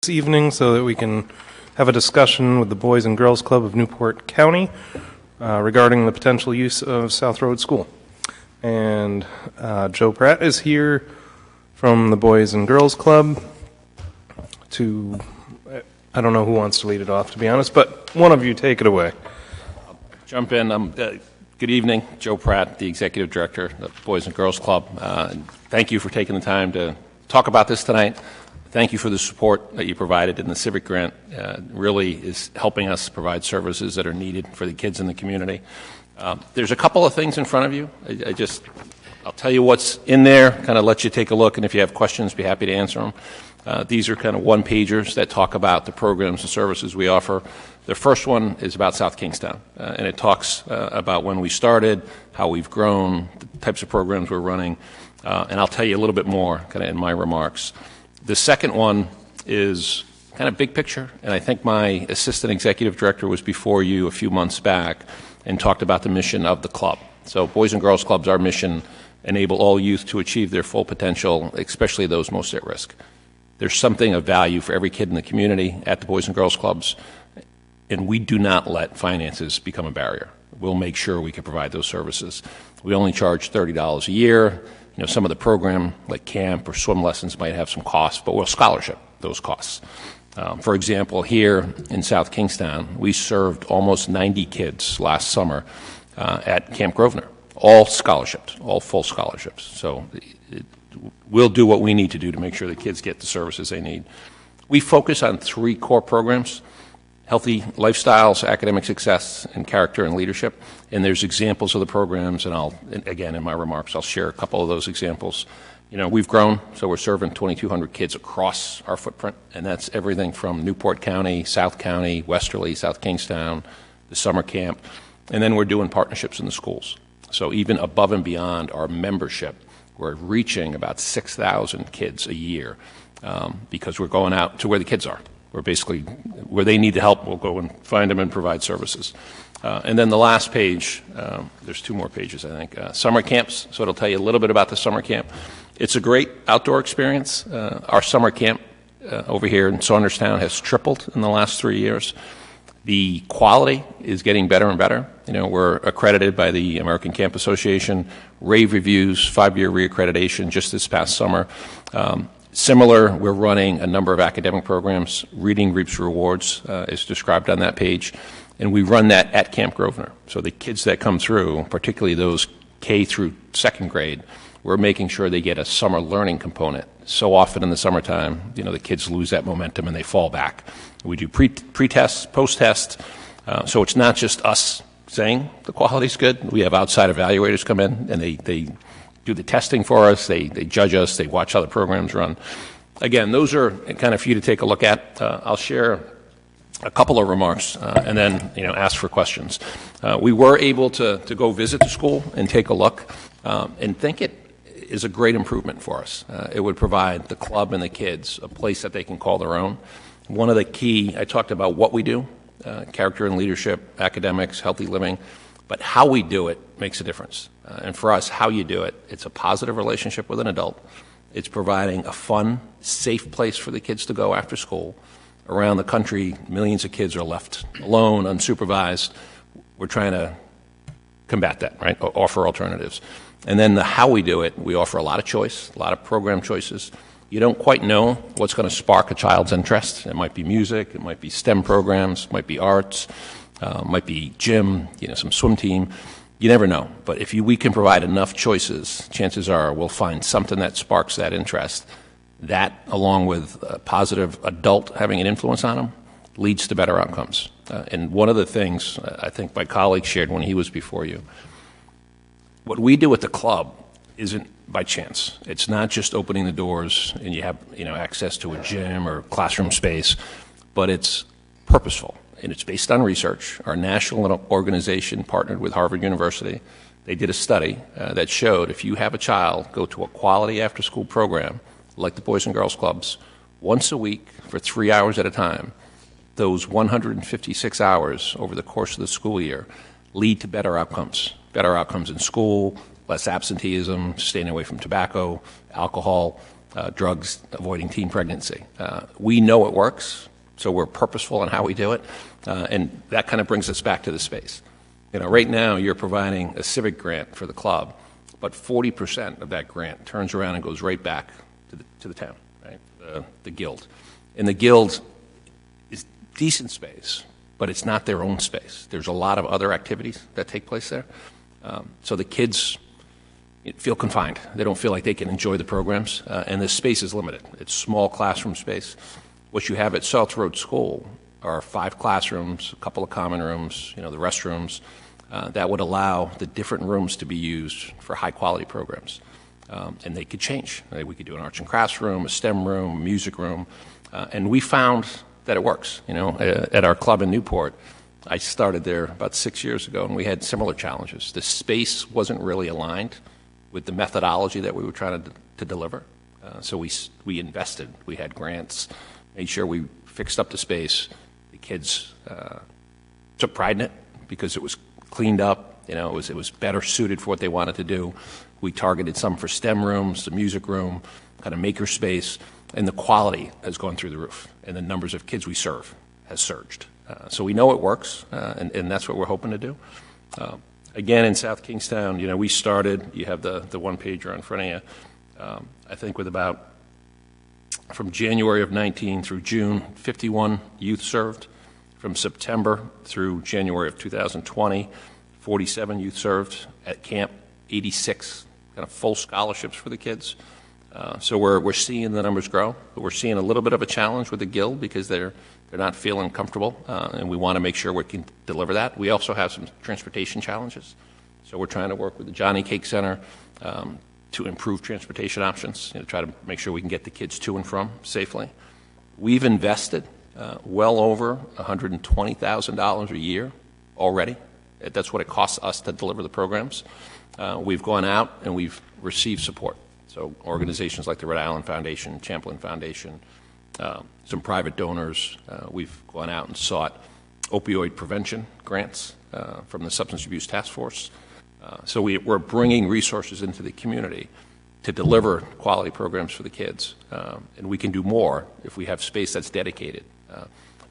this evening so that we can have a discussion with the Boys and Girls Club of Newport County regarding the potential use of South Road School. And Joe Pratt is here from the Boys and Girls Club to, I don't know who wants to lead it off, to be honest, but one of you take it away. Jump in. Good evening. Joe Pratt, the Executive Director of the Boys and Girls Club. Thank you for taking the time to talk about this tonight. Thank you for the support that you provided in the Civic Grant. Really is helping us provide services that are needed for the kids in the community. There's a couple of things in front of you. I'll tell you what's in there, kind of let you take a look, and if you have questions, be happy to answer them. These are kind of one-pagers that talk about the programs and services we offer. The first one is about South Kingstown, and it talks about when we started, how we've grown, the types of programs we're running, and I'll tell you a little bit more kind of in my remarks. The second one is kind of big picture, and I think my assistant executive director was before you a few months back and talked about the mission of the club. So Boys and Girls Clubs, our mission, enable all youth to achieve their full potential, especially those most at risk. There's something of value for every kid in the community at the Boys and Girls Clubs, and we do not let finances become a barrier. We'll make sure we can provide those services. We only charge $30 a year. You know, some of the program, like camp or swim lessons, might have some costs, but we'll scholarship those costs. For example, here in South Kingstown, we served almost 90 kids last summer at Camp Grosvenor, all scholarships, all full scholarships. So we'll do what we need to do to make sure the kids get the services they need. We focus on 3 core programs: healthy lifestyles, academic success, and character and leadership. And there's examples of the programs, and again, in my remarks, I'll share a couple of those examples. You know, we've grown, so we're serving 2,200 kids across our footprint, and that's everything from Newport County, South County, Westerly, South Kingstown, the summer camp, and then we're doing partnerships in the schools. So even above and beyond our membership, we're reaching about 6,000 kids a year because we're going out to where the kids are. We're basically, where they need the help, we'll go and find them and provide services. And then the last page, there's 2 more pages, I think, summer camps. So it'll tell you a little bit about the summer camp. It's a great outdoor experience. Our summer camp over here in Saunderstown has tripled in the last 3 years. The quality is getting better and better. You know, we're accredited by the American Camp Association, rave reviews, 5-year reaccreditation just this past summer. Similar, we're running a number of academic programs. Reading Reaps Rewards is described on that page, and we run that at Camp Grosvenor. So the kids that come through, particularly those K through 2nd grade, we're making sure they get a summer learning component. So often in the summertime, you know, the kids lose that momentum and they fall back. We do pre-tests, post-tests, so it's not just us saying the quality's good. We have outside evaluators come in, and they do the testing for us, they judge us, they watch how the programs run. Again, those are kind of for you to take a look at. I'll share a couple of remarks and then, you know, ask for questions. We were able to go visit the school and take a look and think it is a great improvement for us. It would provide the club and the kids a place that they can call their own. One of the key, I talked about what we do, character and leadership, academics, healthy living, but how we do it makes a difference. And for us, how you do it, it's a positive relationship with an adult. It's providing a fun, safe place for the kids to go after school. Around the country, millions of kids are left alone, unsupervised. We're trying to combat that, right? Offer alternatives. And then the how we do it, we offer a lot of choice, a lot of program choices. You don't quite know what's going to spark a child's interest. It might be music, it might be STEM programs, it might be arts, might be gym, you know, some swim team. You never know. But if we can provide enough choices, chances are we'll find something that sparks that interest. That, along with a positive adult having an influence on them, leads to better outcomes. And one of the things I think my colleague shared when he was before you, what we do at the club isn't by chance. It's not just opening the doors and you have, you know, access to a gym or classroom space, but it's purposeful. And it's based on research. Our national organization partnered with Harvard University. They did a study that showed if you have a child go to a quality after-school program, like the Boys and Girls Clubs, once a week for 3 hours at a time, those 156 hours over the course of the school year lead to better outcomes in school, less absenteeism, staying away from tobacco, alcohol, drugs, avoiding teen pregnancy. We know it works, so we're purposeful in how we do it, and that kind of brings us back to the space. Right now you're providing a civic grant for the club, but 40% of that grant turns around and goes right back to the town, right? The guild. And the guild is decent space, but it's not their own space. There's a lot of other activities that take place there. So the kids feel confined. They don't feel like they can enjoy the programs, and the space is limited. It's small classroom space. What you have at South Road School are 5 classrooms, a couple of common rooms, the restrooms, that would allow the different rooms to be used for high-quality programs. And they could change. We could do an arts and crafts room, a STEM room, a music room, and we found that it works. At our club in Newport, I started there about 6 years ago, and we had similar challenges. The space wasn't really aligned with the methodology that we were trying to deliver. So we invested. We had grants, made sure we fixed up the space. The kids took pride in it because it was cleaned up. It was better suited for what they wanted to do. We targeted some for STEM rooms, the music room, kind of maker space, and the quality has gone through the roof, and the numbers of kids we serve has surged. So we know it works, and that's what we're hoping to do. Again, in South Kingstown, we started, you have the one-pager in front of you, I think with about, from January of 19 through June, 51 youth served. From September through January of 2020, 47 youth served. At camp, 86 kind of full scholarships for the kids. So we're seeing the numbers grow. But we're seeing a little bit of a challenge with the guild because they're not feeling comfortable, and we want to make sure we can deliver that. We also have some transportation challenges. So we're trying to work with the Johnny Cake Center to improve transportation options, try to make sure we can get the kids to and from safely. We've invested well over $120,000 a year already. That's what it costs us to deliver the programs. We've gone out and we've received support. So organizations like the Rhode Island Foundation, Champlain Foundation, some private donors. We've gone out and sought opioid prevention grants from the Substance Abuse Task Force. So we're bringing resources into the community to deliver quality programs for the kids. And we can do more if we have space that's dedicated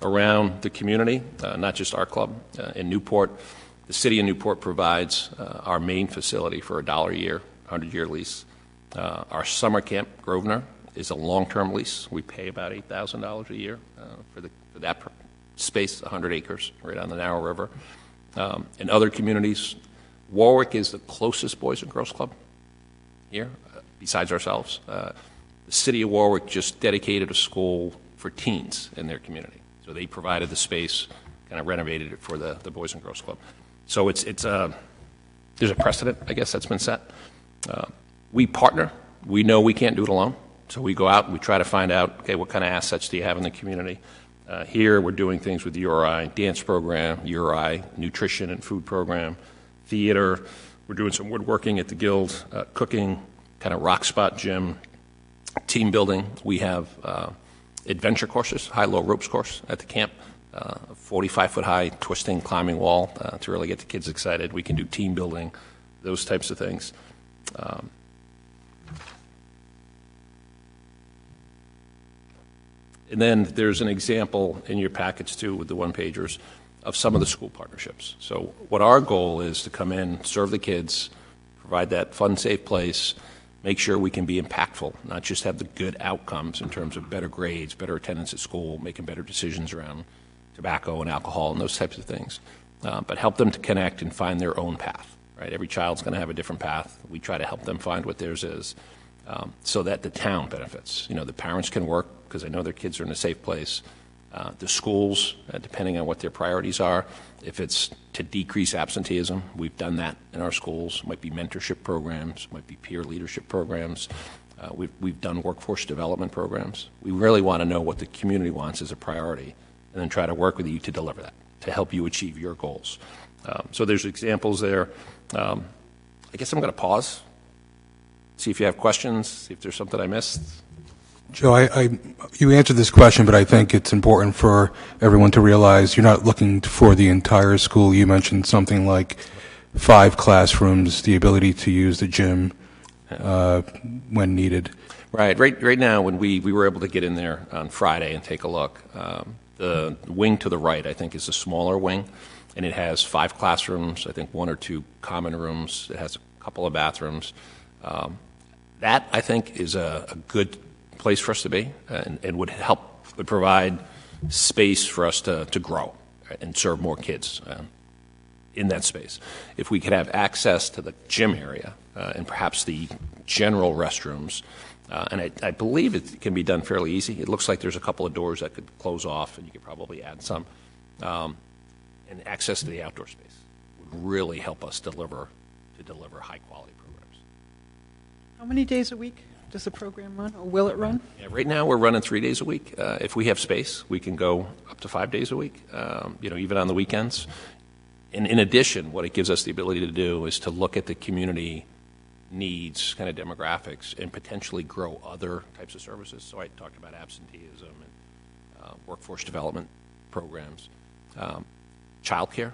around the community, not just our club. In Newport, the city of Newport provides our main facility for $1 a year, 100-year lease. Our summer camp, Grosvenor, is a long-term lease. We pay about $8,000 a year for that space, 100 acres, right on the Narrow River. In other communities, Warwick is the closest Boys and Girls Club here, besides ourselves. The city of Warwick just dedicated a school for teens in their community. So they provided the space, kind of renovated it for the Boys and Girls Club. So there's a precedent, I guess, that's been set. We partner. We know we can't do it alone. So we go out and we try to find out, okay, what kind of assets do you have in the community? Here we're doing things with URI, dance program, URI, nutrition and food program, theater. We're doing some woodworking at the Guild, cooking, kind of rock spot gym, team building. We have adventure courses, high-low ropes course at the camp, a 45-foot high twisting climbing wall to really get the kids excited. We can do team building, those types of things. And then there's an example in your packets, too, with the one-pagers of some of the school partnerships. So what our goal is to come in, serve the kids, provide that fun, safe place, make sure we can be impactful, not just have the good outcomes in terms of better grades, better attendance at school, making better decisions around tobacco and alcohol and those types of things, but help them to connect and find their own path. Right? Every child's going to have a different path. We try to help them find what theirs is so that the town benefits. The parents can work because they know their kids are in a safe place. The schools, depending on what their priorities are, if it's to decrease absenteeism, we've done that in our schools. It might be mentorship programs, might be peer leadership programs. We've done workforce development programs. We really want to know what the community wants as a priority and then try to work with you to deliver that, to help you achieve your goals. So there's examples there. I guess I'm going to pause, see if you have questions, see if there's something I missed. Joe, you answered this question, but I think it's important for everyone to realize you're not looking for the entire school. You mentioned something like 5 classrooms, the ability to use the gym when needed. Right. Right now, when we were able to get in there on Friday and take a look, the wing to the right, I think, is a smaller wing, and it has 5 classrooms, I think 1 or 2 common rooms. It has a couple of bathrooms. That, I think, is a good place for us to be and would provide space for us to grow and serve more kids in that space. If we could have access to the gym area and perhaps the general restrooms, and I believe it can be done fairly easy. It looks like there's a couple of doors that could close off, and you could probably add some. And access to the outdoor space would really help us deliver high-quality programs. How many days a week does the program run, or will it run? Yeah, right now, we're running 3 days a week. If we have space, we can go up to 5 days a week, even on the weekends. And in addition, what it gives us the ability to do is to look at the community needs, kind of demographics, and potentially grow other types of services. So I talked about absenteeism and workforce development programs. Childcare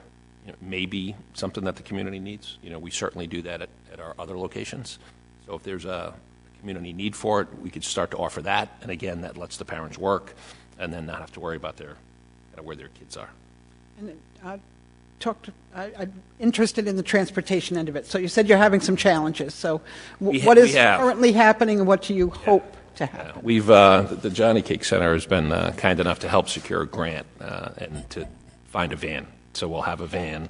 may be something that the community needs. We certainly do that at our other locations. So if there's a community need for it, we could start to offer that. And again, that lets the parents work and then not have to worry about where their kids are. And I'm interested in the transportation end of it. So you said you're having some challenges. So what is currently happening, and what do you hope to happen? We've the Johnny Cake Center has been kind enough to help secure a grant and to find a van. So we'll have a van,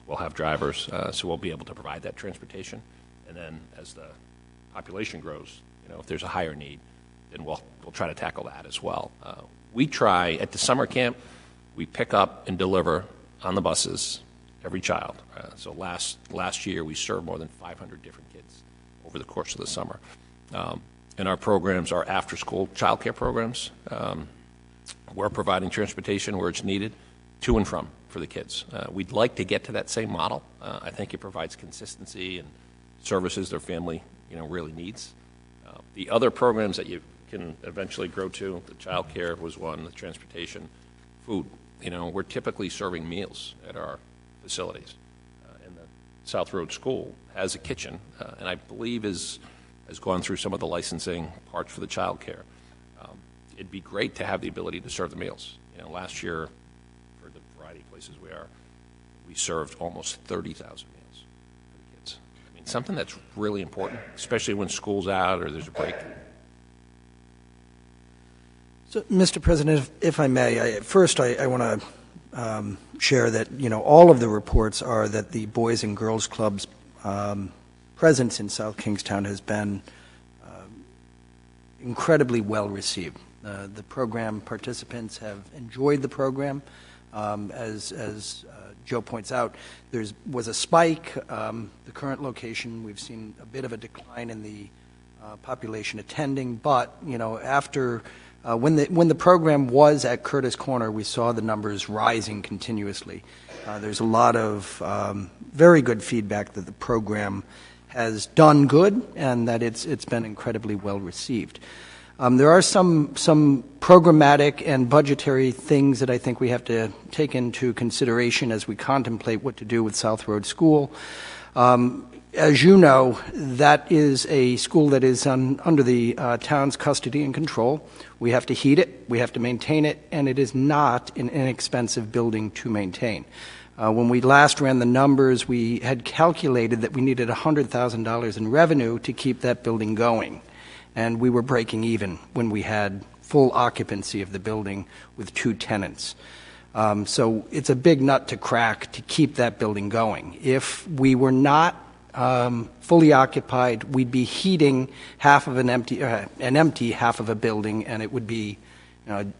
we'll have drivers, so we'll be able to provide that transportation. And then as the population grows, if there's a higher need, then we'll try to tackle that as well. We try at the summer camp, we pick up and deliver on the buses every child. So last year we served more than 500 different kids over the course of the summer. And our programs are after-school childcare programs. We're providing transportation where it's needed to and from for the kids. We'd like to get to that same model. I think it provides consistency and services their family really needs. The other programs that you can eventually grow to, the child care was one, the transportation, food. We're typically serving meals at our facilities. And the South Road School has a kitchen, and I believe has gone through some of the licensing parts for the child care. It'd be great to have the ability to serve the meals. Last year, for the variety of places we served almost 30,000 meals for the kids. I mean, something that's really important, especially when school's out or there's a break. So, Mr. President, if I may, first I want to share that all of the reports are that the Boys and Girls Club's presence in South Kingstown has been incredibly well received. The program participants have enjoyed the program. As Joe points out, there was a spike. The current location, we've seen a bit of a decline in the population attending, but after when the program was at Curtis Corner, we saw the numbers rising continuously. There's a lot of very good feedback that the program has done good and that it's been incredibly well received. There are some programmatic and budgetary things that I think we have to take into consideration as we contemplate what to do with South Road School. As you know, that is a school that is under the town's custody and control. We have to heat it, we have to maintain it, and it is not an inexpensive building to maintain. When we last ran the numbers, we had calculated that we needed $100,000 in revenue to keep that building going. And we were breaking even when we had full occupancy of the building with 2 tenants. So it's a big nut to crack to keep that building going. If we were not fully occupied, we'd be heating half of an empty half of a building, and it would be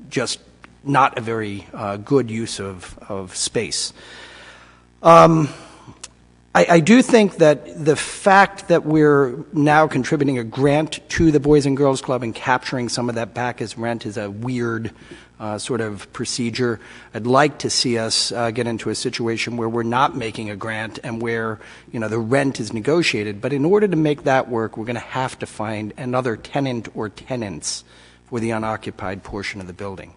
just not a very good use of space. I do think that the fact that we're now contributing a grant to the Boys and Girls Club and capturing some of that back as rent is a weird sort of procedure. I'd like to see us get into a situation where we're not making a grant and where the rent is negotiated. But in order to make that work, we're going to have to find another tenant or tenants for the unoccupied portion of the building.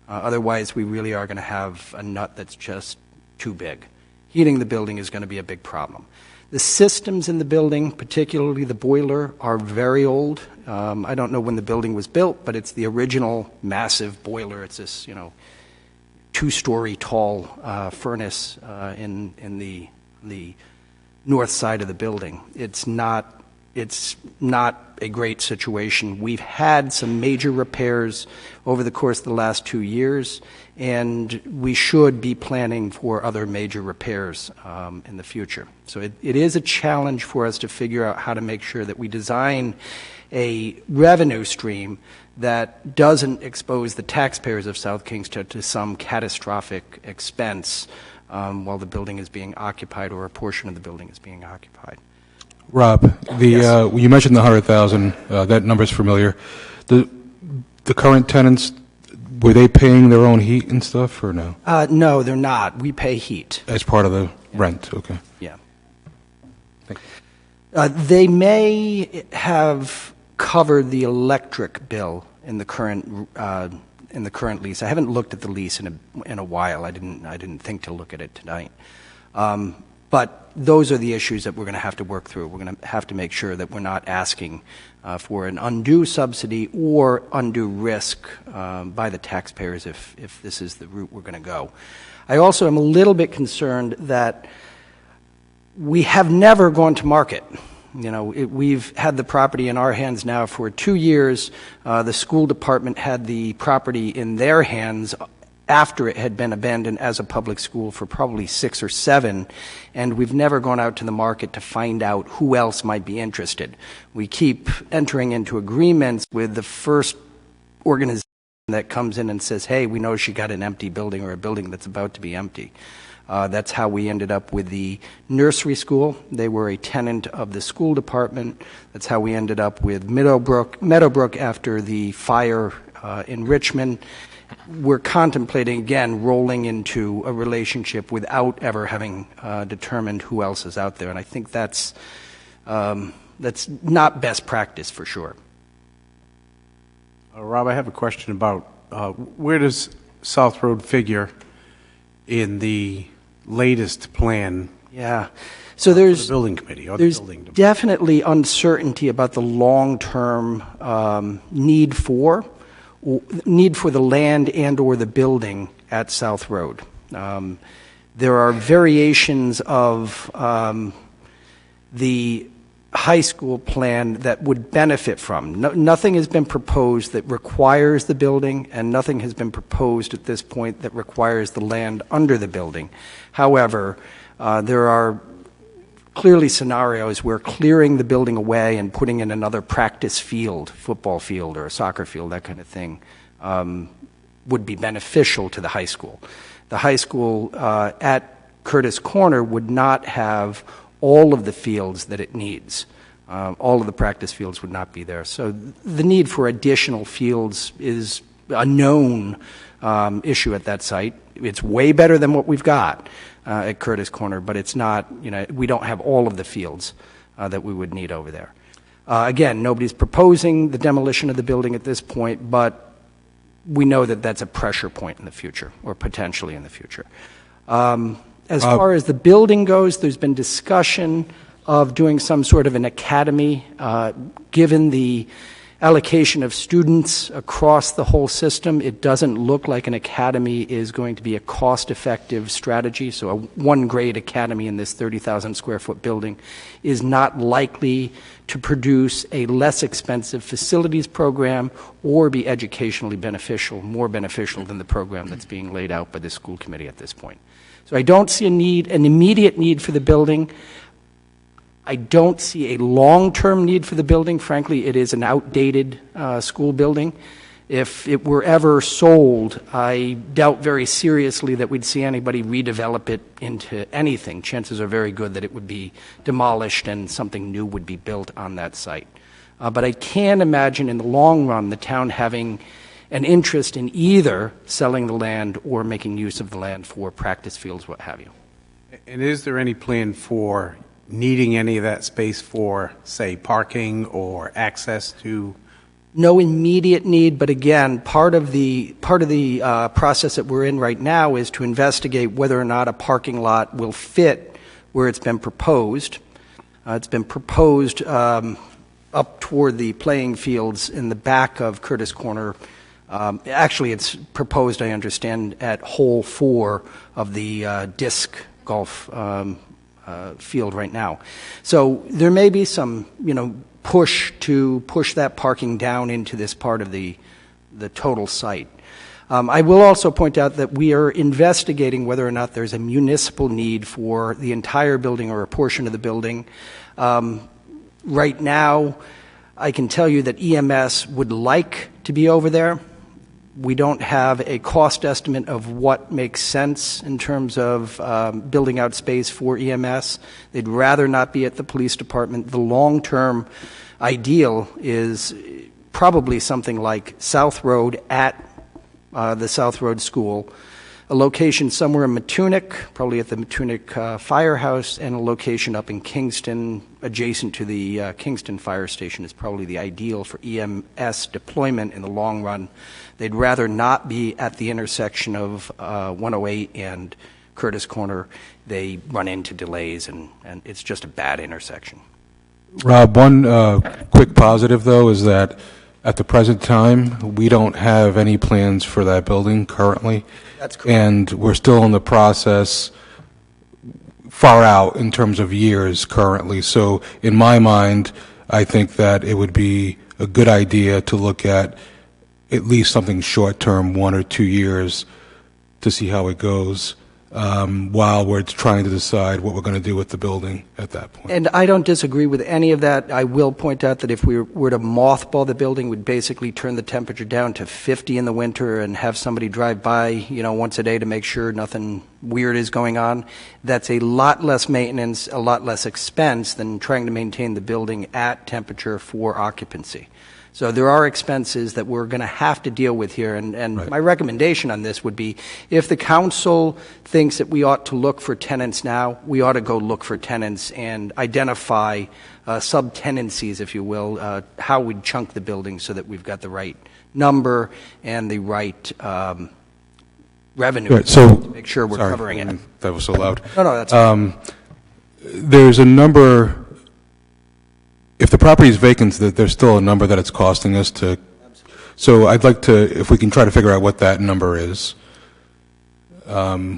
Otherwise, we really are going to have a nut that's just too big. Heating the building is going to be a big problem. The systems in the building, particularly the boiler, are very old. I don't know when the building was built, but it's the original massive boiler. It's this, 2-story tall furnace in the north side of the building. It's not a great situation. We've had some major repairs over the course of the last 2 years, and we should be planning for other major repairs in the future. So it is a challenge for us to figure out how to make sure that we design a revenue stream that doesn't expose the taxpayers of South Kingstown to some catastrophic expense while the building is being occupied or a portion of the building is being occupied. Rob, you mentioned the 100,000. That number's familiar. The current tenants, were they paying their own heat and stuff, or no? No, they're not. We pay heat. As part of the rent, okay. Yeah. Thank They may have covered the electric bill in the current lease. I haven't looked at the lease in a while. I didn't think to look at it tonight. But those are the issues that we're going to have to work through. We're going to have to make sure that we're not asking for an undue subsidy or undue risk by the taxpayers if this is the route we're going to go. I also am a little bit concerned that we have never gone to market. We've had the property in our hands now for 2 years. The school department had the property in their hands after it had been abandoned as a public school for probably 6 or 7, and we've never gone out to the market to find out who else might be interested. We keep entering into agreements with the first organization that comes in and says, hey, we know she got an empty building or a building that's about to be empty. That's how we ended up with the nursery school. They were a tenant of the school department. That's how we ended up with Meadowbrook after the fire in Richmond. We're contemplating, again, rolling into a relationship without ever having determined who else is out there. And I think that's not best practice for sure. Rob, I have a question about where does South Road figure in the latest plan? Yeah. So there's the building committee or there's the building department? Definitely uncertainty about the long-term need for the land and or the building at South Road. There are variations of the high school plan that would benefit from. Nothing has been proposed that requires the building, and nothing has been proposed at this point that requires the land under the building. However, there are clearly scenarios where clearing the building away and putting in another practice field, football field or a soccer field, that kind of thing, would be beneficial to the high school. The high school at Curtis Corner would not have all of the fields that it needs. All of the practice fields would not be there. So the need for additional fields is a known issue at that site. It's way better than what we've got at Curtis Corner, but it's not, we don't have all of the fields that we would need over there. Again, nobody's proposing the demolition of the building at this point, but we know that that's a pressure point in the future, or potentially in the future. As far as the building goes, there's been discussion of doing some sort of an academy, given the allocation of students across the whole system. It doesn't look like an academy is going to be a cost-effective strategy. So a one-grade academy in this 30,000 square foot building is not likely to produce a less expensive facilities program or be educationally beneficial, more beneficial than the program that's being laid out by the school committee at this point. So I don't see an immediate need for the building. I don't see a long-term need for the building. Frankly, it is an outdated school building. If it were ever sold, I doubt very seriously that we'd see anybody redevelop it into anything. Chances are very good that it would be demolished and something new would be built on that site. But I can imagine in the long run the town having an interest in either selling the land or making use of the land for practice fields, what have you. And is there any plan for needing any of that space for, say, parking or access to? No immediate need, but again, part of the process that we're in right now is to investigate whether or not a parking lot will fit where it's been proposed. It's been proposed up toward the playing fields in the back of Curtis Corner. Actually, it's proposed, I understand, at hole 4 of the disc golf field right now. So there may be some, push to push that parking down into this part of the total site. I will also point out that we are investigating whether or not there's a municipal need for the entire building or a portion of the building. Right now, I can tell you that EMS would like to be over there. We don't have a cost estimate of what makes sense in terms of building out space for EMS. They'd rather not be at the police department. The long-term ideal is probably something like South Road at the South Road School, a location somewhere in Matunic, probably at the Matunic Firehouse, and a location up in Kingston, adjacent to the Kingston Fire Station is probably the ideal for EMS deployment in the long run. They'd rather not be at the intersection of 108 and Curtis Corner. They run into delays, and it's just a bad intersection. Rob, one quick positive, though, is that at the present time, we don't have any plans for that building currently. That's correct. And we're still in the process far out in terms of years currently. So in my mind, I think that it would be a good idea to look at least something short-term, 1 or 2 years, to see how it goes, while we're trying to decide what we're going to do with the building at that point. And I don't disagree with any of that. I will point out that if we were to mothball the building, we'd basically turn the temperature down to 50 in the winter and have somebody drive by, once a day to make sure nothing weird is going on. That's a lot less maintenance, a lot less expense than trying to maintain the building at temperature for occupancy. So there are expenses that we're going to have to deal with here, and Right. My recommendation on this would be, if the council thinks that we ought to look for tenants now, we ought to go look for tenants and identify sub-tenancies, if you will, how we'd chunk the building so that we've got the right number and the right revenue Right, so, to make sure we're sorry, covering it. That was so loud. No, that's There's a number, if the property is vacant, there's still a number that it's costing us to, so I'd like to, if we can try to figure out what that number is,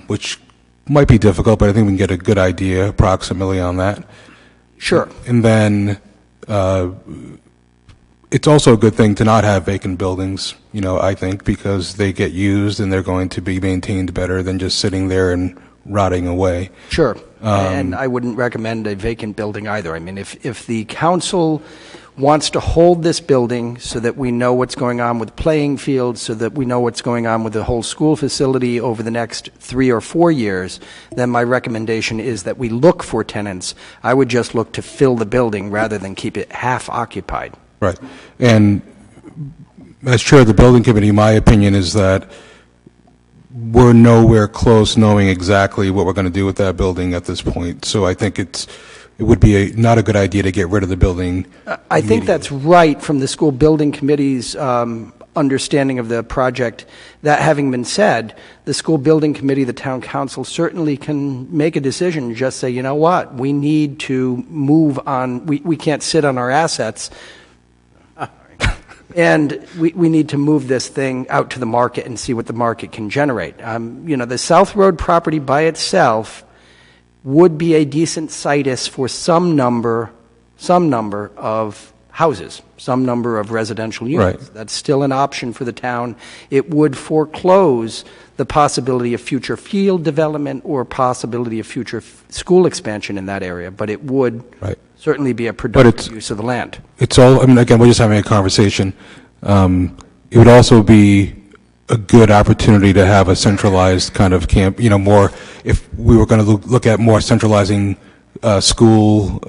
which might be difficult, but I think we can get a good idea approximately on that. Sure. And then it's also a good thing to not have vacant buildings, I think, because they get used and they're going to be maintained better than just sitting there and rotting away. Sure. And I wouldn't recommend a vacant building either. I mean, if the council wants to hold this building so that we know what's going on with playing fields, so that we know what's going on with the whole school facility over the next 3 or 4 years, then my recommendation is that we look for tenants. I would just look to fill the building rather than keep it half occupied. Right. And as chair of the building committee, my opinion is that we're nowhere close knowing exactly what we're going to do with that building at this point. So I think it would be not a good idea to get rid of the building. I think that's right from the school building committee's understanding of the project. That having been said, the school building committee, the town council certainly can make a decision and just say, you know what, we need to move on. We can't sit on our assets. And we need to move this thing out to the market and see what the market can generate. The South Road property by itself would be a decent situs for some number of houses, some number of residential units. Right. That's still an option for the town. It would foreclose the possibility of future field development or possibility of future school expansion in that area, but it would Right. certainly be a productive use of the land. It's all, again, we're just having a conversation. It would also be a good opportunity to have a centralized kind of camp, more, if we were going to look at more centralizing school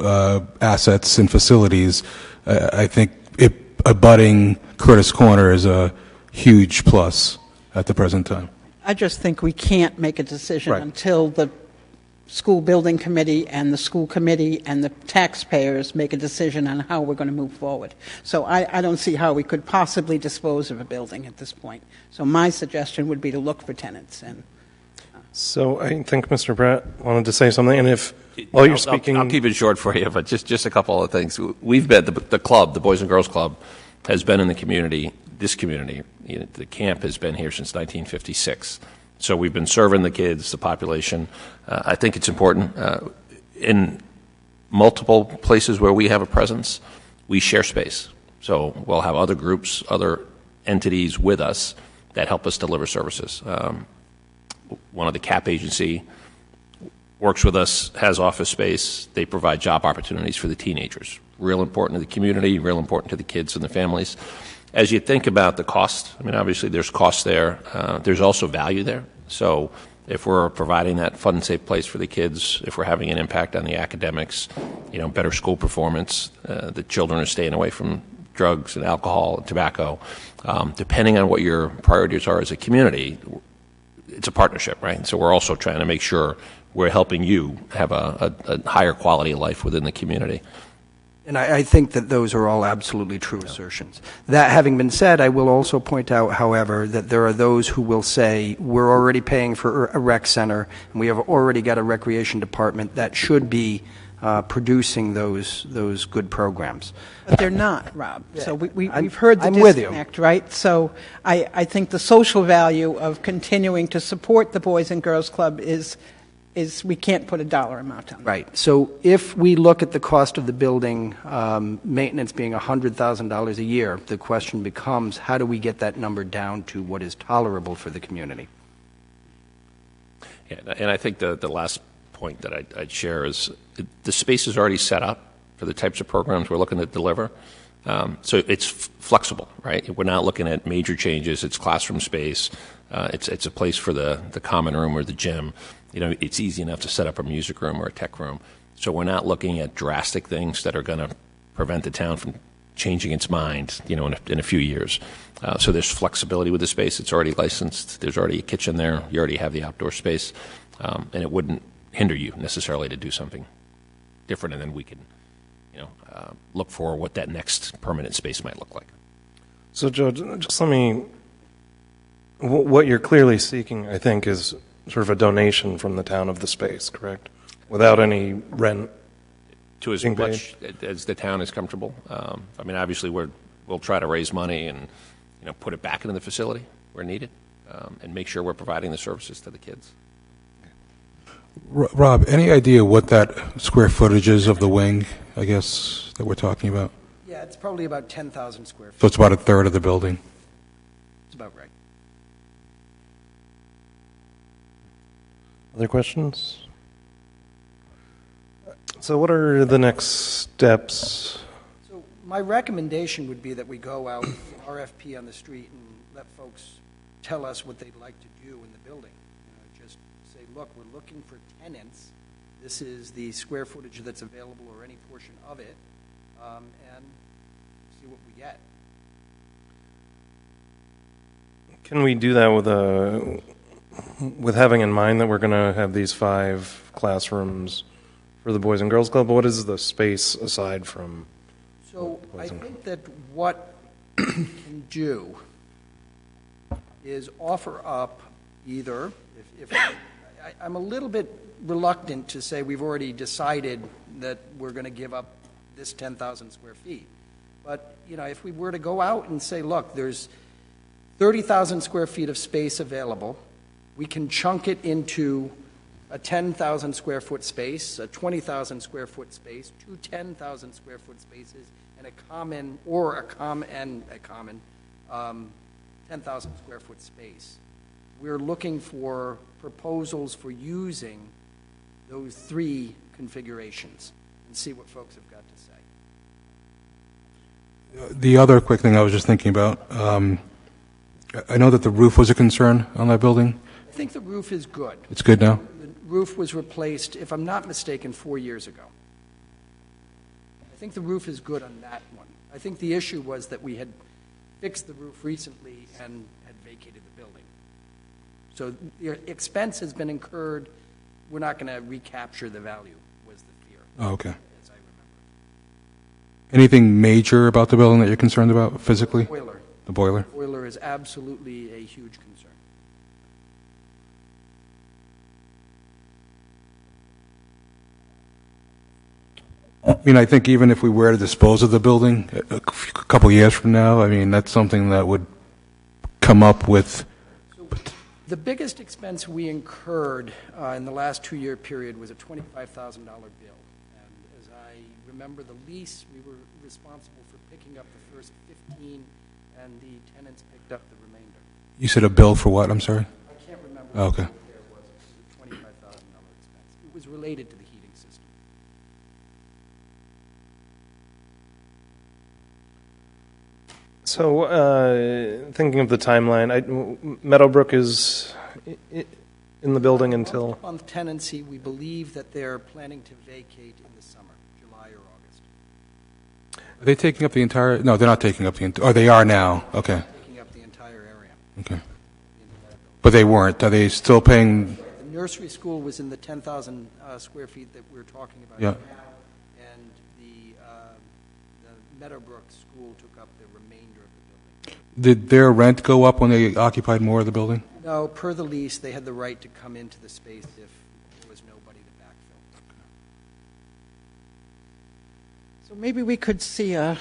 assets and facilities, I think abutting Curtis Corner is a huge plus at the present time. I just think we can't make a decision Right. until the school building committee and the school committee and the taxpayers make a decision on how we're going to move forward. So I don't see how we could possibly dispose of a building at this point. So my suggestion would be to look for tenants. And So I think Mr. Pratt wanted to say something, and if While you're I'll speaking, keep it short for you, but just a couple of things. We've been, the club, the Boys and Girls Club, has been in the community, this community. The camp has been here since 1956. So we've been serving the kids, the population. I think it's important. In multiple places where we have a presence, we share space. So we'll have other groups, other entities with us that help us deliver services. One of the CAP agency works with us, has office space. They provide job opportunities for the teenagers. Real important to the community, real important to the kids and the families. As you think about the cost, I mean, obviously there's cost there. There's also value there. So if we're providing that fun and safe place for the kids, if we're having an impact on the academics, better school performance, the children are staying away from drugs and alcohol and tobacco, depending on what your priorities are as a community, it's a partnership, right? So we're also trying to make sure we're helping you have a higher quality of life within the community. And I think that those are all absolutely true assertions. That having been said, I will also point out, however, that there are those who will say, we're already paying for a rec center, and we have already got a recreation department that should be producing those good programs. But they're not, Rob. So we've heard the I'm with you. disconnect, right? So I think the social value of continuing to support the Boys and Girls Club is we can't put a dollar amount on it. Right. So if we look at the cost of the building, maintenance being $100,000 a year, the question becomes, how do we get that number down to what is tolerable for the community? Yeah, and I think the last point that I'd share is the space is already set up for the types of programs we're looking to deliver. So it's flexible, right? We're not looking at major changes. It's classroom space. It's a place for the common room or the gym. It's easy enough to set up a music room or a tech room. So we're not looking at drastic things that are going to prevent the town from changing its mind, in a few years. So there's flexibility with the space. It's already licensed. There's already a kitchen there. You already have the outdoor space. And it wouldn't hinder you necessarily to do something different, and then we can, look for what that next permanent space might look like. so Joe, just let me, what you're clearly seeking, I think, is sort of a donation from the town of the space, correct? Without any rent? To as Being paid. much as the town is comfortable. I mean, obviously, we'll try to raise money and, put it back into the facility where needed, and make sure we're providing the services to the kids. Rob, any idea what that square footage is of the wing, I guess, that we're talking about? Yeah, it's probably about 10,000 square feet. So it's about a third of the building. It's about right. Other questions? So what are the next steps? So my recommendation would be that we go out, RFP on the street, and let folks tell us what they'd like to do in the building. Just say, look, we're looking for tenants. This is the square footage that's available or any portion of it, and see what we get. Can we do that with having in mind that we're going to have these 5 classrooms for the Boys and Girls Club? What is the space aside from? So I think that what we can do is offer up either, if I'm a little bit reluctant to say we've already decided that we're going to give up this 10,000 square feet. But, if we were to go out and say, look, there's 30,000 square feet of space available, we can chunk it into a 10,000 square foot space, a 20,000 square foot space, 2 10,000 square foot spaces, and a common 10,000 square foot space. We're looking for proposals for using those 3 configurations and see what folks have got to say. The other quick thing I was just thinking about, I know that the roof was a concern on that building. I think the roof is good. It's good now? The roof was replaced, if I'm not mistaken, 4 years ago. I think the roof is good on that one. I think the issue was that we had fixed the roof recently and had vacated the building. So the expense has been incurred. We're not going to recapture the value, was the fear, Oh, okay. as I remember. Anything major about the building that you're concerned about physically? Boiler. The boiler? Boiler is absolutely a huge concern. I mean, I think even if we were to dispose of the building a couple years from now, I mean, that's something that would come up with. The biggest expense we incurred in the last 2-year period was a $25,000 bill. And as I remember the lease, we were responsible for picking up the first 15, and the tenants picked up the remainder. You said a bill for what? I'm sorry. I can't remember Oh, okay. what it was. It was a $25,000 expense. It was related to the heating system. So, thinking of the timeline, Meadowbrook is in the building until, On tenancy, we believe that they're planning to vacate in the summer, July or August, Are they taking up the entire? No, they're not taking up the entire. Oh, they are now. Okay. taking up the entire area. Okay. the entire building. But they weren't. Are they still paying? The nursery school was in the 10,000 square feet that we're talking about Yeah. now, and the Meadowbrook school took up the remainder of the building. Did their rent go up when they occupied more of the building? No, per the lease, they had the right to come into the space if there was nobody to backfill. So maybe we could see a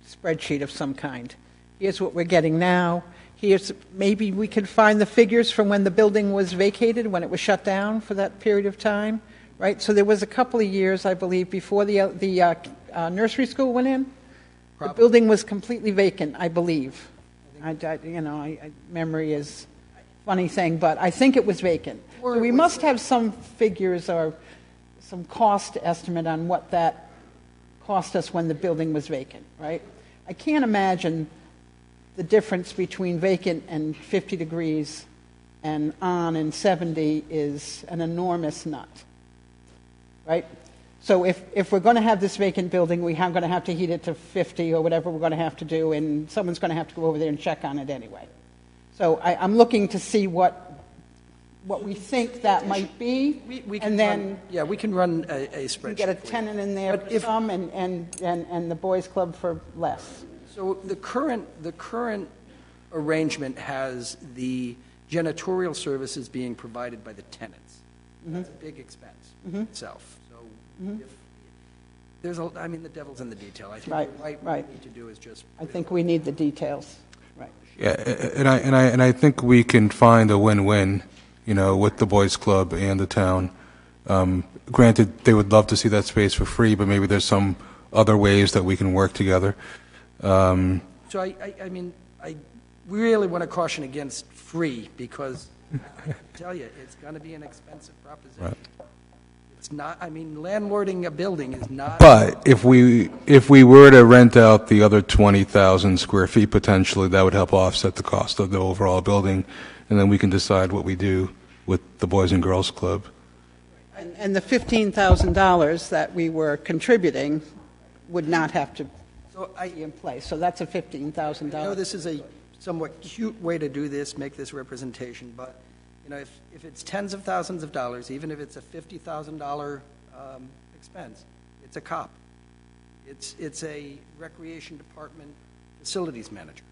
spreadsheet of some kind. Here's what we're getting now. Here's, maybe we could find the figures from when the building was vacated, when it was shut down for that period of time, right? So there was a couple of years, I believe, before the nursery school went in. The Probably. building was completely vacant, I believe. Memory is a funny thing, but I think it was vacant. Or So it we was- must have some figures or some cost estimate on what that cost us when the building was vacant, right? I can't imagine the difference between vacant and 50 degrees and on and 70 is an enormous nut, right? So if we're going to have this vacant building, we are going to have to heat it to 50 or whatever we're going to have to do, and someone's going to have to go over there and check on it anyway. So I'm looking to see what we think that might be, We can and then run, yeah, we can run a you spreadsheet. get a for you. tenant in there But for if- some and the boys club for less. So the current arrangement has the janitorial services being provided by the tenants. That's a big expense itself. So if, there's I mean, the devil's in the detail. I think Right, what right. we need to do is just. I think we need the details, right. Yeah, and I think we can find a win-win, with the boys' club and the town. Granted, they would love to see that space for free, but maybe there's some other ways that we can work together. So I mean, I really want to caution against free because I tell you, it's going to be an expensive proposition. Right. It's not, I mean, landlording a building is not. But if we were to rent out the other 20,000 square feet potentially, that would help offset the cost of the overall building, and then we can decide what we do with the Boys and Girls Club. And the $15,000 that we were contributing would not have to So be in place. So that's a I know $15,000. this is a somewhat cute way to do this, make this representation, but, if it's tens of thousands of dollars, even if it's a $50,000 expense, it's a cop. It's a recreation department facilities manager.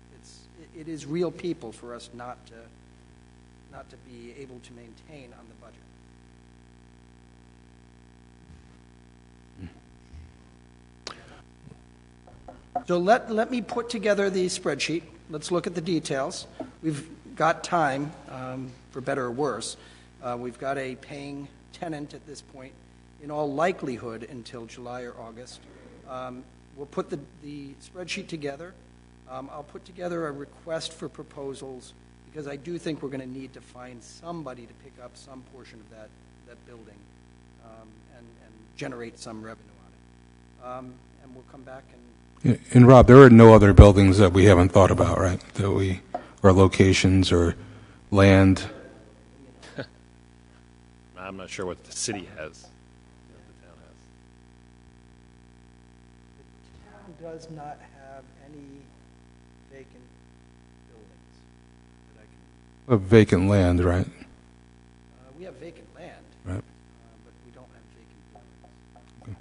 It is real people for us not to be able to maintain on the budget. So let me put together the spreadsheet. Let's look at the details. We've got time, for better or worse. We've got a paying tenant at this point, in all likelihood, until July or August. We'll put the spreadsheet together. I'll put together a request for proposals, because I do think we're going to need to find somebody to pick up some portion of that building and generate some revenue on it. And we'll come back and And Rob, there are no other buildings that we haven't thought about, right? Or locations or land. I'm not sure what the city has. The town has. town does not have any vacant buildings that I can, Vacant land, right? we have vacant land, Right. but we don't have vacant buildings.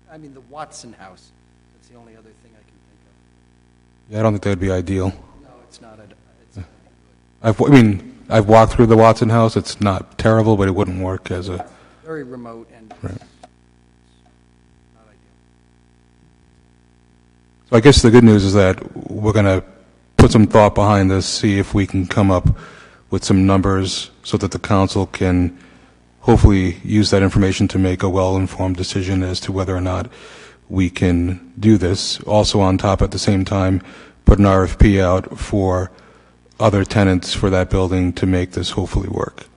I mean, the Watson House, that's the only other thing I can think of. Yeah, I don't think that'd be ideal. No, it's not, it's not good. I've walked through the Watson House. It's not terrible, but it wouldn't work as a. Very remote and Right. not I guess the good news is that we're going to put some thought behind this, see if we can come up with some numbers so that the council can hopefully use that information to make a well-informed decision as to whether or not we can do this. Also on top, at the same time, put an RFP out for other tenants for that building to make this hopefully work.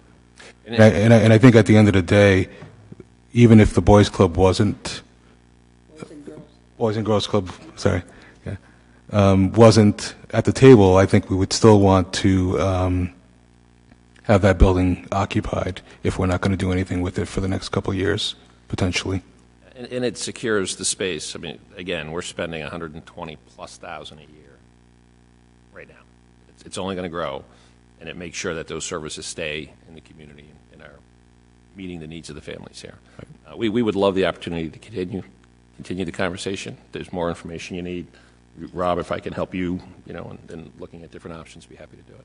And I think at the end of the day, even if the Boys Club wasn't, Boys and Girls Club, sorry, yeah, wasn't at the table, I think we would still want to have that building occupied if we're not going to do anything with it for the next couple of years, potentially. And it secures the space. I mean, again, we're spending $120,000+ a year right now. It's only going to grow, and it makes sure that those services stay in the community and are meeting the needs of the families here. We would love the opportunity to continue the conversation. If there's more information you need, Rob, if I can help you, in looking at different options, be happy to do it.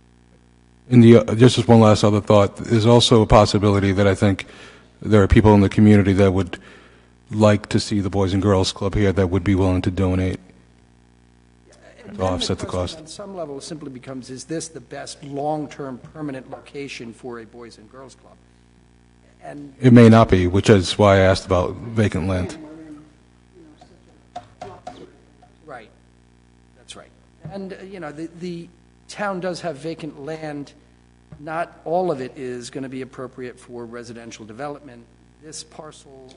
Just as one last other thought, there's also a possibility that I think there are people in the community that would like to see the Boys and Girls Club here that would be willing to donate to offset the cost. On some level, simply becomes, is this the best long-term permanent location for a Boys and Girls Club? And It may not be, which is why I asked about vacant land. right, that's right. And the town does have vacant land. Not all of it is going to be appropriate for residential development. This parcel,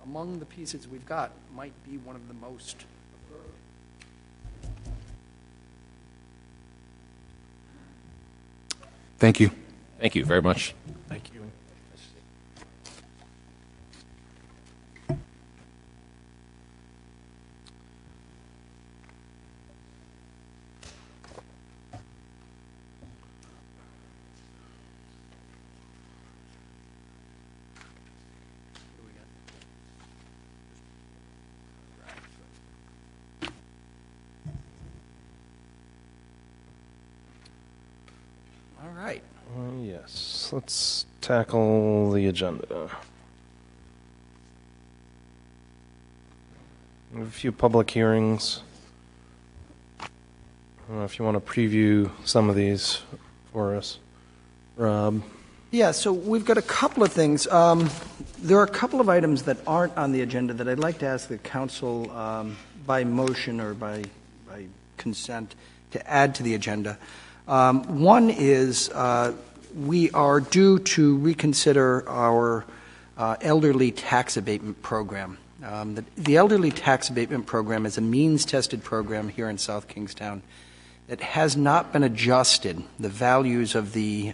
among the pieces we've got, might be one of the most. Thank you. Thank you very much. Thank you. All right. Yes, let's tackle the agenda. We have a few public hearings. I don't know if you want to preview some of these for us, Rob. Yeah, so we've got a couple of things. There are a couple of items that aren't on the agenda that I'd like to ask the council by motion or by consent to add to the agenda. One is we are due to reconsider our elderly tax abatement program. The elderly tax abatement program is a means-tested program here in South Kingstown that has not been adjusted. The values of the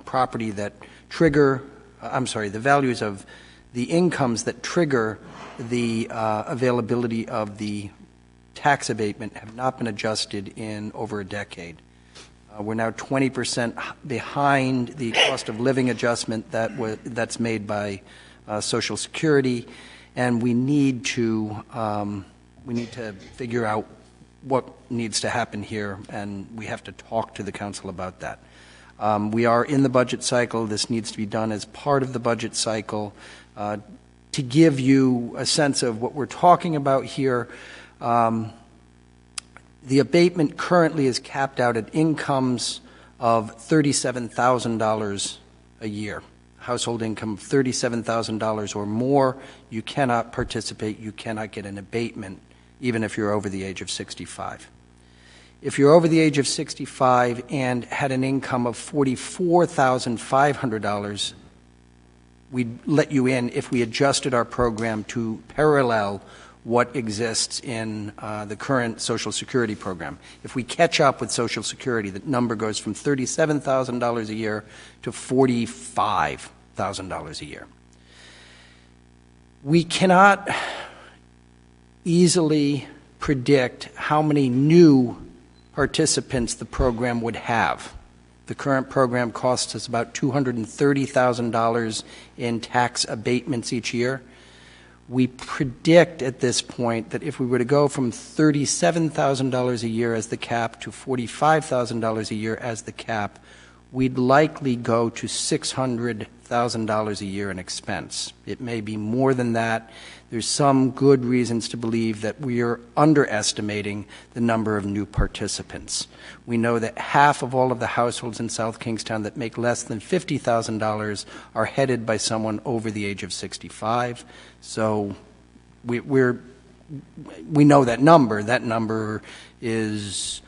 property that trigger, the values of the incomes that trigger the availability of the tax abatement have not been adjusted in over a decade. We're now 20% behind the cost of living adjustment that's made by Social Security, and we need to figure out what needs to happen here, and we have to talk to the council about that. We are in the budget cycle. This needs to be done as part of the budget cycle. To give you a sense of what we're talking about here, the abatement currently is capped out at incomes of $37,000 a year. Household income of $37,000 or more, you cannot participate, you cannot get an abatement, even if you're over the age of 65. If you're over the age of 65 and had an income of $44,500, we'd let you in if we adjusted our program to parallel what exists in the current Social Security program. If we catch up with Social Security, the number goes from $37,000 a year to $45,000 a year. We cannot easily predict how many new participants the program would have. The current program costs us about $230,000 in tax abatements each year. We predict at this point that if we were to go from $37,000 a year as the cap to $45,000 a year as the cap, we'd likely go to $600,000 a year in expense. It may be more than that. There's some good reasons to believe that we are underestimating the number of new participants. We know that half of all of the households in South Kingstown that make less than $50,000 are headed by someone over the age of 65. So we know that number. That number is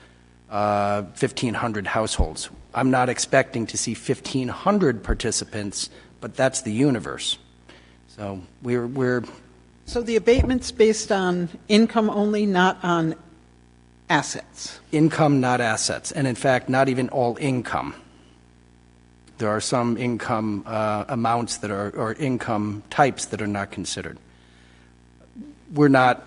1,500 households. I'm not expecting to see 1,500 participants, but that's the universe. So So the abatement's based on income only, not on assets? income, not assets, and in fact, not even all income. There are some income amounts that are, or income types that are not considered. We're not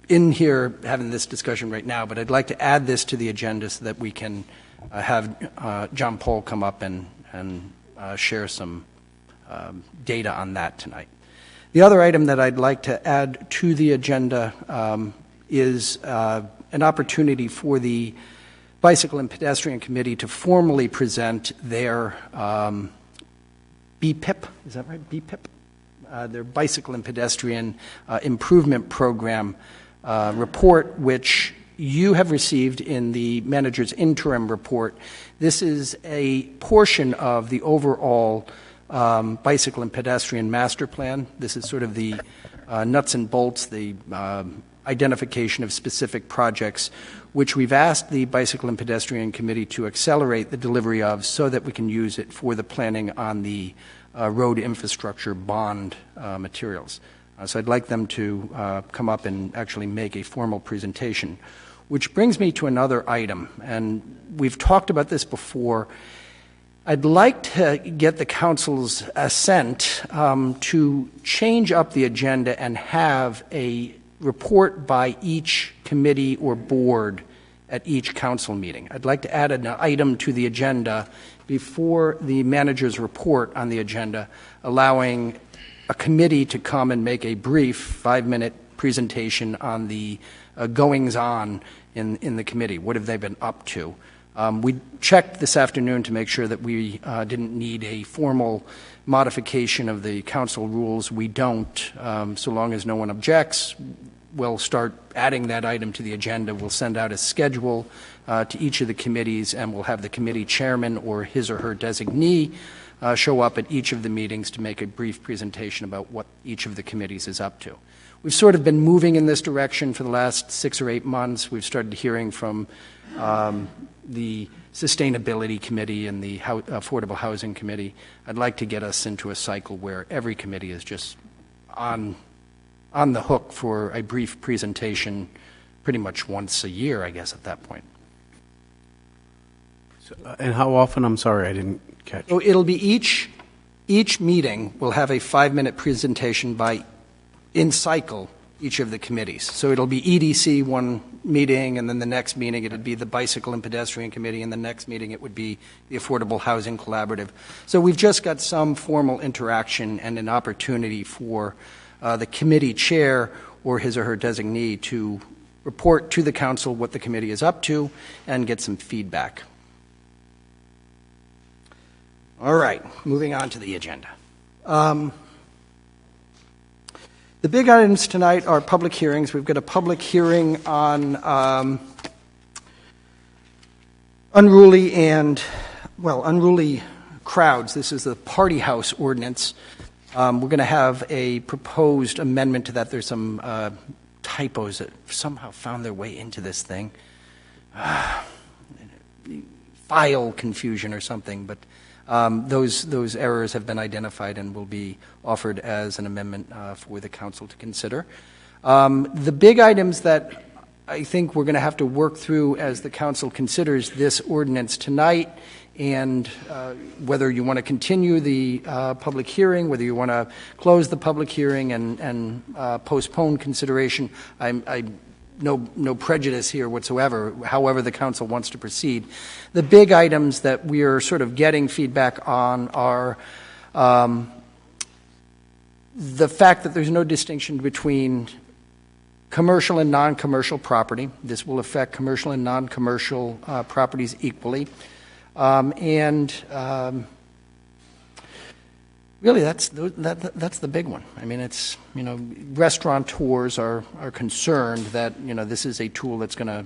in here having this discussion right now, but I'd like to add this to the agenda so that we can have John Paul come up and share some data on that tonight. The other item that I'd like to add to the agenda is an opportunity for the Bicycle and Pedestrian Committee to formally present their BPIP, is that right, BPIP? Their Bicycle and Pedestrian Improvement Program report, which you have received in the manager's interim report. This is a portion of the overall bicycle and pedestrian master plan. This is sort of the nuts and bolts, the identification of specific projects, which we've asked the Bicycle and Pedestrian Committee to accelerate the delivery of so that we can use it for the planning on the road infrastructure bond materials. So I'd like them to come up and actually make a formal presentation, which brings me to another item, and we've talked about this before. I'd like to get the council's assent to change up the agenda and have a report by each committee or board at each council meeting. I'd like to add an item to the agenda before the manager's report on the agenda, allowing a committee to come and make a brief 5-minute presentation on the goings-on in the committee. What have they been up to? We checked this afternoon to make sure that we didn't need a formal modification of the council rules. We don't. So long as no one objects, we'll start adding that item to the agenda. We'll send out a schedule to each of the committees, and we'll have the committee chairman or his or her designee show up at each of the meetings to make a brief presentation about what each of the committees is up to. We've sort of been moving in this direction for the last 6 or 8 months. We've started hearing from the Sustainability Committee and the Affordable Housing Committee. I'd like to get us into a cycle where every committee is just on the hook for a brief presentation pretty much once a year, I guess, at that point. And how often? I'm sorry, I didn't catch. So it'll be each meeting will have a 5-minute presentation by in cycle each of the committees. So it'll be EDC one meeting, and then the next meeting it'd be the Bicycle and Pedestrian Committee, and the next meeting it would be the Affordable Housing Collaborative. So we've just got some formal interaction and an opportunity for the committee chair or his or her designee to report to the council what the committee is up to and get some feedback. All right, moving on to the agenda. The big items tonight are public hearings. We've got a public hearing on unruly crowds. This is the party house ordinance. We're going to have a proposed amendment to that. There's some typos that somehow found their way into this thing. File confusion or something, but those errors have been identified and will be offered as an amendment for the council to consider. The big items that I think we're going to have to work through as the council considers this ordinance tonight, and whether you want to continue the public hearing, whether you want to close the public hearing and postpone consideration. No prejudice here whatsoever, however the council wants to proceed. The big items that we are sort of getting feedback on are the fact that there's no distinction between commercial and non-commercial property. This will affect commercial and non-commercial properties equally. Really, that's the big one. I mean, it's, restaurateurs are concerned that, this is a tool that's going to,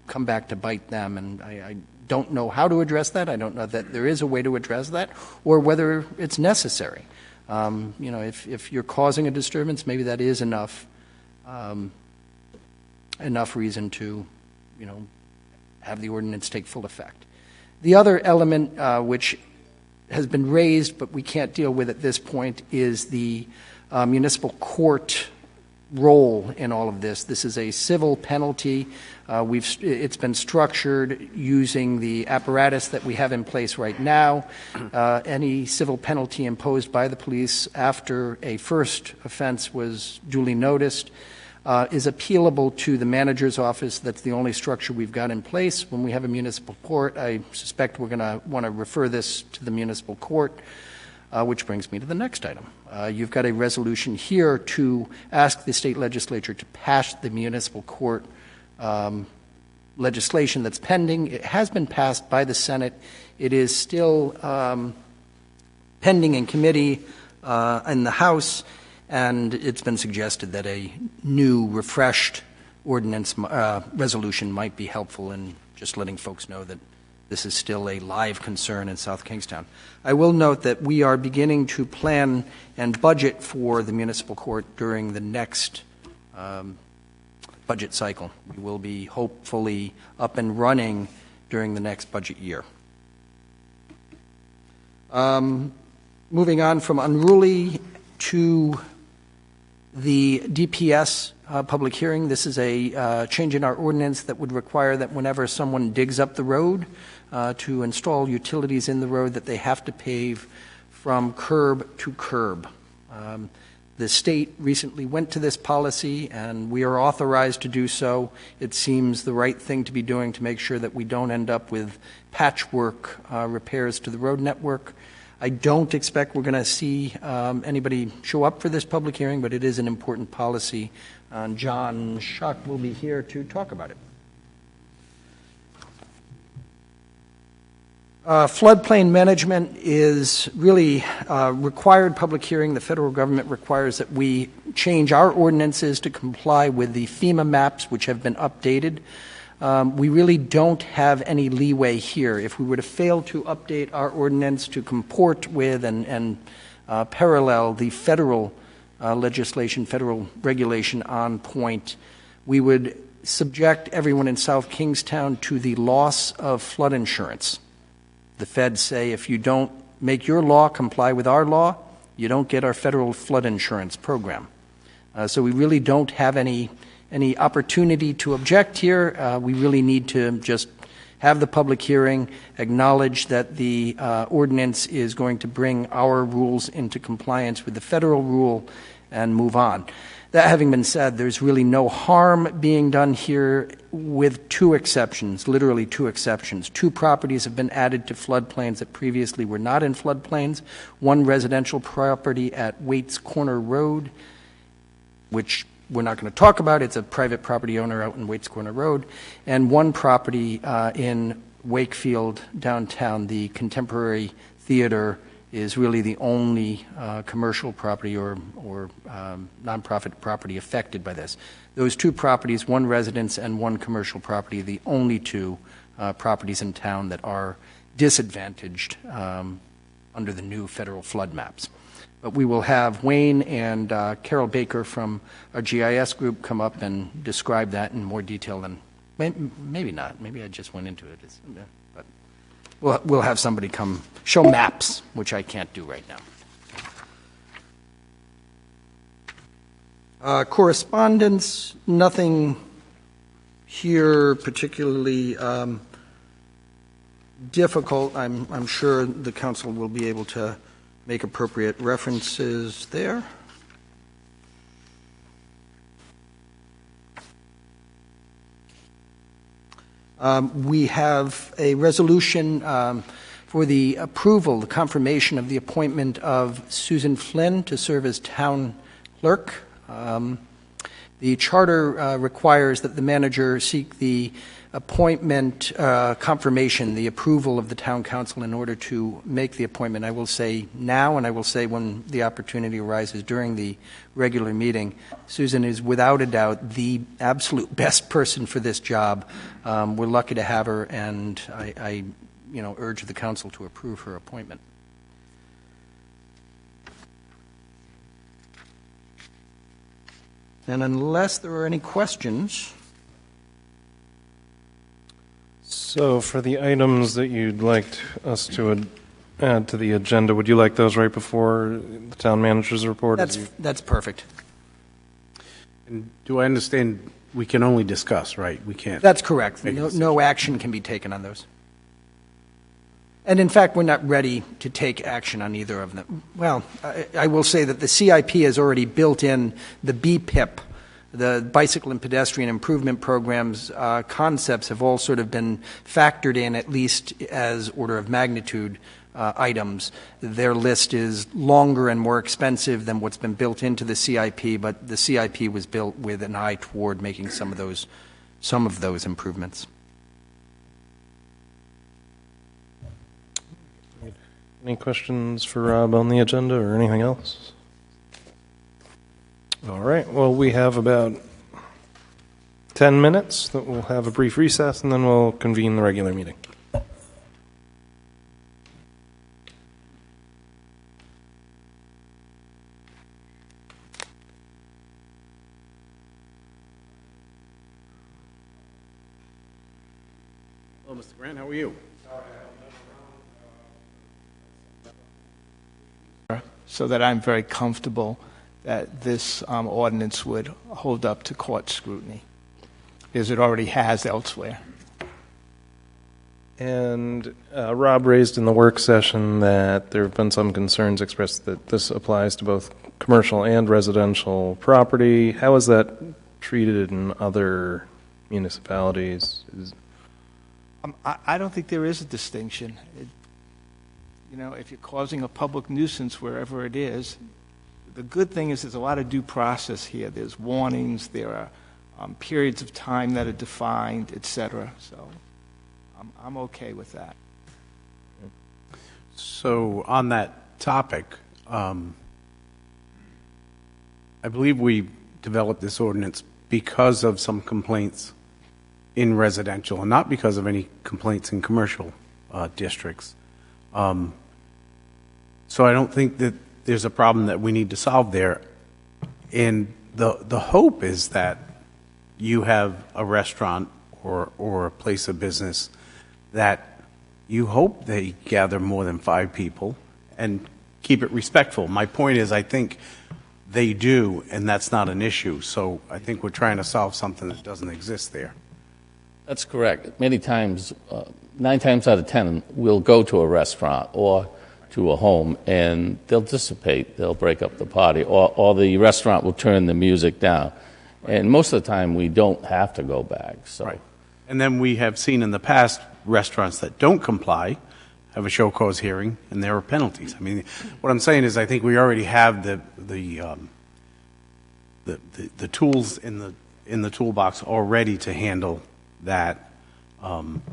come back to bite them, and I don't know how to address that. I don't know that there is a way to address that, or whether it's necessary. If you're causing a disturbance, maybe that is enough reason to, have the ordinance take full effect. The other element which has been raised, but we can't deal with at this point, is the municipal court role in all of this. This is a civil penalty. It's been structured using the apparatus that we have in place right now. Any civil penalty imposed by the police after a first offense was duly noticed is appealable to the manager's office. That's the only structure we've got in place. When we have a municipal court, I suspect we're going to want to refer this to the municipal court, which brings me to the next item. You've got a resolution here to ask the state legislature to pass the municipal court legislation that's pending. It has been passed by the Senate. It is still pending in committee in the House, and it's been suggested that a new, refreshed ordinance resolution might be helpful in just letting folks know that this is still a live concern in South Kingstown. I will note that we are beginning to plan and budget for the municipal court during the next budget cycle. We will be hopefully up and running during the next budget year. Moving on from unruly to the DPS public hearing. This is a change in our ordinance that would require that whenever someone digs up the road to install utilities in the road, that they have to pave from curb to curb. The state recently went to this policy, and we are authorized to do so. It seems the right thing to be doing to make sure that we don't end up with patchwork repairs to the road network. I don't expect we're going to see anybody show up for this public hearing, but it is an important policy. John Schuck will be here to talk about it. Floodplain management is really required public hearing. The federal government requires that we change our ordinances to comply with the FEMA maps, which have been updated. We really don't have any leeway here. If we were to fail to update our ordinance to comport with and parallel the federal legislation, federal regulation on point, we would subject everyone in South Kingstown to the loss of flood insurance. The feds say if you don't make your law comply with our law, you don't get our federal flood insurance program. So we really don't have any opportunity to object here. We really need to just have the public hearing, acknowledge that the ordinance is going to bring our rules into compliance with the federal rule, and move on. That having been said, there's really no harm being done here, with two exceptions, literally two exceptions. Two properties have been added to floodplains that previously were not in floodplains. One residential property at Waits Corner Road, which we're not going to talk about. It's a private property owner out in Waits Corner Road. And one property in Wakefield downtown. The Contemporary Theater is really the only commercial property or nonprofit property affected by this. Those two properties, one residence and one commercial property, the only two properties in town that are disadvantaged under the new federal flood maps. But we will have Wayne and Carol Baker from our GIS group come up and describe that in more detail than, maybe not, maybe I just went into it. But we'll have somebody come show maps, which I can't do right now. Correspondence, nothing here particularly difficult. I'm sure the council will be able to make appropriate references there. We have a resolution for the approval, the confirmation of the appointment of Susan Flynn to serve as town clerk. The charter requires that the manager seek the appointment confirmation, the approval of the town council in order to make the appointment, I will say now, and I will say when the opportunity arises during the regular meeting, Susan is without a doubt the absolute best person for this job. We're lucky to have her, and I urge the council to approve her appointment. And unless there are any questions, So for the items that you'd like us to add to the agenda, would you like those right before the town manager's report? that's perfect. And do I understand we can only discuss, right? We can't. That's correct. Make a No action can be taken on those. And in fact, we're not ready to take action on either of them. Well, I will say that the CIP has already built in the BPIP, the Bicycle and Pedestrian Improvement Programs concepts have all sort of been factored in, at least as order of magnitude items. Their list is longer and more expensive than what's been built into the CIP, but the CIP was built with an eye toward making some of those improvements. Any questions for Rob on the agenda or anything else? All right. Well, we have about 10 minutes that we'll have a brief recess, and then we'll convene the regular meeting. Hello, Mr. Grant, how are you? So that I'm very comfortable that this ordinance would hold up to court scrutiny, as it already has elsewhere. And Rob raised in the work session that there have been some concerns expressed that this applies to both commercial and residential property. How is that treated in other municipalities? I don't think there is a distinction. If you're causing a public nuisance wherever it is, the good thing is there's a lot of due process here. There's warnings, there are periods of time that are defined, etc. So I'm okay with that. So on that topic, I believe we developed this ordinance because of some complaints in residential and not because of any complaints in commercial districts. So I don't think that there's a problem that we need to solve there. And the hope is that you have a restaurant or a place of business that you hope they gather more than 5 people and keep it respectful. My point is I think they do, and that's not an issue. So I think we're trying to solve something that doesn't exist there. That's correct. Many times, 9 times out of 10, we'll go to a restaurant or to a home, and they'll dissipate. They'll break up the party, or the restaurant will turn the music down. And most of the time, we don't have to go back. So. Right. And then we have seen in the past restaurants that don't comply have a show cause hearing, and there are penalties. I mean, what I'm saying is I think we already have the tools in the toolbox already to handle that.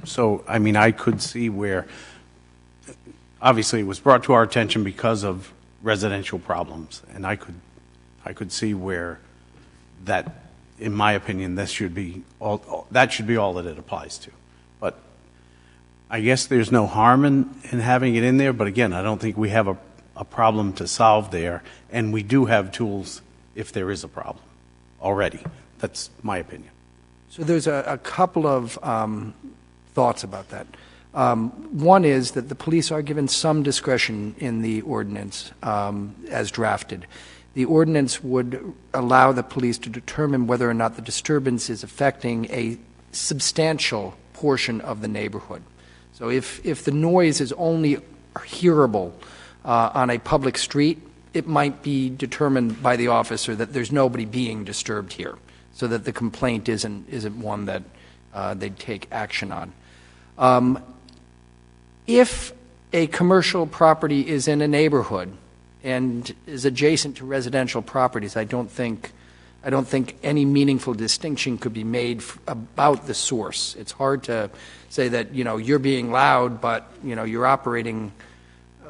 So, I mean, I could see where, obviously, it was brought to our attention because of residential problems, and I could see where that, in my opinion, that should be all that it applies to. But I guess there's no harm in having it in there. But again, I don't think we have a problem to solve there, and we do have tools if there is a problem already. That's my opinion. So there's a couple of thoughts about that. One is that the police are given some discretion in the ordinance as drafted. The ordinance would allow the police to determine whether or not the disturbance is affecting a substantial portion of the neighborhood. So if the noise is only hearable on a public street, it might be determined by the officer that there's nobody being disturbed here, so that the complaint isn't one that they'd take action on. If a commercial property is in a neighborhood and is adjacent to residential properties, I don't think I don't think any meaningful distinction could be made about the source. It's hard to say that, you're being loud, but, you're operating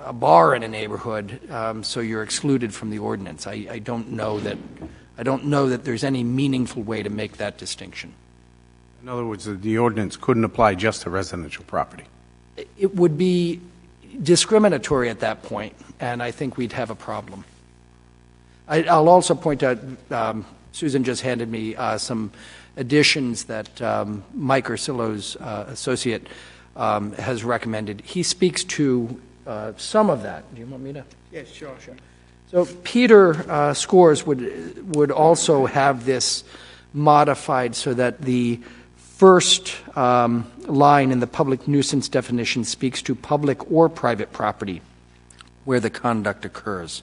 a bar in a neighborhood, so you're excluded from the ordinance. I don't know that there's any meaningful way to make that distinction. In other words, the ordinance couldn't apply just to residential property. It would be discriminatory at that point, and I think we'd have a problem. I'll also point out, Susan just handed me some additions that Mike Ursillo's associate has recommended. He speaks to some of that. Do you want me to? Yes, sure. So Peter Scores would also have this modified so that the first line in the public nuisance definition speaks to public or private property where the conduct occurs.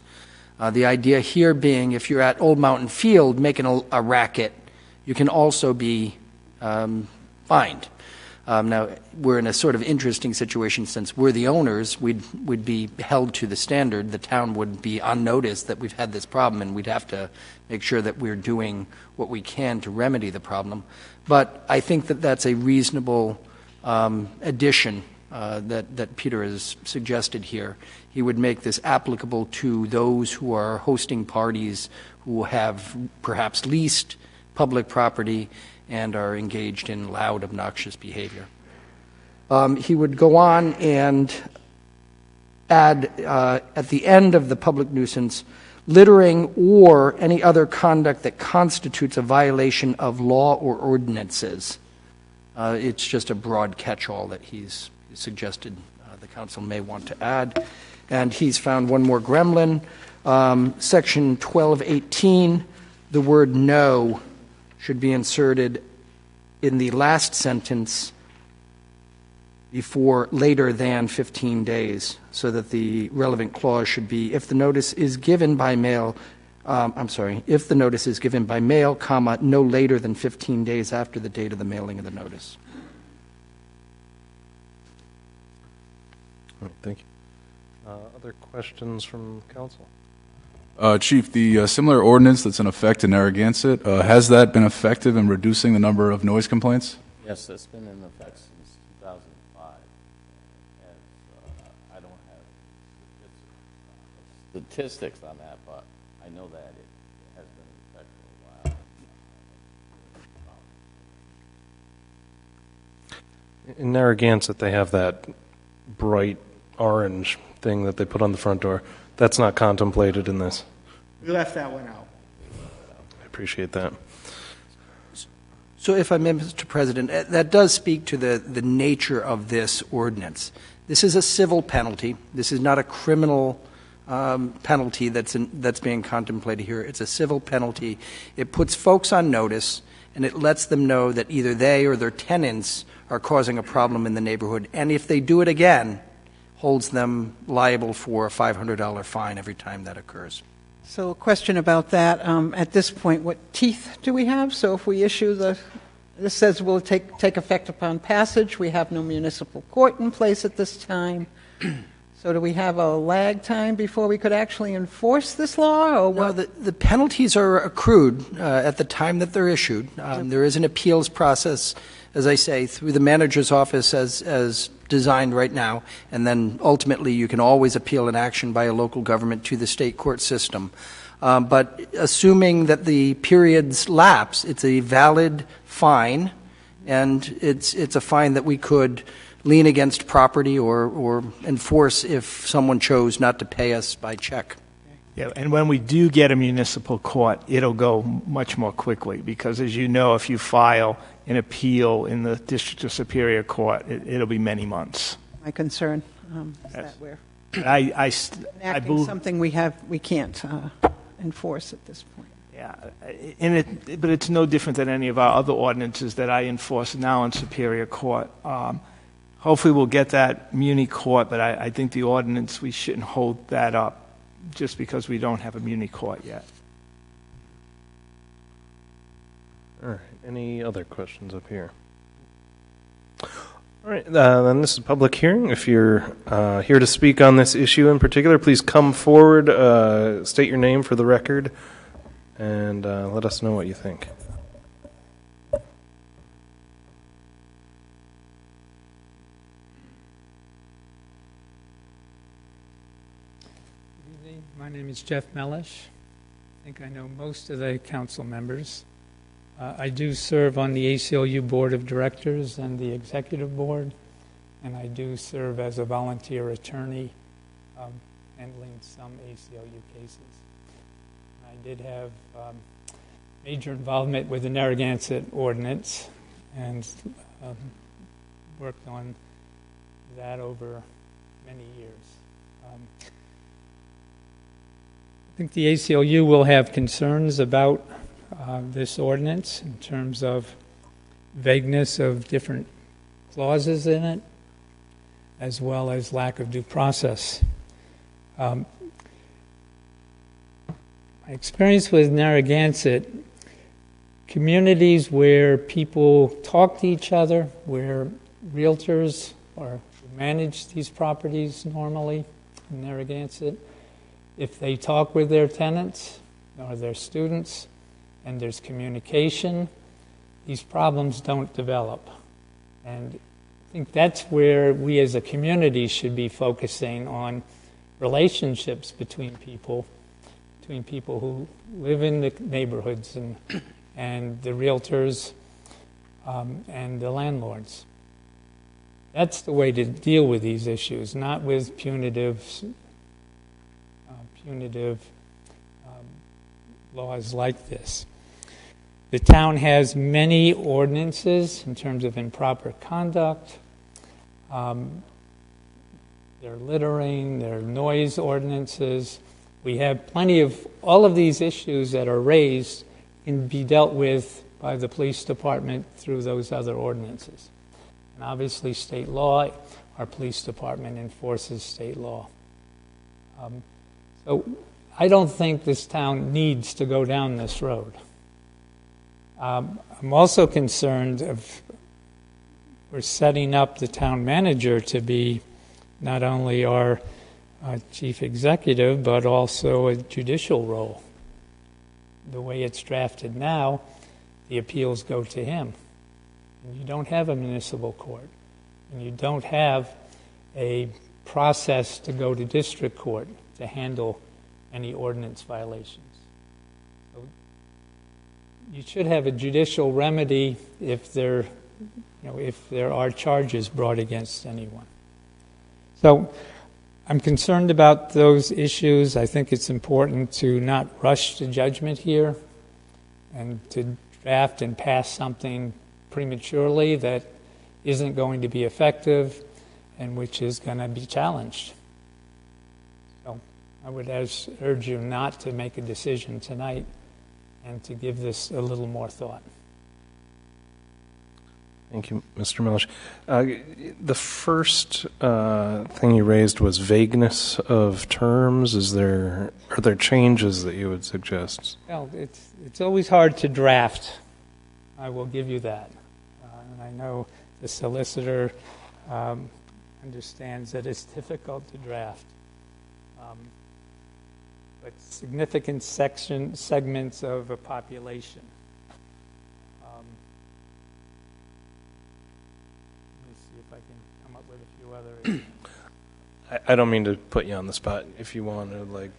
The idea here being if you're at Old Mountain Field making a racket, you can also be fined. Now, we're in a sort of interesting situation since we're the owners. We'd be held to the standard. The town would be on notice that we've had this problem, and we'd have to make sure that we're doing what we can to remedy the problem. But I think that that's a reasonable addition that Peter has suggested here. He would make this applicable to those who are hosting parties who have perhaps leased public property and are engaged in loud, obnoxious behavior. He would go on and add at the end of the public nuisance, littering or any other conduct that constitutes a violation of law or ordinances. It's just a broad catch-all that he's suggested the council may want to add. And he's found one more gremlin. Section 1218, the word no should be inserted in the last sentence before later than 15 days, so that the relevant clause should be if the notice is given by mail, if the notice is given by mail, comma, no later than 15 days after the date of the mailing of the notice. Oh, thank you. Other questions from council? Chief, the similar ordinance that's in effect in Narragansett, has that been effective in reducing the number of noise complaints? Yes, that's been in effect since 2005. I don't have statistics on that, but I know that it has been in effect for a while. In Narragansett, they have that bright orange thing that they put on the front door. That's not contemplated in this. We left that one out. I appreciate that. So if I may, Mr. President, that does speak to the nature of this ordinance. This is a civil penalty. This is not a criminal penalty that's being contemplated here. It's a civil penalty. It puts folks on notice, and it lets them know that either they or their tenants are causing a problem in the neighborhood. And if they do it again, holds them liable for a $500 fine every time that occurs. So a question about that. At this point, what teeth do we have? So if we issue this says will take effect upon passage. We have no municipal court in place at this time. So do we have a lag time before we could actually enforce this law? Or what? No, the penalties are accrued at the time that they're issued. There is an appeals process, as I say, through the manager's office as designed right now, and then ultimately you can always appeal an action by a local government to the state court system. But assuming that the periods lapse, it's a valid fine, and it's a fine that we could lean against property or enforce if someone chose not to pay us by check. Yeah, and when we do get a municipal court, it'll go much more quickly because, as you know, if you file an appeal in the District or Superior Court, it'll be many months. My concern is Yes. that we're I enacting believe, something we can't enforce at this point. yeah, but it's no different than any of our other ordinances that I enforce now in Superior Court. Hopefully, we'll get that muni court, but I think the ordinance we shouldn't hold that up just because we don't have a muni court yet. All right. Any other questions up here? All right. Then this is a public hearing. If you're here to speak on this issue in particular, please come forward, state your name for the record, and let us know what you think. Good evening. My name is Jeff Mellish. I think I know most of the council members. I do serve on the ACLU Board of Directors and the Executive Board, and I do serve as a volunteer attorney handling some ACLU cases. I did have major involvement with the Narragansett Ordinance and worked on that over many years. I think the ACLU will have concerns about this ordinance in terms of vagueness of different clauses in it, as well as lack of due process. My experience with Narragansett, communities where people talk to each other, where realtors or manage these properties normally in Narragansett, if they talk with their tenants or their students and there's communication, these problems don't develop. And I think that's where we as a community should be focusing on relationships between people who live in the neighborhoods and the realtors and the landlords. That's the way to deal with these issues, not with punitive laws like this. The town has many ordinances in terms of improper conduct. Their littering, their noise ordinances. We have plenty of all of these issues that are raised can be dealt with by the police department through those other ordinances. And obviously state law, our police department enforces state law. So I don't think this town needs to go down this road. I'm also concerned we're setting up the town manager to be not only our chief executive, but also a judicial role. The way it's drafted now, the appeals go to him. And you don't have a municipal court. And you don't have a process to go to district court to handle any ordinance violations. So you should have a judicial remedy if there are charges brought against anyone. So I'm concerned about those issues. I think it's important to not rush to judgment here and to draft and pass something prematurely that isn't going to be effective and which is going to be challenged. So I would urge you not to make a decision tonight and to give this a little more thought. Thank you, Mr. Mellish. The first thing you raised was vagueness of terms. Are there changes that you would suggest? Well, it's always hard to draft. I will give you that. And I know the solicitor understands that it's difficult to draft. But significant segments of a population. Let me see if I can come up with a few other. I don't mean to put you on the spot. If you want to, Required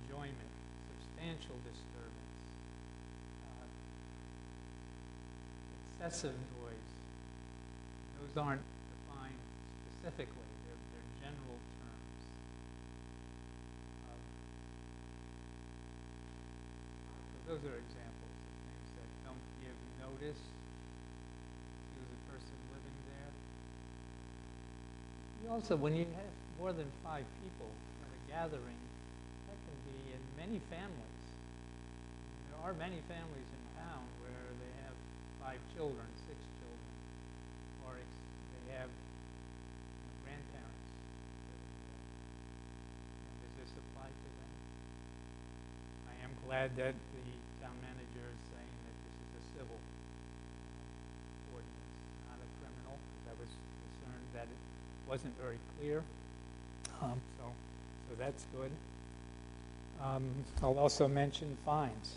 enjoyment, substantial disturbance, excessive noise. Those aren't defined specifically. They're general terms. So those are examples of things that don't give notice to the person living there. You also, when you have more than 5 people at a gathering, that can be in many families. There are many families in town where they have 5 children, 6 children, or they have grandparents living there. Does this apply to them? I am glad that the town manager is saying that this is a civil ordinance, not a criminal. I was concerned that it wasn't very clear. So that's good. I'll also mention fines.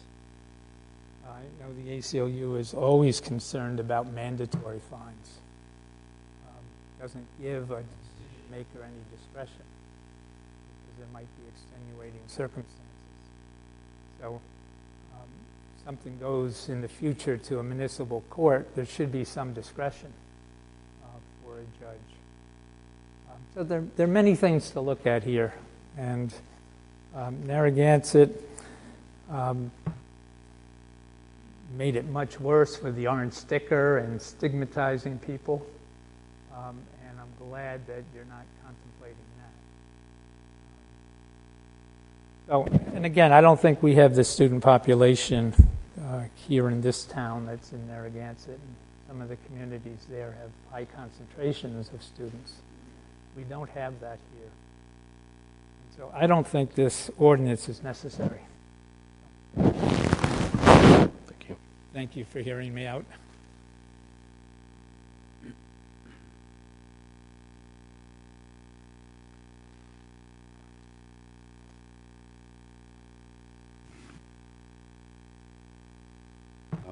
I know the ACLU is always concerned about mandatory fines. Doesn't give a decision maker any discretion because there might be extenuating circumstances. So something goes in the future to a municipal court, there should be some discretion for a judge. So there are many things to look at here, and Narragansett made it much worse with the orange sticker and stigmatizing people, and I'm glad that you're not contemplating that. So, and again, I don't think we have the student population here in this town that's in Narragansett, and some of the communities there have high concentrations of students. We don't have that here. And so I don't think this ordinance is necessary. Thank you. Thank you for hearing me out.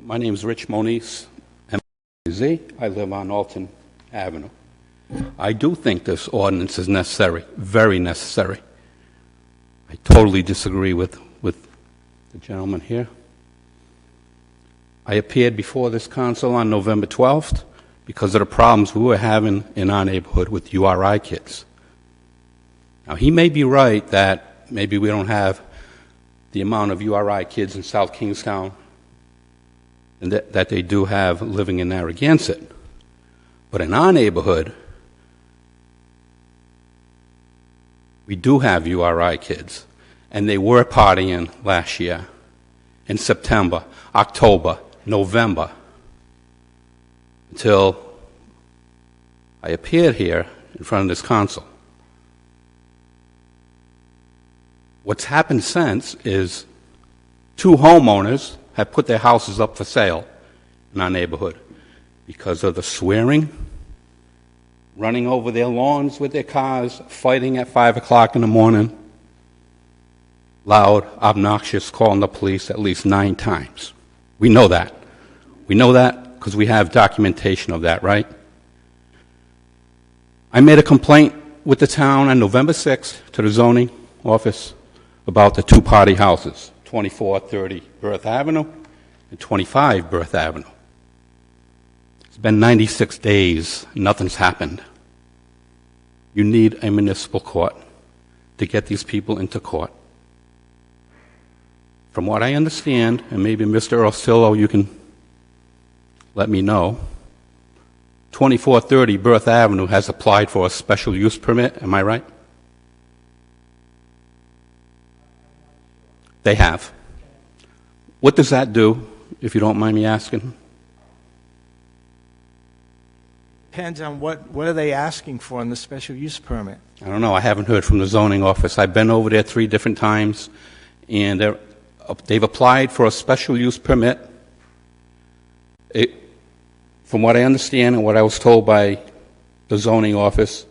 My name is Rich Moniz, M-Z. I live on Alton Avenue. I do think this ordinance is necessary, very necessary. I totally disagree with the gentleman here. I appeared before this council on November 12th because of the problems we were having in our neighborhood with URI kids. Now, he may be right that maybe we don't have the amount of URI kids in South Kingstown and that they do have living in Narragansett. But in our neighborhood, we do have URI kids, and they were partying last year in September, October, November, until I appeared here in front of this council. What's happened since is 2 homeowners have put their houses up for sale in our neighborhood because of the swearing, running over their lawns with their cars, fighting at 5 o'clock in the morning, loud, obnoxious, calling the police at least 9 times. We know that. We know that because we have documentation of that, right? I made a complaint with the town on November 6th to the zoning office about the 2-party houses, 2430 Berth Avenue and 25 Berth Avenue. It's been 96 days. Nothing's happened. You need a municipal court to get these people into court. From what I understand, and maybe Mr. Orsillo, you can let me know, 2430 Berth Avenue has applied for a special use permit. Am I right? They have. What does that do, if you don't mind me asking? Depends on what are they asking for in the special use permit. I don't know. I haven't heard from the zoning office. I've been over there 3 different times, and they've applied for a special use permit. From what I understand and what I was told by the zoning office,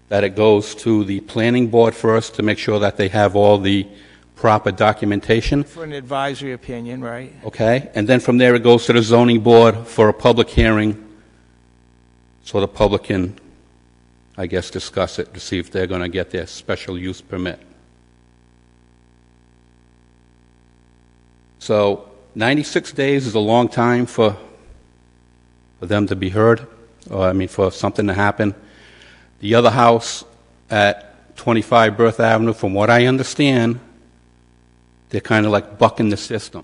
that it goes to the planning board first to make sure that they have all the proper documentation. For an advisory opinion, right? Okay, and then from there it goes to the zoning board for a public hearing so the public can, I guess, discuss it to see if they're going to get their special use permit. So 96 days is a long time for them to be heard, or I mean for something to happen. The other house at 25 Berth Avenue, from what I understand, they're kind of like bucking the system.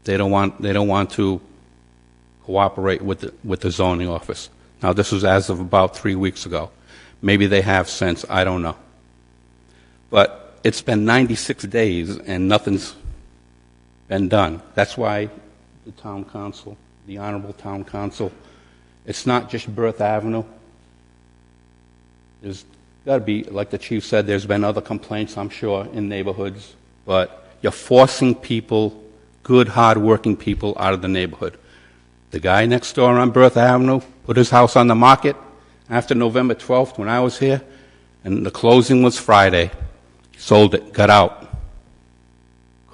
They don't want to cooperate with the zoning office. Now, this was as of about 3 weeks ago. Maybe they have since, I don't know. But it's been 96 days and nothing's been done. That's why the town council, the honorable town council, it's not just Berth Avenue. There's got to be, like the chief said, there's been other complaints, I'm sure, in neighborhoods, but you're forcing people, good, hard-working people, out of the neighborhood. The guy next door on Berth Avenue put his house on the market after November 12th when I was here, and the closing was Friday. He sold it, got out.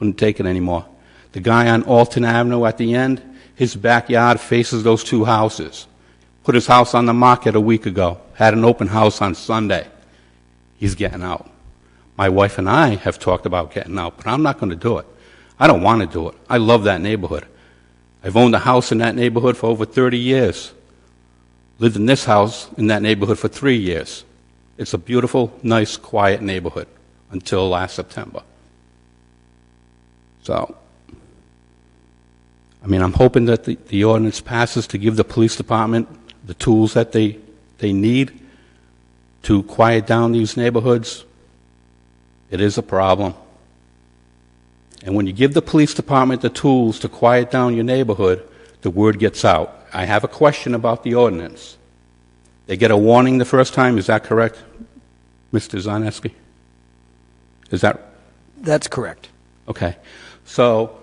couldn't take it anymore. The guy on Alton Avenue at the end, his backyard faces those two houses. Put his house on the market a week ago. Had an open house on Sunday. He's getting out. My wife and I have talked about getting out, but I'm not going to do it. I don't want to do it. I love that neighborhood. I've owned a house in that neighborhood for over 30 years. Lived in this house in that neighborhood for 3 years. It's a beautiful, nice, quiet neighborhood until last September. So, I mean, I'm hoping that the ordinance passes to give the police department the tools that they need to quiet down these neighborhoods. It is a problem. And when you give the police department the tools to quiet down your neighborhood, the word gets out. I have a question about the ordinance. They get a warning the first time, is that correct, Mr. Zarneski? Is that? That's correct. Okay. So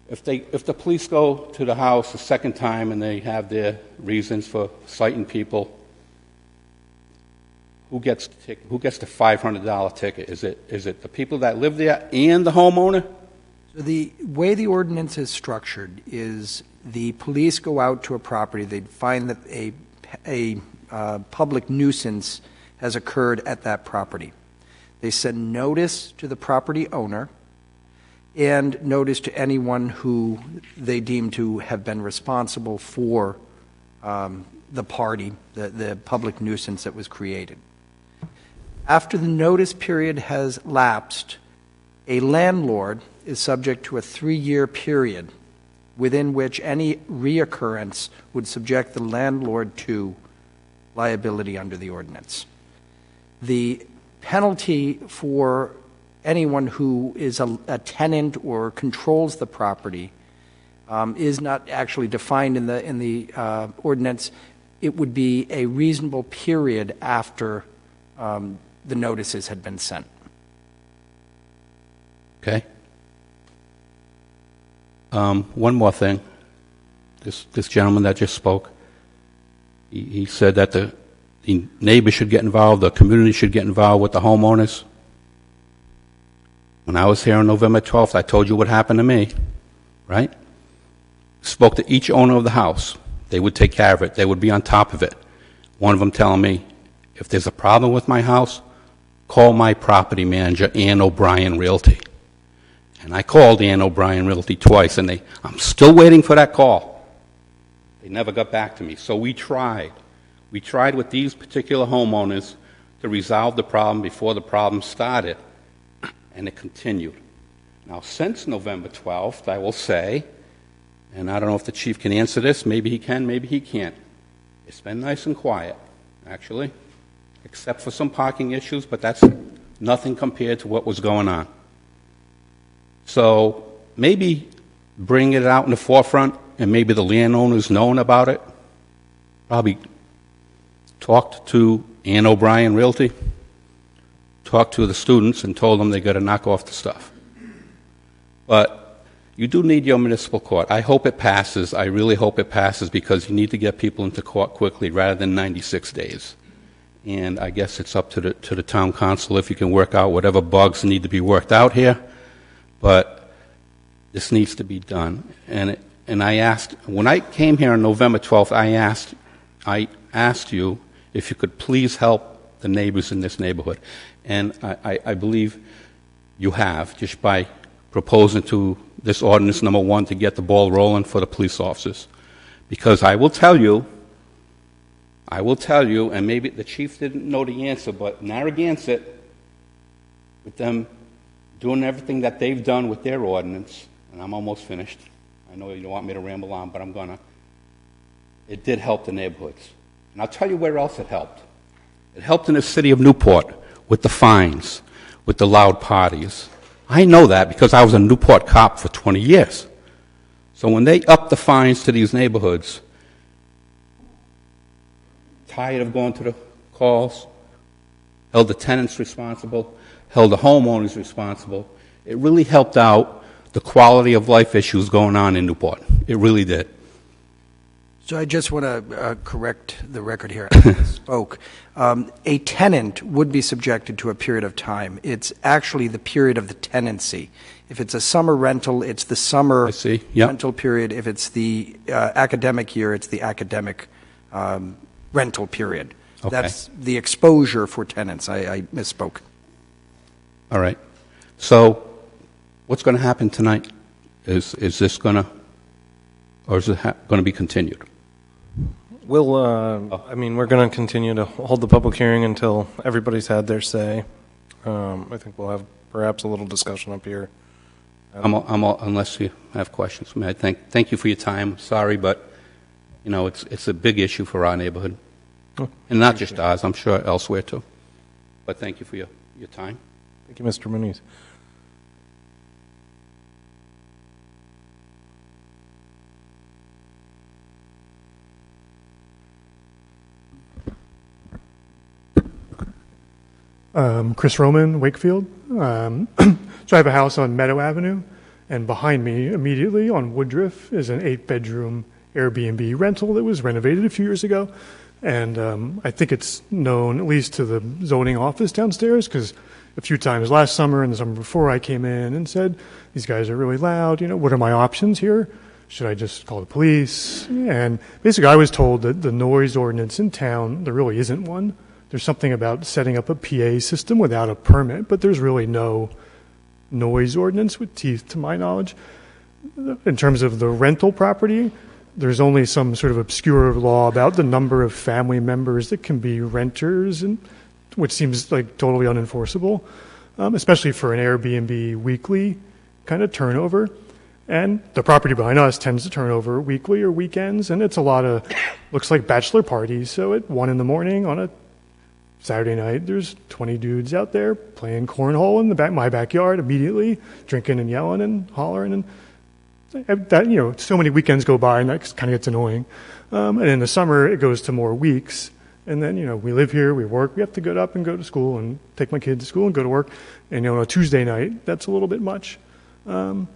if the police go to the house the second time and they have their reasons for citing people, who gets the $500 ticket? Is it the people that live there and the homeowner? So the way the ordinance is structured is the police go out to a property, they find that a public nuisance has occurred at that property. They send notice to the property owner and notice to anyone who they deem to have been responsible for the party, the public nuisance that was created. After the notice period has lapsed, a landlord is subject to a 3-year period within which any reoccurrence would subject the landlord to liability under the ordinance. The penalty for anyone who is a tenant or controls the property is not actually defined in the ordinance. It would be a reasonable period after the notices had been sent. Okay. One more thing. This gentleman that just spoke, he said that the neighbors should get involved, the community should get involved with the homeowners. When I was here on November 12th, I told you what happened to me, right? Spoke to each owner of the house. They would take care of it. They would be on top of it. One of them telling me, if there's a problem with my house, call my property manager, Ann O'Brien Realty. And I called Ann O'Brien Realty twice, and I'm still waiting for that call. They never got back to me. So we tried. We tried with these particular homeowners to resolve the problem before the problem started, and it continued. Now, since November 12th, I will say, and I don't know if the chief can answer this, maybe he can, maybe he can't. It's been nice and quiet, actually, except for some parking issues, but that's nothing compared to what was going on. So maybe bring it out in the forefront, and maybe the landowners known about it. Probably talked to Ann O'Brien Realty, talked to the students and told them they got to knock off the stuff. But you do need your municipal court. I hope it passes. I really hope it passes, because you need to get people into court quickly rather than 96 days. And I guess it's up to the town council if you can work out whatever bugs need to be worked out here. But this needs to be done. And I asked, when I came here on November 12th, I asked you if you could please help the neighbors in this neighborhood. And I believe you have, just by proposing to this ordinance number 1 to get the ball rolling for the police officers. Because I will tell you, and maybe the chief didn't know the answer, but Narragansett, with them doing everything that they've done with their ordinance, and I'm almost finished. I know you don't want me to ramble on, but I'm gonna. It did help the neighborhoods. And I'll tell you where else it helped. It helped in the city of Newport with the fines, with the loud parties. I know that because I was a Newport cop for 20 years. So when they upped the fines to these neighborhoods, tired of going to the calls, held the tenants responsible, held the homeowners responsible, it really helped out the quality of life issues going on in Newport. It really did. So I just want to correct the record here. I spoke. A tenant would be subjected to a period of time. It's actually the period of the tenancy. If it's a summer rental, it's the summer I see. Yep. rental period. If it's the academic year, it's the academic rental period. Okay. That's the exposure for tenants. I misspoke. All right. So what's going to happen tonight? Is this going to, or is it going to be continued? We'll, I mean, we're going to continue to hold the public hearing until everybody's had their say. I think we'll have perhaps a little discussion up here. Unless you have questions. I mean, thank you for your time. Sorry, but, you know, it's a big issue for our neighborhood. And not just ours, I'm sure elsewhere too. But thank you for your time. Thank you, Mr. Muniz. Chris Roman, Wakefield. So I have a house on Meadow Avenue, and behind me, immediately on Woodruff, is an 8-bedroom Airbnb rental that was renovated a few years ago. And I think it's known, at least to the zoning office downstairs, because a few times last summer and the summer before I came in and said, these guys are really loud, you know, what are my options here? Should I just call the police? And basically I was told that the noise ordinance in town, there really isn't one. There's something about setting up a PA system without a permit, but there's really no noise ordinance with teeth, to my knowledge. In terms of the rental property, there's only some sort of obscure law about the number of family members that can be renters, and which seems like totally unenforceable, especially for an Airbnb weekly kind of turnover. And the property behind us tends to turn over weekly or weekends, and it's a lot of, looks like bachelor parties. So at 1 a.m. on a Saturday night, there's 20 dudes out there playing cornhole in my backyard immediately, drinking and yelling and hollering, and that, you know, so many weekends go by, and that kind of gets annoying. And in the summer, it goes to more weeks. And then, you know, we live here, we work, we have to get up and go to school and take my kids to school and go to work. And, you know, on a Tuesday night, that's a little bit much. And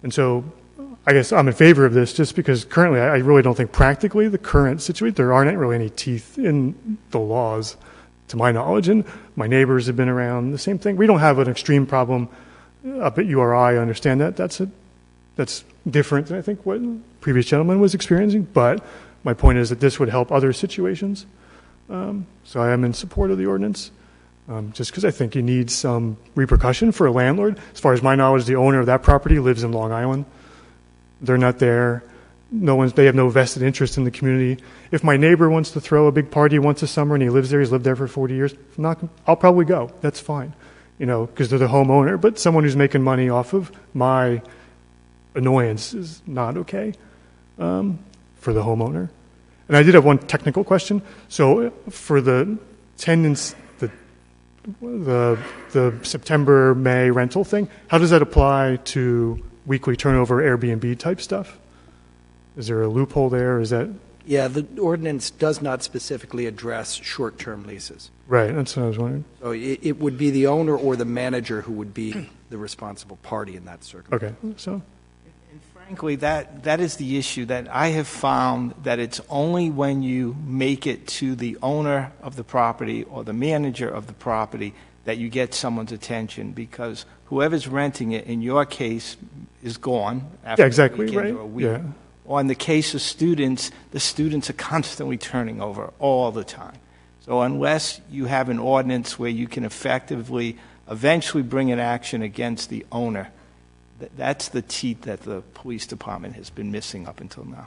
so I guess I'm in favor of this just because currently I really don't think practically the current situation, there aren't really any teeth in the laws to my knowledge. And my neighbors have been around the same thing. We don't have an extreme problem up at URI. I understand that. That's different than I think what the previous gentleman was experiencing. But my point is that this would help other situations. So I am in support of the ordinance, just because I think you need some repercussion for a landlord. As far as my knowledge, the owner of that property lives in Long Island. They're not there. They have no vested interest in the community. If my neighbor wants to throw a big party once a summer and he lives there, he's lived there for 40 years, I'll probably go. That's fine, you know, because they're the homeowner. But someone who's making money off of my annoyance is not okay for the homeowner. And I did have one technical question. So for the tenants, the September, May rental thing, how does that apply to weekly turnover Airbnb type stuff? Is there a loophole there? Is that? Yeah, the ordinance does not specifically address short-term leases. Right, that's what I was wondering. So it would be the owner or the manager who would be the responsible party in that circumstance. Okay, so. Frankly, that is the issue, that I have found that it's only when you make it to the owner of the property or the manager of the property that you get someone's attention, because whoever's renting it, in your case, is gone after exactly, a weekend right? or a week. Yeah. Or in the case of students, the students are constantly turning over all the time. So unless you have an ordinance where you can effectively eventually bring an action against the owner, that's the teeth that the police department has been missing up until now.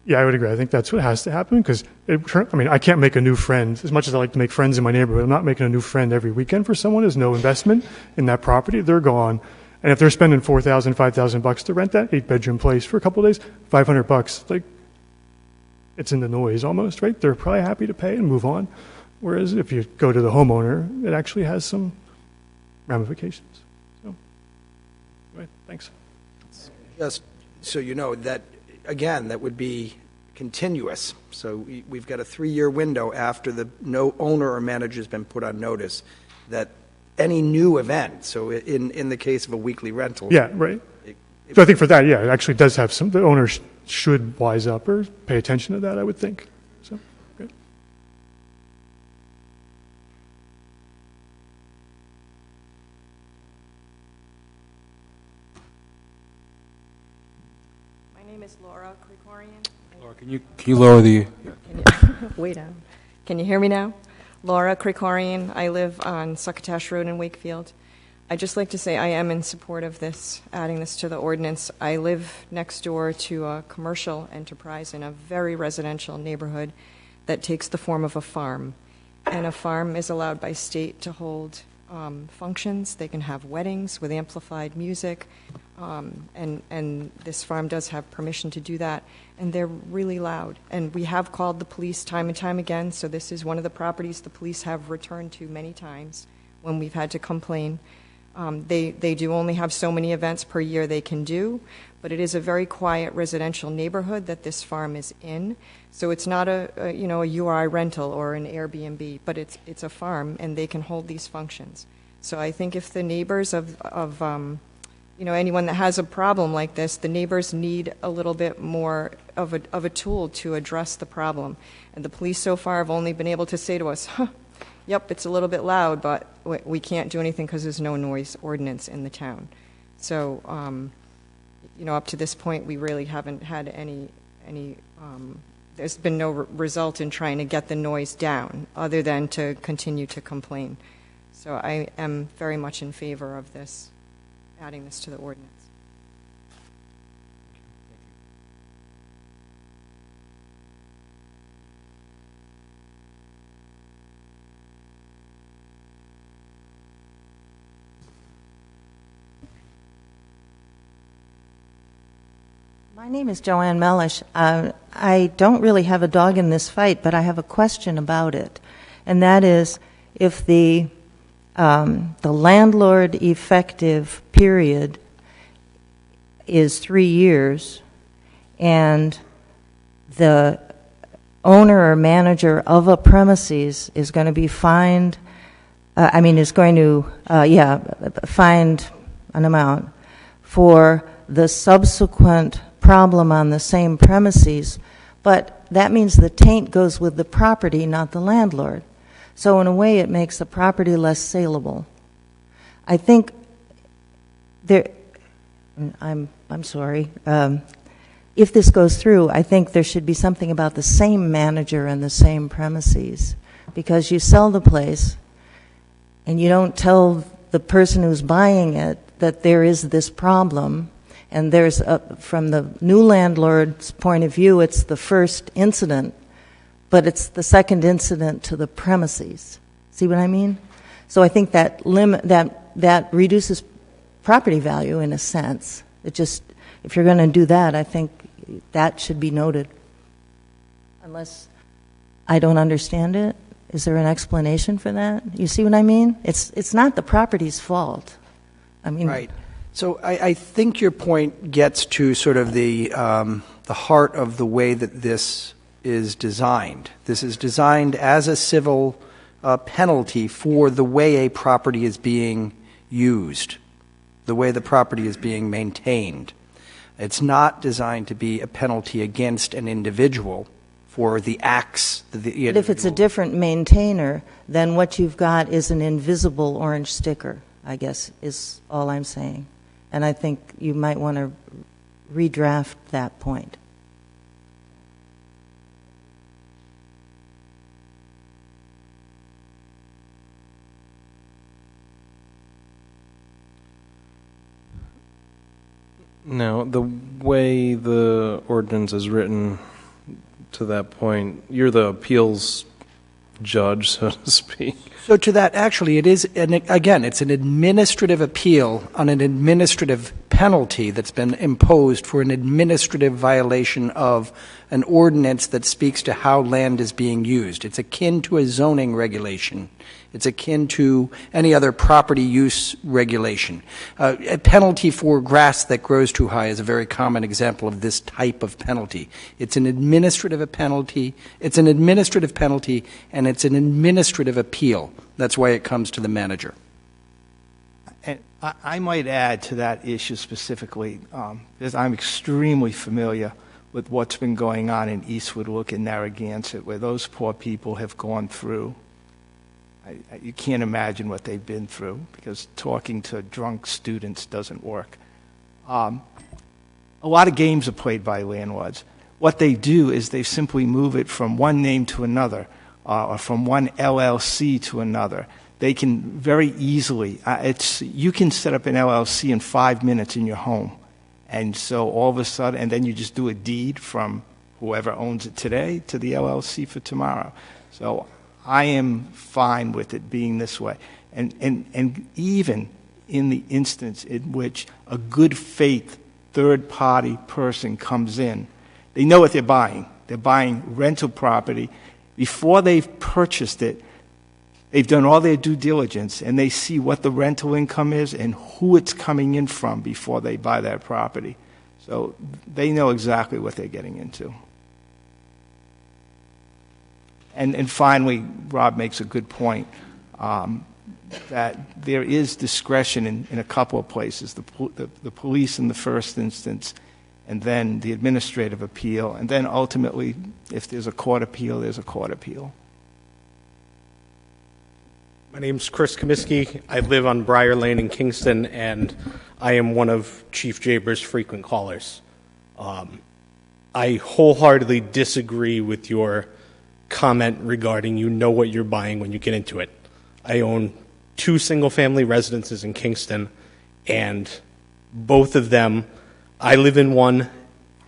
Yeah, I would agree. I think that's what has to happen, because, I can't make a new friend. As much as I like to make friends in my neighborhood, I'm not making a new friend every weekend for someone. There's no investment in that property. They're gone. And if they're spending $4,000, $5,000 to rent that 8-bedroom place for a couple of days, $500, like, it's in the noise almost, right? They're probably happy to pay and move on. Whereas if you go to the homeowner, it actually has some ramifications. So, anyway, thanks. Just so you know, that, again, that would be continuous. So we've got a 3-year window after the owner or manager has been put on notice that any new event, so in the case of a weekly rental, Yeah, right. So I think for that, yeah, it actually does have some, the owner should wise up or pay attention to that, I would think. So, great. My name is Laura Krikorian. Laura, can you lower the... Way down. Can you hear me now? Laura Krikorian. I live on Succotash Road in Wakefield. I'd just like to say I am in support of this, adding this to the ordinance. I live next door to a commercial enterprise in a very residential neighborhood that takes the form of a farm. And a farm is allowed by state to hold functions. They can have weddings with amplified music, and this farm does have permission to do that. And they're really loud. And we have called the police time and time again, so this is one of the properties the police have returned to many times when we've had to complain. They do only have so many events per year they can do, but it is a very quiet residential neighborhood that this farm is in. So it's not a URI rental or an Airbnb, but it's a farm, and they can hold these functions. So I think if the neighbors of anyone that has a problem like this, the neighbors need a little bit more of a tool to address the problem. And the police so far have only been able to say to us, yep, it's a little bit loud, but we can't do anything because there's no noise ordinance in the town. So, up to this point, we really haven't had any there's been no result in trying to get the noise down other than to continue to complain. So I am very much in favor of this, adding this to the ordinance. My name is Joanne Mellish. I don't really have a dog in this fight, but I have a question about it. And that is, if the landlord effective period is 3 years, and the owner or manager of a premises is going to be fined, fined an amount for the subsequent problem on the same premises, but that means the taint goes with the property, not the landlord. So in a way, it makes the property less saleable. I think I'm sorry. If this goes through, I think there should be something about the same manager and the same premises, because you sell the place and you don't tell the person who's buying it that there is this problem. And there's, from the new landlord's point of view, it's the first incident, but it's the second incident to the premises. See what I mean? So I think that that reduces property value in a sense. It just, if you're going to do that, I think that should be noted. Unless I don't understand it, is there an explanation for that? You see what I mean? It's not the property's fault. I mean, right. So I think your point gets to sort of the heart of the way that this is designed. This is designed as a civil penalty for the way a property is being used, the way the property is being maintained. It's not designed to be a penalty against an individual for the acts. But if it's a different maintainer, then what you've got is an invisible orange sticker, I guess, is all I'm saying. And I think you might want to redraft that point. Now, the way the ordinance is written to that point, you're the appeals judge, so to speak. So to that, actually, it is, and again, it's an administrative appeal on an administrative penalty that's been imposed for an administrative violation of an ordinance that speaks to how land is being used. It's akin to a zoning regulation. It's akin to any other property use regulation. A penalty for grass that grows too high is a very common example of this type of penalty. It's an administrative penalty. It's an administrative penalty, and it's an administrative appeal. That's why it comes to the manager. And I might add to that issue specifically, because I'm extremely familiar with what's been going on in Eastwood Look and Narragansett, where those poor people have gone through. You can't imagine what they've been through, because talking to drunk students doesn't work. A lot of games are played by landlords. What they do is they simply move it from one name to another, or from one LLC to another. They can very easily, you can set up an LLC in 5 minutes in your home. And so all of a sudden, and then you just do a deed from whoever owns it today to the LLC for tomorrow. So I am fine with it being this way. And even in the instance in which a good faith third-party person comes in, they know what they're buying. They're buying rental property. Before they've purchased it, they've done all their due diligence, and they see what the rental income is and who it's coming in from before they buy that property. So they know exactly what they're getting into. And finally, Rob makes a good point, that there is discretion in a couple of places, the police in the first instance, and then the administrative appeal, and then ultimately, if there's a court appeal, there's a court appeal. My name's Chris Comiskey. I live on Briar Lane in Kingston, and I am one of Chief Jaber's frequent callers. I wholeheartedly disagree with your comment regarding you know what you're buying when you get into it. I own 2 single-family residences in Kingston, and both of them, I live in one,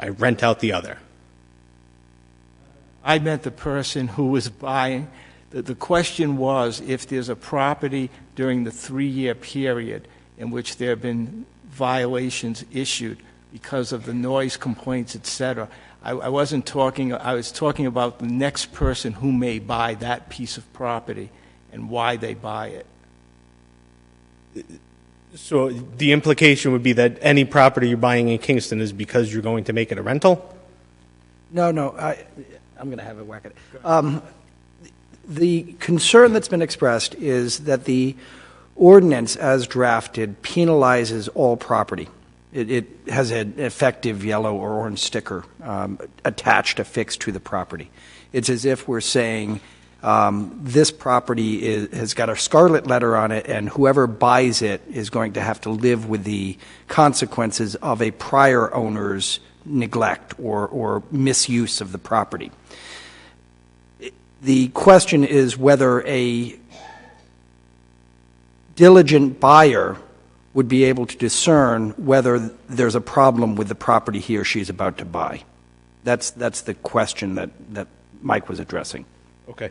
I rent out the other. I meant the person who was buying. The question was if there's a property during the 3-year period in which there have been violations issued because of the noise complaints, etc. I wasn't talking, I was talking about the next person who may buy that piece of property and why they buy it. So the implication would be that any property you're buying in Kingston is because you're going to make it a rental? No, I'm going to have a whack at it. The concern that's been expressed is that the ordinance as drafted penalizes all property. It has an effective yellow or orange sticker attached, affixed to the property. It's as if we're saying this property has got a scarlet letter on it, and whoever buys it is going to have to live with the consequences of a prior owner's neglect or misuse of the property. The question is whether a diligent buyer would be able to discern whether there's a problem with the property he or she is about to buy. That's the question that Mike was addressing. Okay.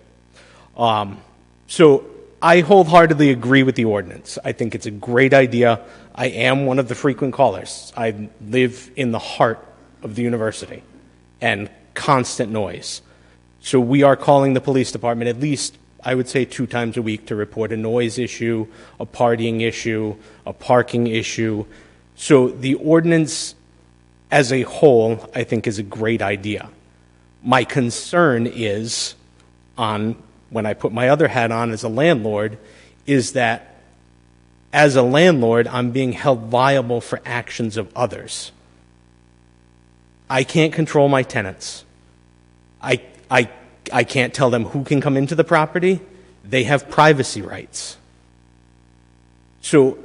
So I wholeheartedly agree with the ordinance. I think it's a great idea. I am one of the frequent callers. I live in the heart of the university and constant noise. So we are calling the police department at least, I would say, 2 times a week to report a noise issue, a partying issue, a parking issue. So the ordinance as a whole, I think, is a great idea. My concern is, when I put my other hat on as a landlord, is that as a landlord, I'm being held liable for actions of others. I can't control my tenants. I can't tell them who can come into the property. They have privacy rights. So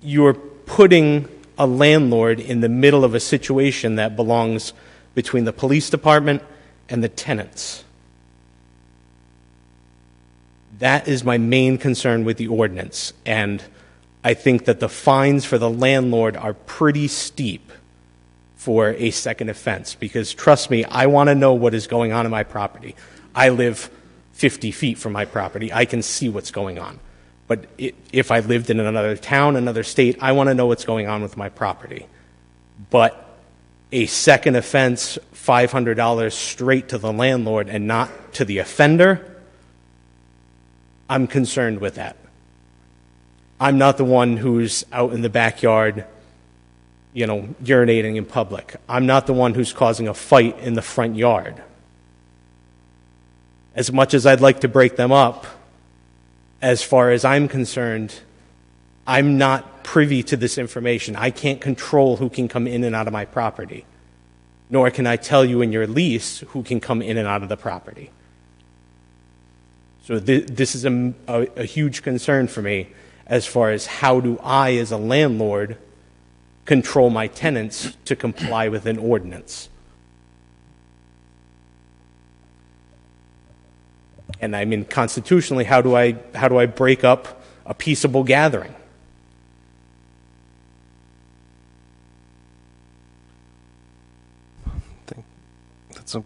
you're putting a landlord in the middle of a situation that belongs between the police department and the tenants. That is my main concern with the ordinance, and I think that the fines for the landlord are pretty steep for a second offense, because trust me, I want to know what is going on in my property. I live 50 feet from my property. I can see what's going on. But if I lived in another town, another state, I want to know what's going on with my property. But a second offense, $500 straight to the landlord and not to the offender, I'm concerned with that. I'm not the one who's out in the backyard, urinating in public. I'm not the one who's causing a fight in the front yard. As much as I'd like to break them up, as far as I'm concerned, I'm not privy to this information. I can't control who can come in and out of my property, nor can I tell you in your lease who can come in and out of the property. So this is a huge concern for me as far as how do I, as a landlord, control my tenants to comply with an ordinance. And I mean, constitutionally, how do I break up a peaceable gathering? That's a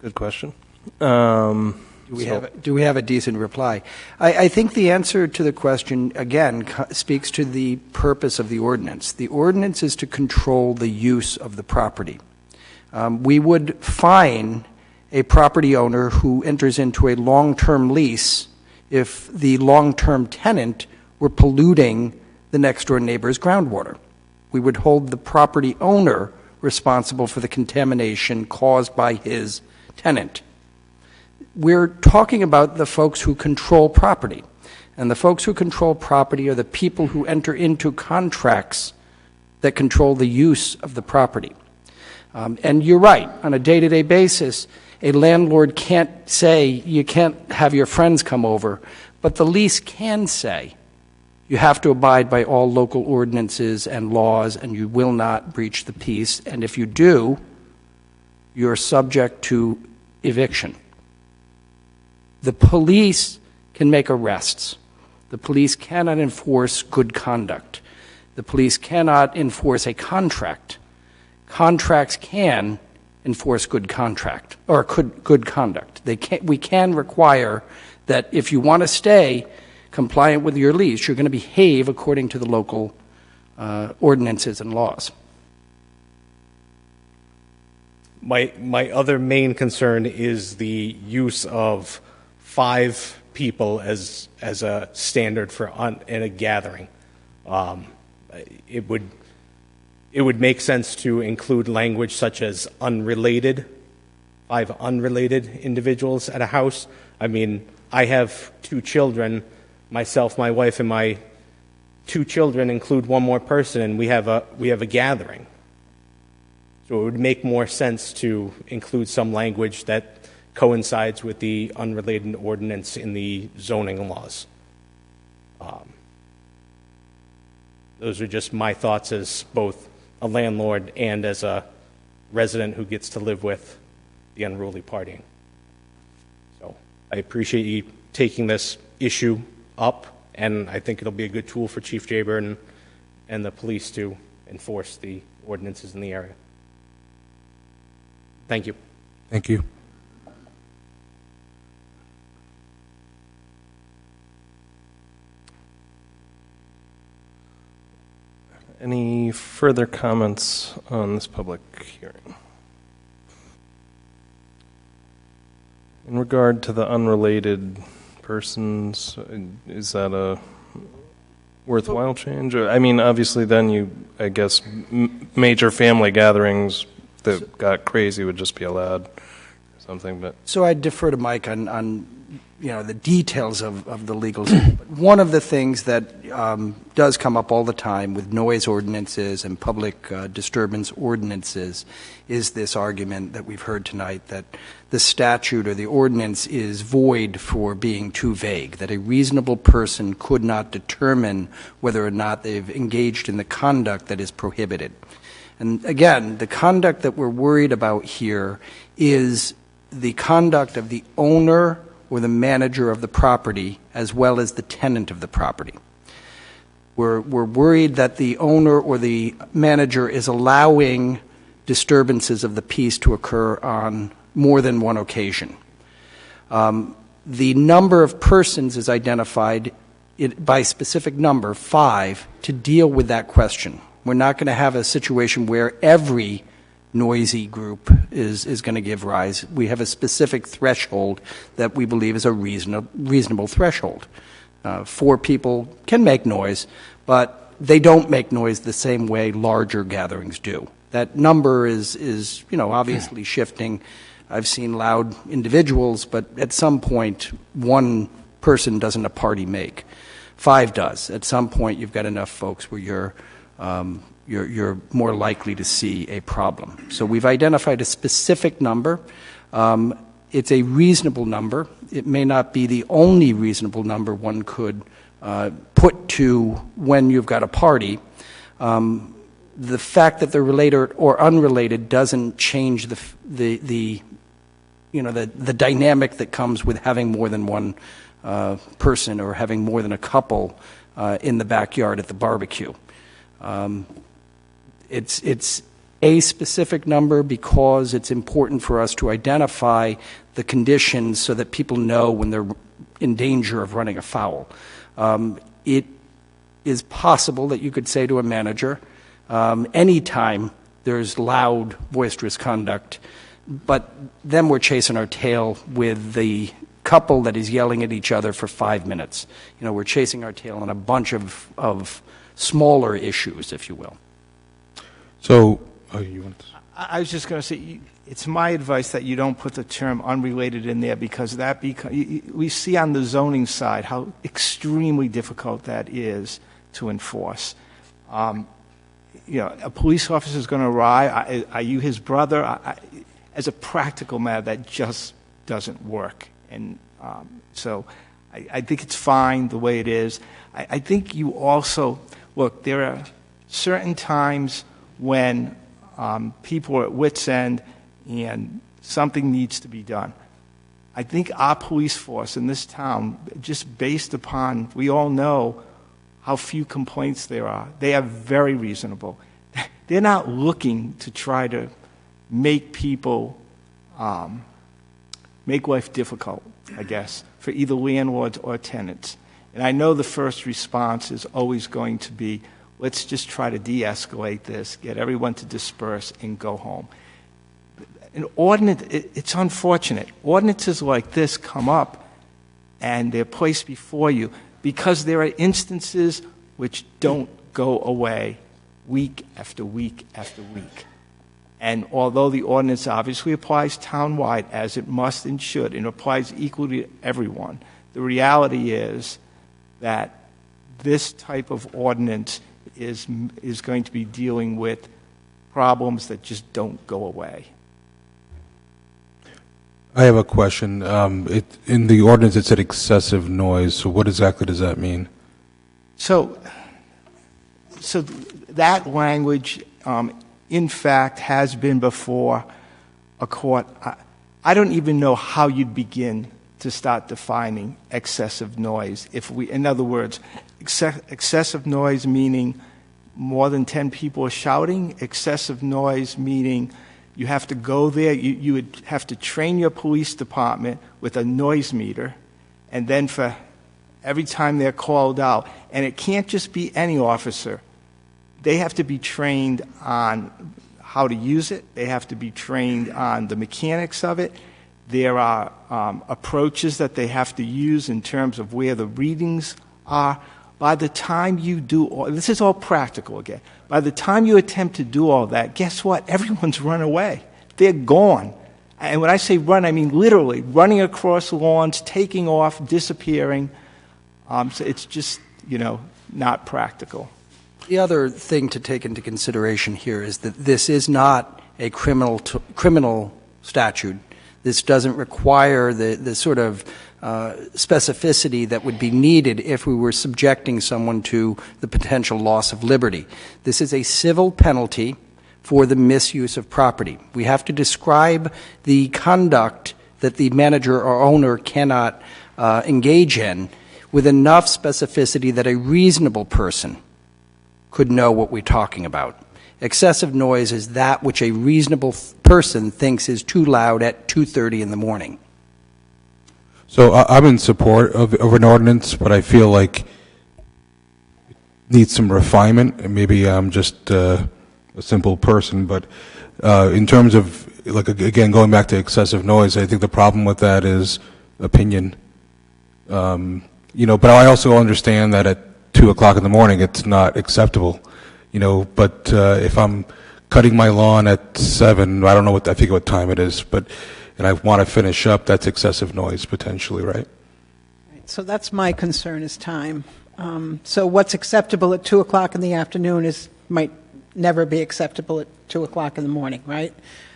good question. Do we have a decent reply? I think the answer to the question, again, speaks to the purpose of the ordinance. The ordinance is to control the use of the property. We would fine a property owner who enters into a long-term lease if the long-term tenant were polluting the next-door neighbor's groundwater. We would hold the property owner responsible for the contamination caused by his tenant. We're talking about the folks who control property. And the folks who control property are the people who enter into contracts that control the use of the property. And you're right, on a day-to-day basis, a landlord can't say, you can't have your friends come over, but the lease can say, you have to abide by all local ordinances and laws, and you will not breach the peace, and if you do, you're subject to eviction. The police can make arrests. The police cannot enforce good conduct. The police cannot enforce a contract. Contracts can enforce good contract or good conduct. We can require that if you want to stay compliant with your lease, you're going to behave according to the local ordinances and laws. My other main concern is the use of 5 people as a standard for in a gathering. It would make sense to include language such as unrelated, 5 unrelated individuals at a house. I mean, I have 2 children, myself, my wife, and my 2 children include one more person, and we have a gathering. So it would make more sense to include some language that coincides with the unrelated ordinance in the zoning laws. Those are just my thoughts as both a landlord and as a resident who gets to live with the unruly party. So I appreciate you taking this issue up, and I think it'll be a good tool for Chief Jayburn and the police to enforce the ordinances in the area. Thank you. Thank you. Any further comments on this public hearing? In regard to the unrelated persons, is that a worthwhile change? I mean, obviously then I guess major family gatherings that got crazy would just be allowed or something, but... So I defer to Mike on the details of the legal system. But one of the things that does come up all the time with noise ordinances and public disturbance ordinances is this argument that we've heard tonight that the statute or the ordinance is void for being too vague, that a reasonable person could not determine whether or not they've engaged in the conduct that is prohibited. And again, the conduct that we're worried about here is the conduct of the owner or the manager of the property, as well as the tenant of the property. We're worried that the owner or the manager is allowing disturbances of the peace to occur on more than one occasion. The number of persons is identified by specific number, 5, to deal with that question. We're not going to have a situation where every noisy group is going to give rise. We have a specific threshold that we believe is a reasonable threshold. 4 people can make noise, but they don't make noise the same way larger gatherings do. That number is obviously shifting. I've seen loud individuals, but at some point, one person doesn't a party make. 5 does. At some point, you've got enough folks where you're more likely to see a problem. So we've identified a specific number. It's a reasonable number. It may not be the only reasonable number one could put to when you've got a party. The fact that they're related or unrelated doesn't change the dynamic that comes with having more than one person or having more than a couple in the backyard at the barbecue. It's a specific number because it's important for us to identify the conditions so that people know when they're in danger of running afoul. It is possible that you could say to a manager, anytime there's loud, boisterous conduct, but then we're chasing our tail with the couple that is yelling at each other for 5 minutes. We're chasing our tail on a bunch of smaller issues, if you will. So, you want to... I was just going to say, it's my advice that you don't put the term unrelated in there because we see on the zoning side how extremely difficult that is to enforce. A police officer is going to arrive. Are you his brother? As a practical matter, that just doesn't work. And so I think it's fine the way it is. I think you also, look, there are certain times when people are at wit's end and something needs to be done. I think our police force in this town, just based upon, we all know how few complaints there are. They are very reasonable. They're not looking to try to make people, make life difficult, I guess, for either landlords or tenants. And I know the first response is always going to be, let's just try to de-escalate this, get everyone to disperse and go home. An ordinance, it's unfortunate. Ordinances like this come up and they're placed before you because there are instances which don't go away week after week after week. And although the ordinance obviously applies townwide, as it must and should, and applies equally to everyone, the reality is that this type of ordinance is going to be dealing with problems that just don't go away. I have a question. In the ordinance, it said excessive noise. So what exactly does that mean? So that language, in fact, has been before a court. I don't even know how you'd begin to start defining excessive noise. In other words, excessive noise meaning more than 10 people are shouting, excessive noise meaning you have to go there, you would have to train your police department with a noise meter, and then for every time they're called out, and it can't just be any officer. They have to be trained on how to use it. They have to be trained on the mechanics of it. There are approaches that they have to use in terms of where the readings are. By the time you do this is all practical again. By the time you attempt to do all that, guess what? Everyone's run away. They're gone. And when I say run, I mean literally running across lawns, taking off, disappearing. So it's just, not practical. The other thing to take into consideration here is that this is not a criminal statute. This doesn't require the sort of specificity that would be needed if we were subjecting someone to the potential loss of liberty. This is a civil penalty for the misuse of property. We have to describe the conduct that the manager or owner cannot engage in with enough specificity that a reasonable person could know what we're talking about. Excessive noise is that which a reasonable person thinks is too loud at 2:30 in the morning. So I'm in support of an ordinance, but I feel like it needs some refinement. And maybe I'm just a simple person, but in terms of, again, going back to excessive noise, I think the problem with that is opinion. But I also understand that at 2 o'clock in the morning it's not acceptable. But if I'm cutting my lawn at 7, I don't know I forget what time it is, and I want to finish up, that's excessive noise potentially, right? So that's my concern is time. So what's acceptable at 2 o'clock in the afternoon might never be acceptable at 2 o'clock in the morning, right?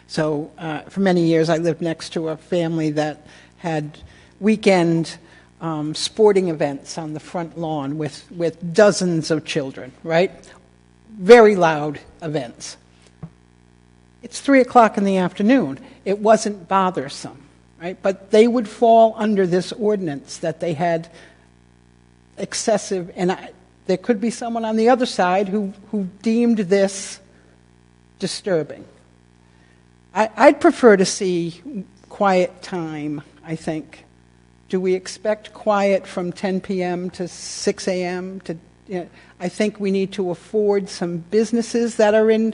So for many years, I lived next to a family that had weekend sporting events on the front lawn with dozens of children, right? Very loud events. It's 3 o'clock in the afternoon. It wasn't bothersome, right? But they would fall under this ordinance that they had excessive, and there could be someone on the other side who deemed this disturbing. I'd prefer to see quiet time, I think. Do we expect quiet from 10 p.m. to 6 a.m.? I think we need to afford some businesses that are in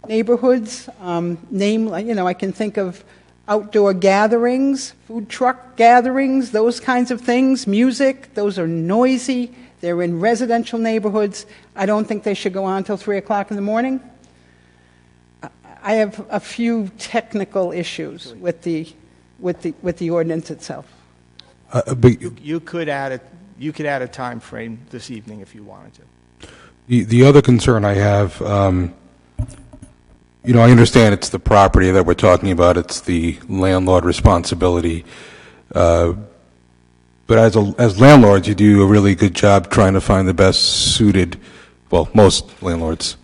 neighborhoods. I can think of outdoor gatherings, food truck gatherings, those kinds of things, music. Those are noisy. They're in residential neighborhoods. I don't think they should go on until 3 o'clock in the morning. I have a few technical issues with the ordinance itself. You could add a time frame this evening if you wanted to. The other concern I have, I understand it's the property that we're talking about. It's the landlord responsibility. But as landlords, you do a really good job trying to find the best suited, well, most landlords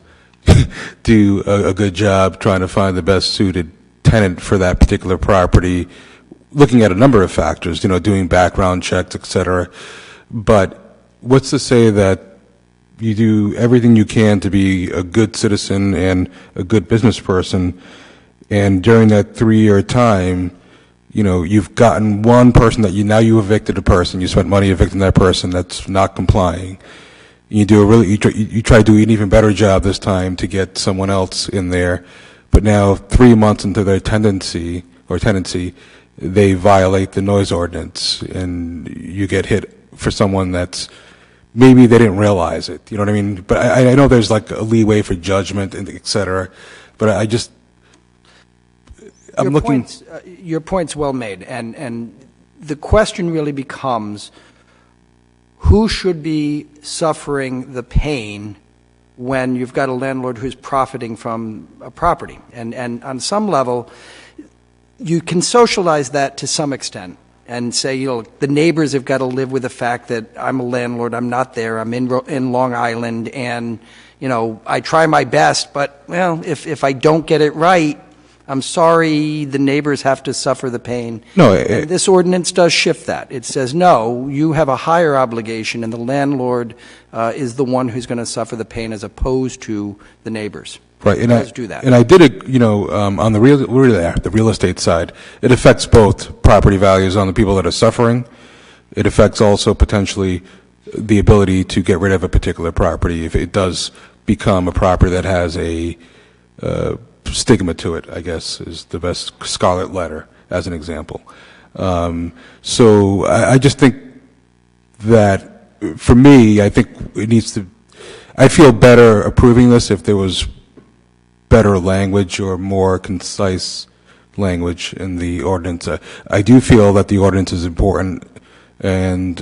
do a good job trying to find the best suited tenant for that particular property, looking at a number of factors, doing background checks, et cetera. But what's to say that you do everything you can to be a good citizen and a good business person, and during that 3-year time, you've gotten one person that you evicted a person, you spent money evicting that person that's not complying. You try to do an even better job this time to get someone else in there, but now 3 months into their tenancy, they violate the noise ordinance, and you get hit for someone that's maybe they didn't realize it. You know what I mean? But I know there's like a leeway for judgment and et cetera, but I'm looking. Your point's well made, and the question really becomes, who should be suffering the pain when you've got a landlord who's profiting from a property? And on some level, you can socialize that to some extent and say, the neighbors have got to live with the fact that I'm a landlord, I'm not there, I'm in Long Island, and, I try my best, but, if I don't get it right, I'm sorry the neighbors have to suffer the pain. No, and this ordinance does shift that. It says, no, you have a higher obligation, and the landlord is the one who's going to suffer the pain as opposed to the neighbors. Right, and it does do that. And I did it, on the real estate side, it affects both property values on the people that are suffering. It affects also potentially the ability to get rid of a particular property if it does become a property that has a stigma to it, I guess, is the best scarlet letter, as an example. So I just think that, for me, I think it needs to, I'd feel better approving this if there was better language or more concise language in the ordinance. I do feel that the ordinance is important, and,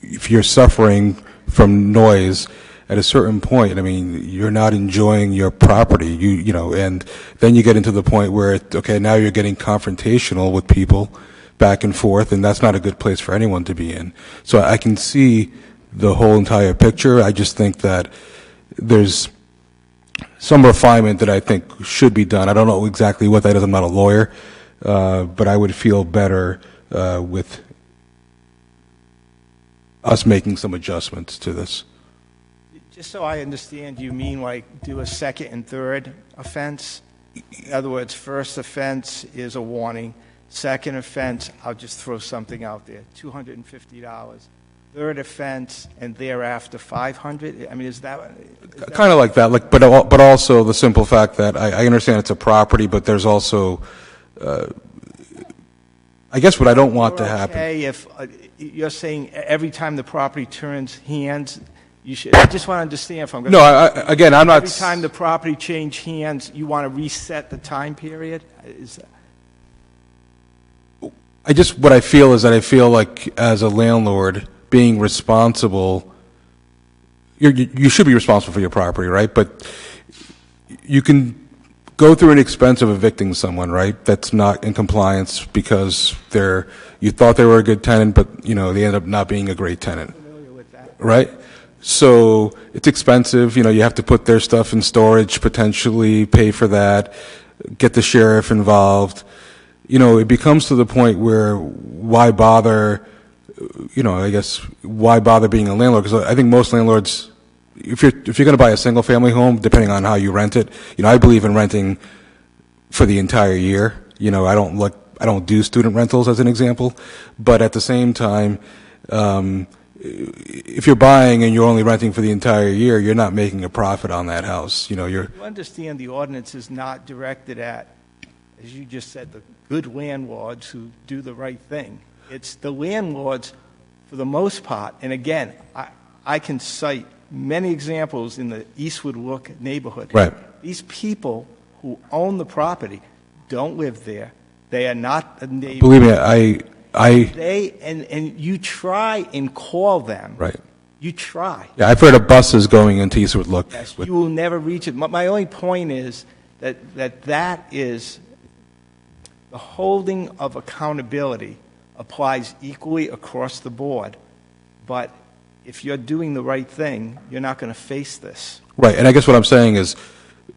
if you're suffering from noise, at a certain point, you're not enjoying your property, and then you get into the point where, now you're getting confrontational with people back and forth, and that's not a good place for anyone to be in. So I can see the whole entire picture. I just think that there's some refinement that I think should be done. I don't know exactly what that is. I'm not a lawyer, but I would feel better with us making some adjustments to this. Just so I understand, you mean do a second and third offense? In other words, first offense is a warning. Second offense, I'll just throw something out there, $250. Third offense, and thereafter $500. Is that kind of like that? But also the simple fact that I understand it's a property, but there's also, I guess, what I don't want to happen. Okay, if you're saying every time the property turns hands, you should. I just want to understand if I'm going. No, I'm not. Every time the property change hands, you want to reset the time period. Is that? what I feel is that I feel like as a landlord, being responsible, you should be responsible for your property, right? But you can go through an expense of evicting someone, right? That's not in compliance because you thought they were a good tenant, but they end up not being a great tenant, right? So it's expensive. You have to put their stuff in storage, potentially pay for that, get the sheriff involved. It becomes to the point where why bother? I guess why bother being a landlord? Because I think most landlords, if you're going to buy a single family home, depending on how you rent it, I believe in renting for the entire year. I don't do student rentals as an example, but at the same time, if you're buying and you're only renting for the entire year, you're not making a profit on that house. You understand the ordinance is not directed at, as you just said, the good landlords who do the right thing. It's the landlords, for the most part, and again, I can cite many examples in the Eastwood Look neighborhood. Right. These people who own the property don't live there. They are not a neighbor. Believe me, And you try and call them. Right. You try. Yeah, I've heard of buses going into Eastwood Look. Yes, you will never reach it. My only point is that is the holding of accountability applies equally across the board. But if you're doing the right thing, you're not going to face this. Right, and I guess what I'm saying is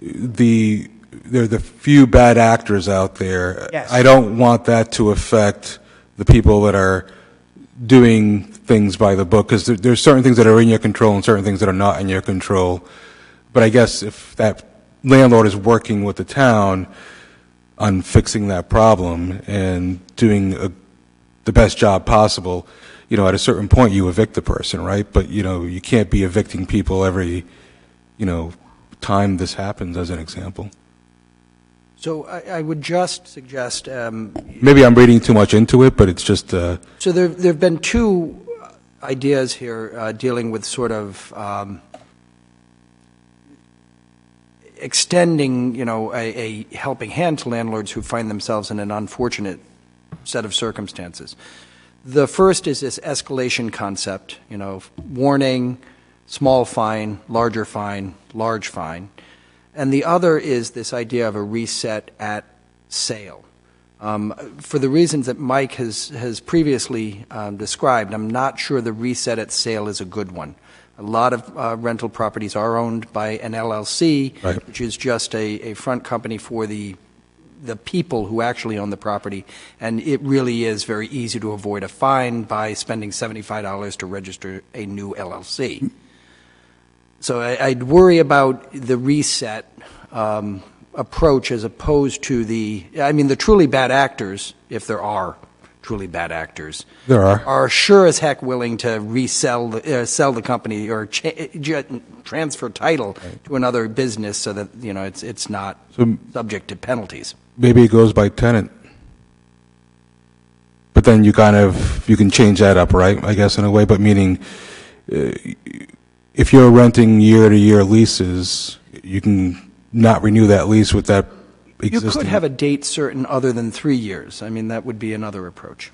there are the few bad actors out there. Yes. I don't want that to affect the people that are doing things by the book, because there's certain things that are in your control and certain things that are not in your control. But I guess if that landlord is working with the town on fixing that problem and doing the best job possible, at a certain point you evict the person, right? But, you can't be evicting people every, time this happens, as an example. So I would just suggest... maybe I'm reading too much into it, but it's just... So there have been two ideas here dealing with sort of extending, a helping hand to landlords who find themselves in an unfortunate set of circumstances. The first is this escalation concept, warning, small fine, larger fine, large fine. And the other is this idea of a reset at sale. For the reasons that Mike has previously described, I'm not sure the reset at sale is a good one. A lot of rental properties are owned by an LLC, right, which is just a front company for the people who actually own the property, and it really is very easy to avoid a fine by spending $75 to register a new LLC. So I'd worry about the reset approach as opposed to the truly bad actors, if there are truly bad actors, there are sure as heck willing to sell the company or transfer title to another business so that it's not subject to penalties. Maybe it goes by tenant, but then you can change that up, right? I guess in a way, but meaning if you're renting year-to-year leases, you can not renew that lease with that existing. You could have a date certain other than 3 years. That would be another approach.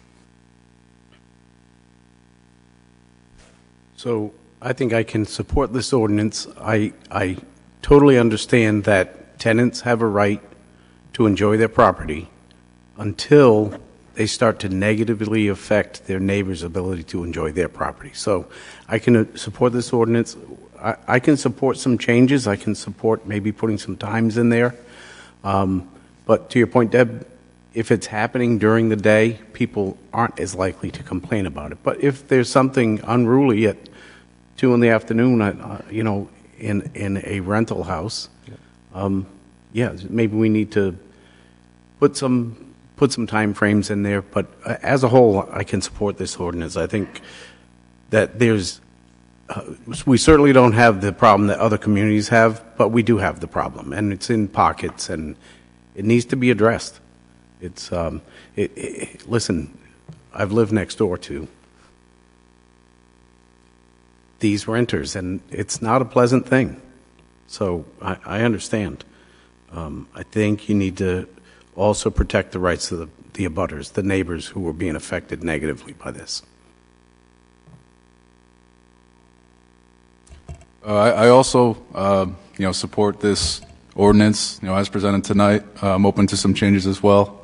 So I think I can support this ordinance. I totally understand that tenants have a right to enjoy their property until they start to negatively affect their neighbor's ability to enjoy their property. So I can support this ordinance. I can support some changes. I can support maybe putting some times in there. But to your point, Deb, if it's happening during the day, people aren't as likely to complain about it. But if there's something unruly at 2 in the afternoon, in a rental house, maybe we need to put some time frames in there. But as a whole, I can support this ordinance. I think that we certainly don't have the problem that other communities have, but we do have the problem, and it's in pockets, and it needs to be addressed. It's listen, I've lived next door to these renters, and it's not a pleasant thing. So I understand. I think you need to also protect the rights of the abutters, the neighbors who were being affected negatively by this. I also, support this ordinance, as presented tonight. I'm open to some changes as well.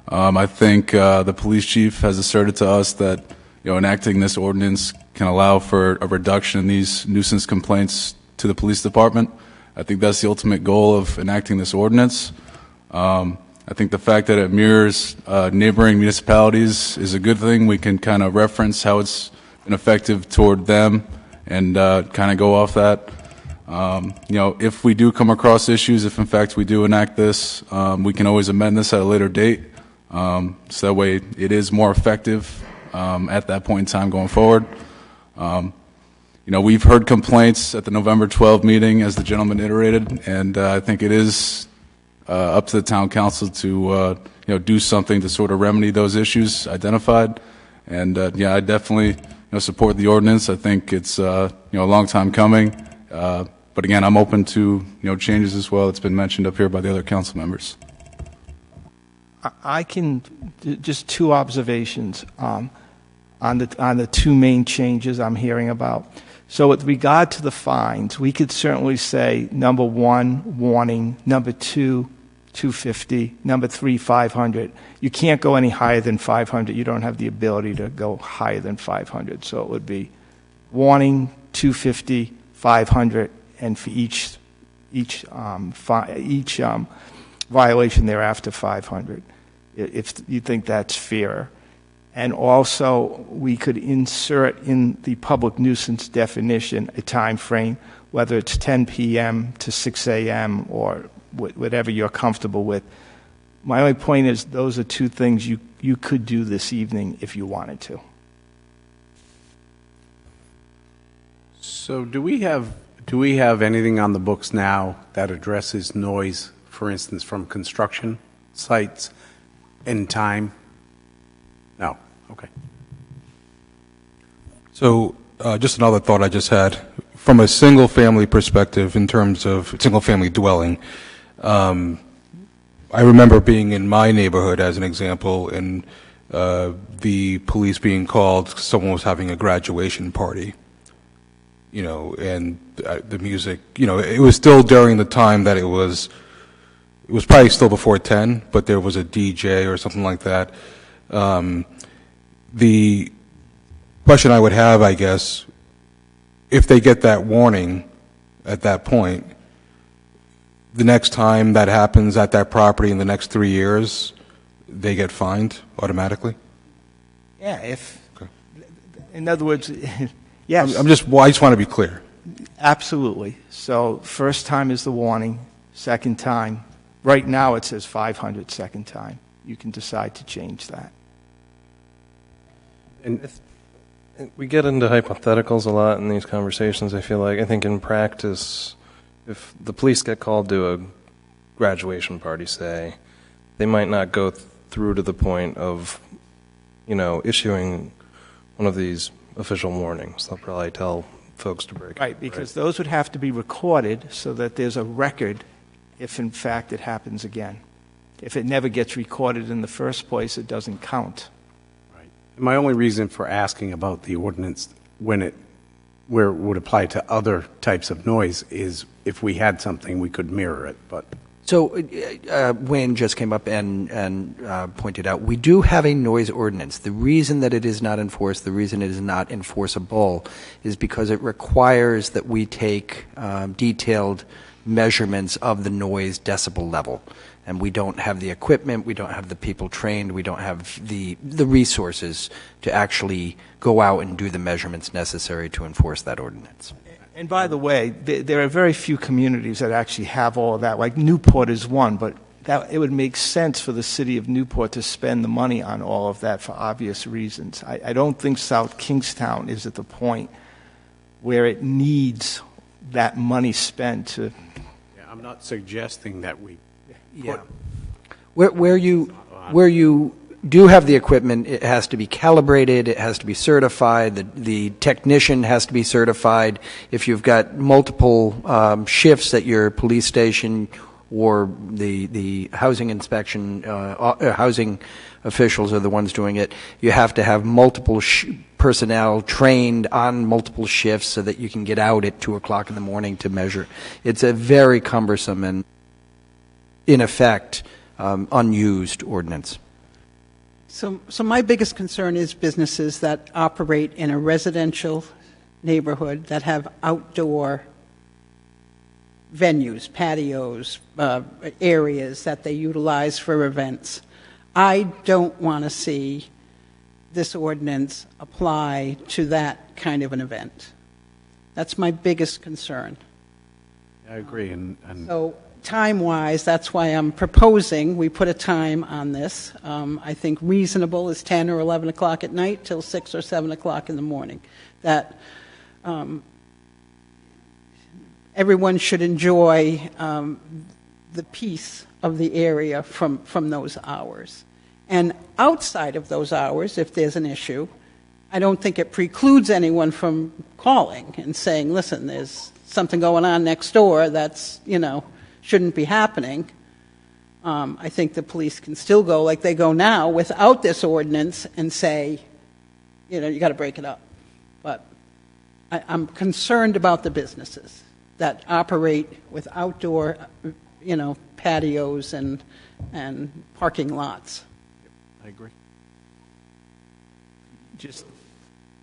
I think the police chief has asserted to us that, enacting this ordinance can allow for a reduction in these nuisance complaints to the police department. I think that's the ultimate goal of enacting this ordinance. I think the fact that it mirrors neighboring municipalities is a good thing. We can kind of reference how it's been effective toward them and kind of go off that. If we do come across issues, if in fact we do enact this, we can always amend this at a later date. So that way it is more effective at that point in time going forward. We've heard complaints at the November 12 meeting, as the gentleman iterated, and I think it is up to the town council to do something to sort of remedy those issues identified. And I definitely support the ordinance. I think it's a long time coming. But again, I'm open to changes as well. It's been mentioned up here by the other council members. I can just two observations on the two main changes I'm hearing about. So with regard to the fines, we could certainly say number 1, warning, number 2, $250, number 3, $500. You can't go any higher than $500. You don't have the ability to go higher than $500. So it would be warning, $250, $500, and for each violation thereafter, $500. If you think that's fair. And also, we could insert in the public nuisance definition a time frame, whether it's 10 p.m. to 6 a.m. or whatever you're comfortable with. My only point is those are two things you could do this evening if you wanted to. So do we have anything on the books now that addresses noise, for instance, from construction sites in time? No. Okay. So just another thought I just had. From a single-family perspective, in terms of single-family dwelling, I remember being in my neighborhood, as an example, and the police being called. Someone was having a graduation party, and the music. It was still during the time that it was probably still before 10, but there was a DJ or something like that. The question I would have, I guess, if they get that warning at that point, the next time that happens at that property in the next 3 years, they get fined automatically? Yeah, in other words, yes. I just want to be clear. Absolutely. So first time is the warning, second time. Right now it says 500 second time. You can decide to change that. And we get into hypotheticals a lot in these conversations, I feel like. I think in practice, if the police get called to a graduation party, say, they might not go through to the point of, issuing one of these official warnings. They'll probably tell folks to break. Right, because those would have to be recorded so that there's a record if, in fact, it happens again. If it never gets recorded in the first place, it doesn't count. My only reason for asking about the ordinance where it would apply to other types of noise is if we had something we could mirror it. But so Wayne just came up and pointed out we do have a noise ordinance. The reason that it is not enforced, the reason it is not enforceable, is because it requires that we take detailed measurements of the noise decibel level. And we don't have the equipment, we don't have the people trained, we don't have the resources to actually go out and do the measurements necessary to enforce that ordinance. And by the way, there are very few communities that actually have all of that. Like Newport is one, but it would make sense for the city of Newport to spend the money on all of that for obvious reasons. I don't think South Kingstown is at the point where it needs that money spent to... Yeah, I'm not suggesting that we... Yeah. Where you do have the equipment, it has to be calibrated, it has to be certified, the technician has to be certified. If you've got multiple shifts at your police station, or the housing inspection, housing officials are the ones doing it. You have to have multiple personnel trained on multiple shifts so that you can get out at 2 o'clock in the morning to measure. It's a very cumbersome and, in effect, unused ordinance. So my biggest concern is businesses that operate in a residential neighborhood that have outdoor venues, patios, areas that they utilize for events. I don't want to see this ordinance apply to that kind of an event. That's my biggest concern. I agree. And So time-wise, that's why I'm proposing we put a time on this. I think reasonable is 10 or 11 o'clock at night till 6 or 7 o'clock in the morning. That everyone should enjoy the peace of the area from those hours. And outside of those hours, if there's an issue, I don't think it precludes anyone from calling and saying, listen, there's something going on next door that's, shouldn't be happening. I think the police can still go like they go now without this ordinance and say, you got to break it up. But I'm concerned about the businesses that operate with outdoor, patios and parking lots. I agree. Just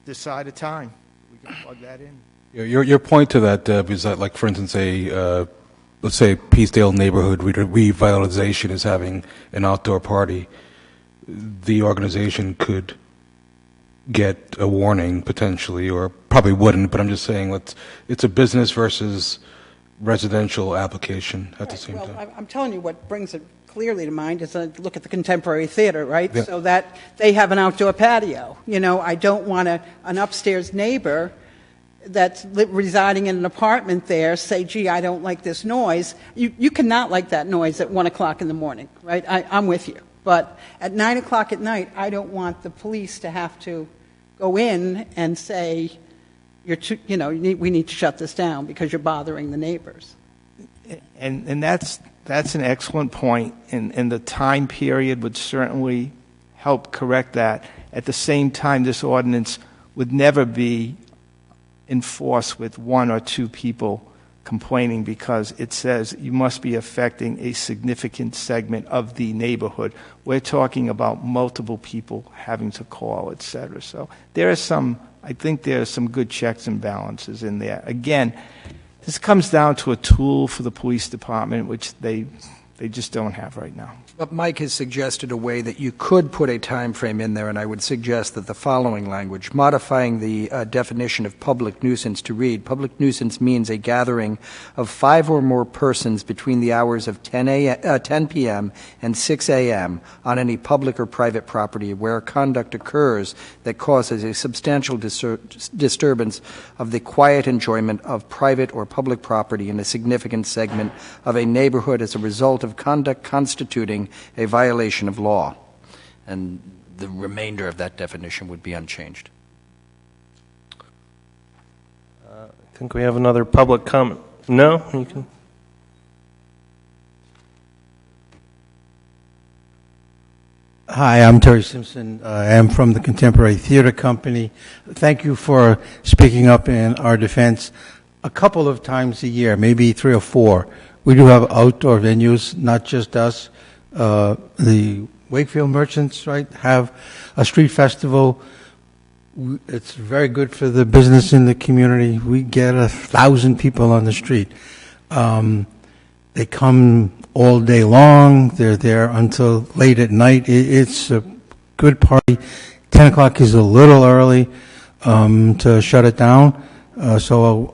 decide a time. We can plug that in. Your point to that, Deb, is that, like, for instance, let's say Peacedale neighborhood revitalization is having an outdoor party. The organization could get a warning potentially, or probably wouldn't, but I'm just saying it's a business versus residential application at the same time. I'm telling you what brings it clearly to mind is I look at the Contemporary Theater, right? Yeah. So that they have an outdoor patio. I don't want an upstairs neighbor that's residing in an apartment there say, gee, I don't like this noise. You cannot like that noise at 1 o'clock in the morning, right? I'm with you. But at 9 o'clock at night, I don't want the police to have to go in and say, we need to shut this down because you're bothering the neighbors. And that's an excellent point, and the time period would certainly help correct that. At the same time, this ordinance would never be enforced with 1 or 2 people complaining, because it says you must be affecting a significant segment of the neighborhood. We're talking about multiple people having to call, et cetera. So I think there are some good checks and balances in there. Again, this comes down to a tool for the police department, which they just don't have right now. But Mike has suggested a way that you could put a time frame in there, and I would suggest that the following language, modifying the definition of public nuisance to read, public nuisance means a gathering of 5 or more persons between the hours of 10 p.m. and 6 a.m. on any public or private property where conduct occurs that causes a substantial disturbance of the quiet enjoyment of private or public property in a significant segment of a neighborhood as a result of conduct constituting a violation of law. And the remainder of that definition would be unchanged. I think we have another public comment. No? You can. Hi, I'm Terry Simpson. I am from the Contemporary Theater Company. Thank you for speaking up in our defense. A couple of times a year, maybe 3 or 4, we do have outdoor venues, not just us. The Wakefield merchants, right, have a street festival. It's very good for the business in the community. We get 1,000 people on the street. They come all day long. They're there until late at night. It's a good party. 10 o'clock is a little early to shut it down. While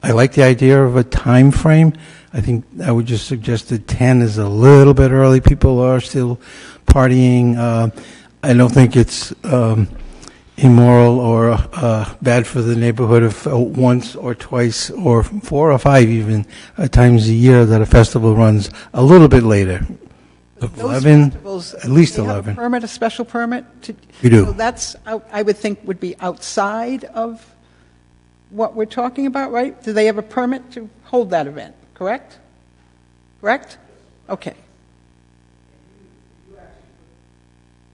I like the idea of a time frame, I think I would just suggest that 10 is a little bit early. People are still partying. I don't think it's immoral or bad for the neighborhood if once or twice or 4 or 5 even times a year that a festival runs a little bit later. 11, at least they 11. Have a permit, a special permit? We do. So that's, I would think, would be outside of what we're talking about, right? Do they have a permit to hold that event, correct? correct? Okay.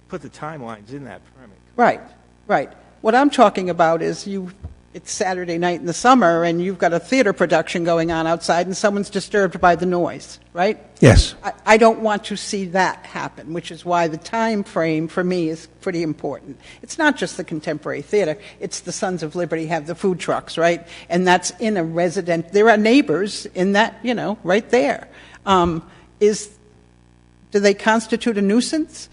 Put the timelines in that permit. Right, right. What I'm talking about is it's Saturday night in the summer and you've got a theater production going on outside and someone's disturbed by the noise, right? Yes. I don't want to see that happen, which is why the time frame for me is pretty important. It's not just the Contemporary Theater, it's the Sons of Liberty have the food trucks, right? And that's in a there are neighbors in that, right there. Do they constitute a nuisance?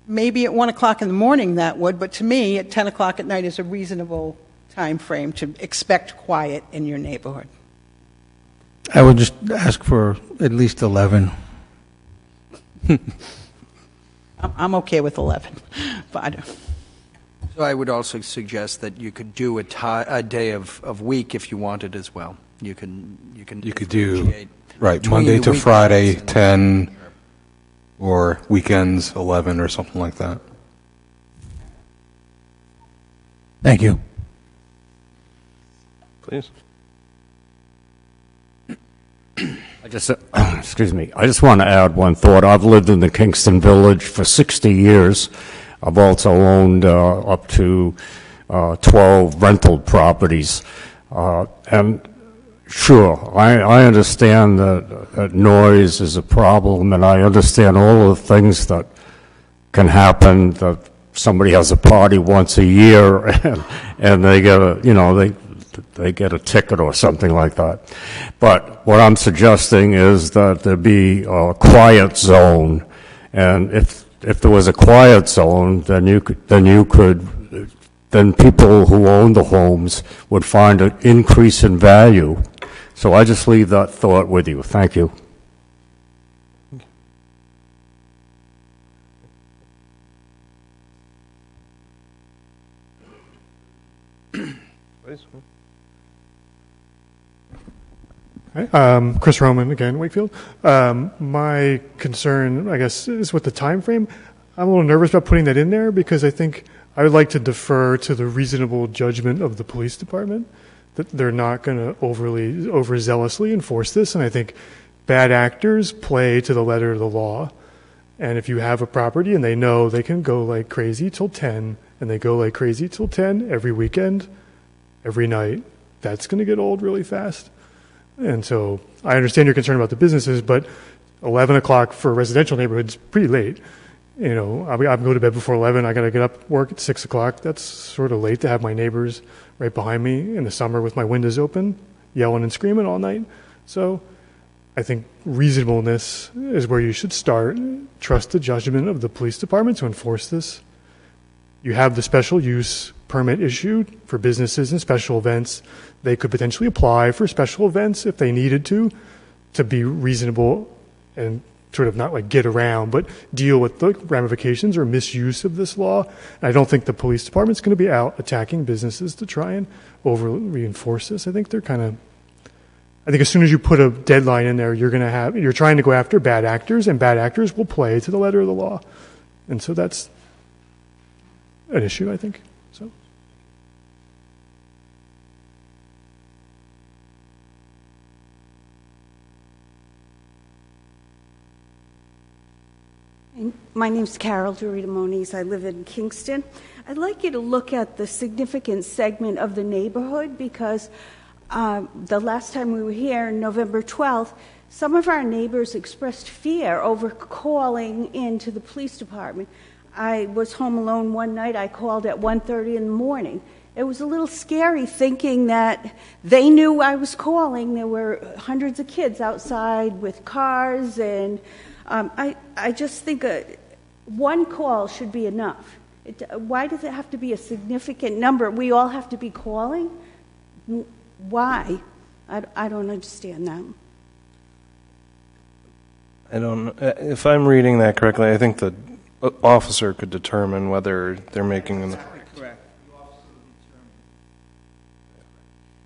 Maybe at 1 o'clock in the morning that would, but to me, at 10 o'clock at night is a reasonable time frame to expect quiet in your neighborhood. I would just ask for at least 11. I'm okay with 11, but So I would also suggest that you could do a day of week if you wanted as well. You could do, right, between Monday the to weekends Friday, and- 10, or weekends, 11, or something like that. Thank you. Please. Excuse me. I just want to add one thought. I've lived in the Kingston Village for 60 years. I've also owned up to 12 rental properties. And sure, I understand that noise is a problem, and I understand all of the things that can happen, that somebody has a party once a year and they get they get a ticket or something like that. But what I'm suggesting is that there be a quiet zone, and if there was a quiet zone, then people who own the homes would find an increase in value. So I just leave that thought with you. Thank you. Please. Hi, Chris Roman again, Wakefield. My concern, I guess, is with the time frame. I'm a little nervous about putting that in there because I think I would like to defer to the reasonable judgment of the police department that they're not going to overzealously enforce this. And I think bad actors play to the letter of the law. And if you have a property and they know they can go like crazy till 10, and they go like crazy till 10 every weekend, every night, that's going to get old really fast. And so I understand your concern about the businesses, but 11 o'clock for a residential neighborhood is pretty late. I go to bed before 11. I got to get up, work at 6 o'clock. That's sort of late to have my neighbors right behind me in the summer with my windows open, yelling and screaming all night. So I think reasonableness is where you should start. Trust the judgment of the police department to enforce this. You have the special use permit issued for businesses and special events. They could potentially apply for special events if they needed to be reasonable and sort of not like get around, but deal with the ramifications or misuse of this law. And I don't think the police department's going to be out attacking businesses to try and reinforce this. I think as soon as you put a deadline in there, you're trying to go after bad actors, and bad actors will play to the letter of the law. And so that's an issue, I think. So. My name's Carol Dorita Moniz. I live in Kingston. I'd like you to look at the significant segment of the neighborhood because the last time we were here, November 12th, some of our neighbors expressed fear over calling into the police department. I was home alone one night. I called at 1:30 in the morning. It was a little scary thinking that they knew I was calling. There were hundreds of kids outside with cars, and I just think one call should be enough. Why does it have to be a significant number? We all have to be calling? Why? I don't understand that. I don't. If I'm reading that correctly, I think the officer could determine whether they're making an. Correct.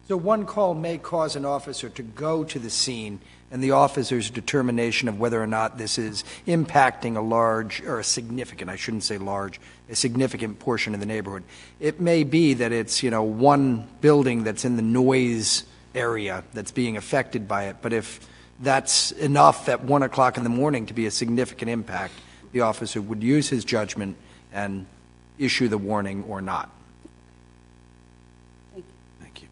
So one call may cause an officer to go to the scene, and the officer's determination of whether or not this is impacting a large or a significant, I shouldn't say large, a significant portion of the neighborhood. It may be that it's, one building that's in the noise area that's being affected by it, but if that's enough at 1 o'clock in the morning to be a significant impact, the officer would use his judgment and issue the warning or not. Thank you.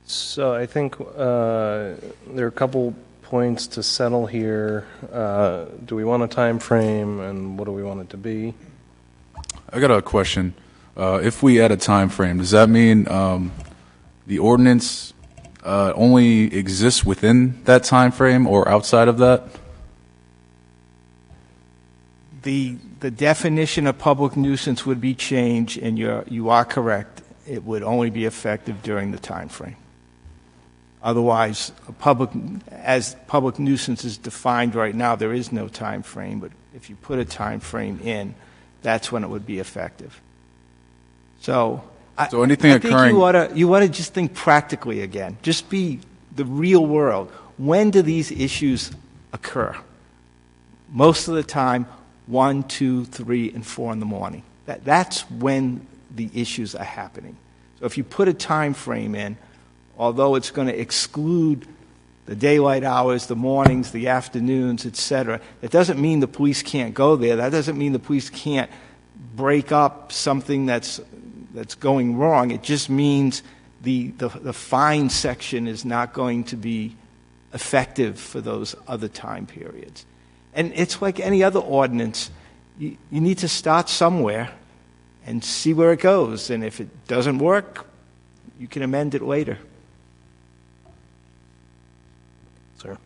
So I think there are a couple points to settle here. Do we want a time frame, and what do we want it to be? I got a question. If we add a time frame, does that mean the ordinance only exists within that time frame or outside of that? The definition of public nuisance would be changed, and you are correct. It would only be effective during the time frame. Otherwise, as public nuisance is defined right now, there is no time frame. But if you put a time frame in, that's when it would be effective. So anything I occurring, think you ought to just think practically again. Just be the real world. When do these issues occur? Most of the time, 1, 2, 3, and 4 in the morning. That's when the issues are happening. So if you put a time frame in, although it's going to exclude the daylight hours, the mornings, the afternoons, etc., it doesn't mean the police can't go there. That doesn't mean the police can't break up something that's going wrong. It just means the fine section is not going to be effective for those other time periods. And it's like any other ordinance. You need to start somewhere and see where it goes. And if it doesn't work, you can amend it later. Sir?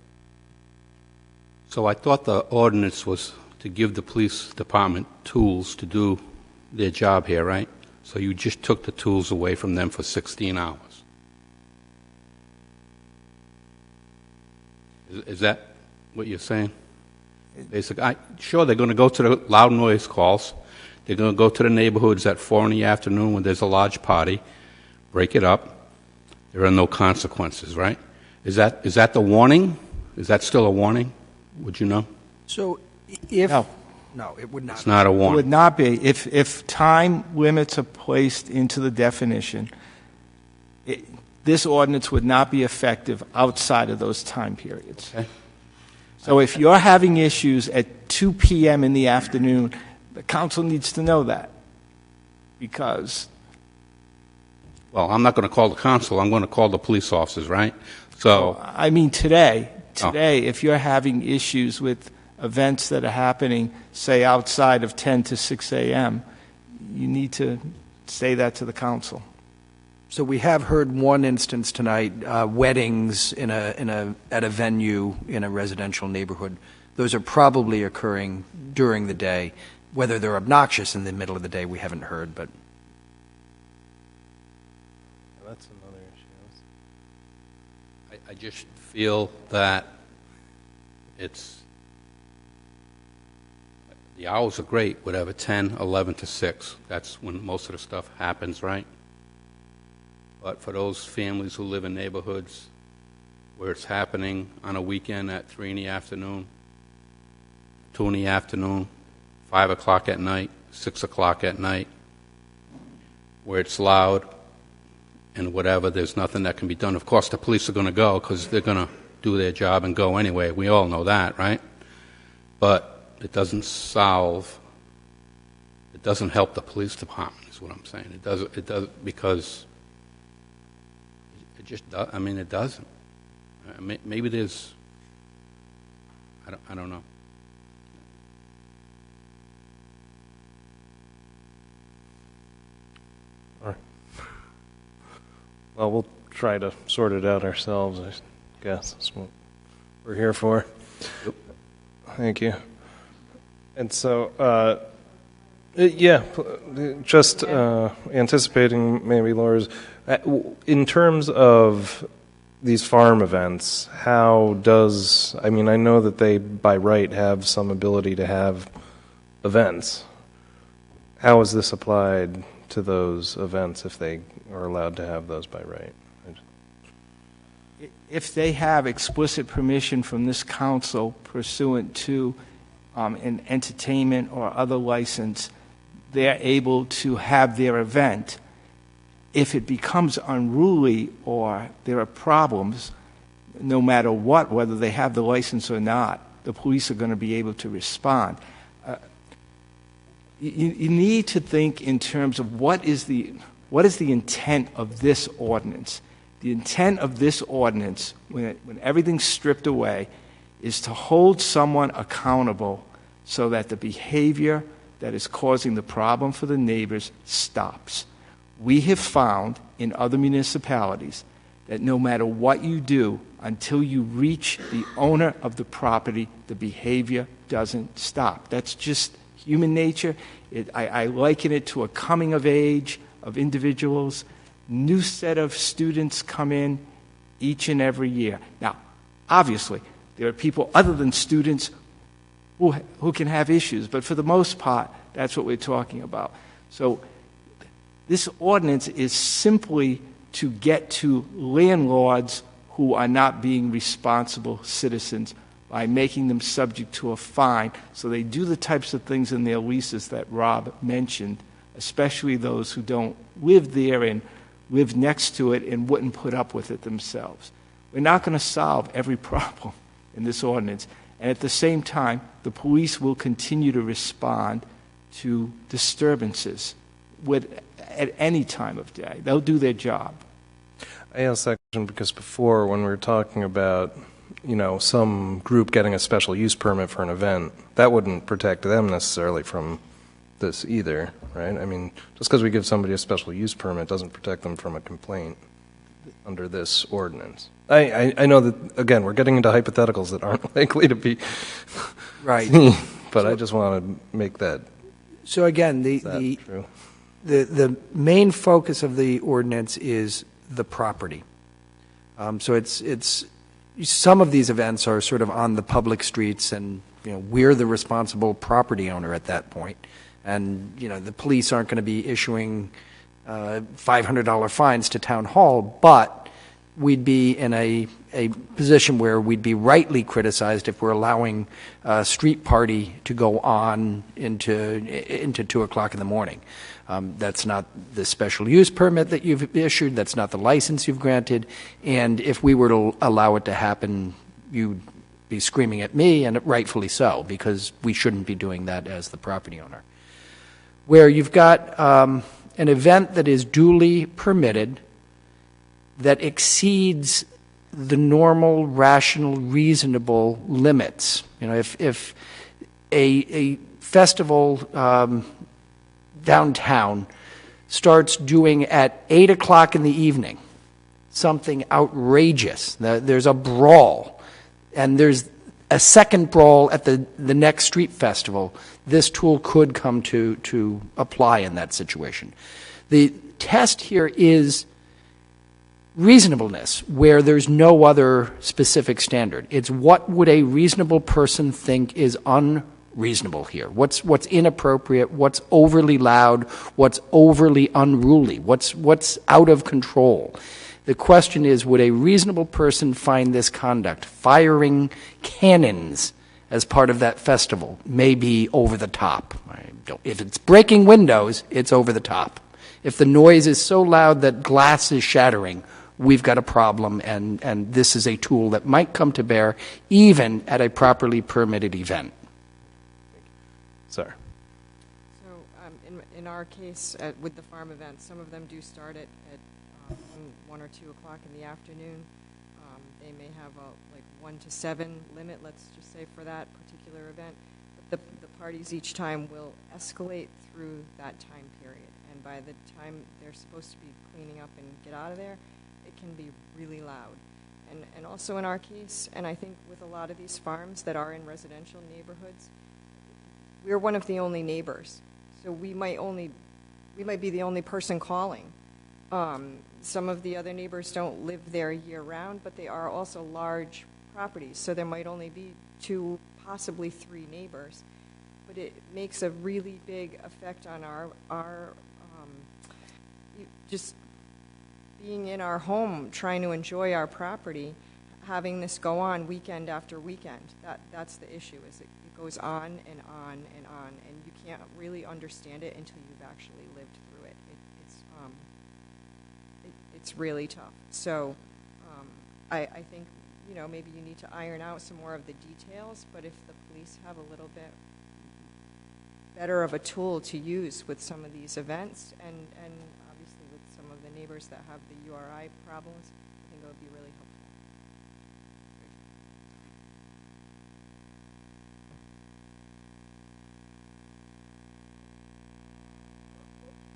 So I thought the ordinance was to give the police department tools to do their job here, right? So you just took the tools away from them for 16 hours. Is that what you're saying? Basically, sure, they're going to go to the loud noise calls. They're going to go to the neighborhoods at 4 in the afternoon when there's a large party, break it up. There are no consequences, right? Is that the warning? Is that still a warning? Would you know? So if... No, it would not. It's not a warning. It would not be. If time limits are placed into the definition, this ordinance would not be effective outside of those time periods. Okay. So if you're having issues at 2 p.m. in the afternoon, the council needs to know that, because... Well, I'm not going to call the council. I'm going to call the police officers, right? So... I mean, today, if you're having issues with events that are happening, say, outside of 10 to 6 a.m., you need to say that to the council. So we have heard one instance tonight, weddings at a venue in a residential neighborhood. Those are probably occurring during the day. Whether they're obnoxious in the middle of the day, we haven't heard, but... That's another issue. I just feel that the hours are great, whatever, 10, 11 to 6. That's when most of the stuff happens, right? But for those families who live in neighborhoods where it's happening on a weekend at 3 in the afternoon, 2 in the afternoon, 5 o'clock at night, 6 o'clock at night, where it's loud and whatever, there's nothing that can be done. Of course, the police are going to go because they're going to do their job and go anyway. We all know that, right? But it doesn't help the police department, is what I'm saying. It does because it just does. I mean, it doesn't. Maybe there's, I don't know. All right. Well, we'll try to sort it out ourselves, I guess. That's what we're here for. Yep. Thank you. And so, just anticipating maybe Laura's, in terms of these farm events, I know that they, by right, have some ability to have events. How is this applied to those events if they are allowed to have those by right? If they have explicit permission from this council pursuant to an entertainment or other license, they're able to have their event. if it becomes unruly or there are problems, no matter what, whether they have the license or not, the police are going to be able to respond. You need to think in terms of what is the intent of this ordinance. The intent of this ordinance, when everything's stripped away, is to hold someone accountable so that the behavior that is causing the problem for the neighbors stops. We have found in other municipalities that no matter what you do, until you reach the owner of the property, the behavior doesn't stop. That's just human nature. I liken it to a coming of age of individuals. New set of students come in each and every year. Now, obviously, there are people other than students who can have issues, but for the most part, that's what we're talking about. So this ordinance is simply to get to landlords who are not being responsible citizens by making them subject to a fine, so they do the types of things in their leases that Rob mentioned, especially those who don't live there and live next to it and wouldn't put up with it themselves. We're not going to solve every problem in this ordinance, and at the same time, the police will continue to respond to disturbances at any time of day. They'll do their job. I asked that question because before, when we were talking about, some group getting a special use permit for an event, that wouldn't protect them necessarily from this either, right? I mean, just because we give somebody a special use permit doesn't protect them from a complaint under this ordinance. I know that, again, we're getting into hypotheticals that aren't likely to be right, but I just want to make that. So again, the main focus of the ordinance is the property. So it's some of these events are sort of on the public streets, and we're the responsible property owner at that point. And the police aren't going to be issuing $500 fines to town hall, but we'd be in a position where we'd be rightly criticized if we're allowing a street party to go on into 2 o'clock in the morning. That's not the special use permit that you've issued. That's not the license you've granted. And if we were to allow it to happen, you'd be screaming at me, and rightfully so, because we shouldn't be doing that as the property owner. Where you've got an event that is duly permitted that exceeds the normal, rational, reasonable limits. If a festival downtown starts doing at 8 o'clock in the evening something outrageous, there's a brawl, and there's a second brawl at the next street festival, this tool could come to apply in that situation. The test here is reasonableness, where there's no other specific standard. It's what would a reasonable person think is unreasonable here? What's inappropriate? What's overly loud? What's overly unruly? What's out of control? The question is, would a reasonable person find this conduct, firing cannons as part of that festival, may be over the top? If it's breaking windows, it's over the top. If the noise is so loud that glass is shattering, we've got a problem, and this is a tool that might come to bear even at a properly permitted event. Sorry. So in our case, with the farm events, some of them do start at 1 or 2 o'clock in the afternoon. They may have a 1 to 7 limit, let's just say, for that particular event. But the parties each time will escalate through that time period. And by the time they're supposed to be cleaning up and get out of there, it can be really loud. And also in our case, and I think with a lot of these farms that are in residential neighborhoods, we're one of the only neighbors. So we might be the only person calling. Some of the other neighbors don't live there year-round, but they are also large properties, so there might only be 2, possibly 3 neighbors. But it makes a really big effect on our just being in our home, trying to enjoy our property, having this go on weekend after weekend. That's the issue, is it goes on and on and on, and you can't really understand it until you've actually lived through it. it's really tough. So I think, maybe you need to iron out some more of the details, but if the police have a little bit better of a tool to use with some of these events, and obviously with some of the neighbors that have the URI problems, I think it would be really helpful.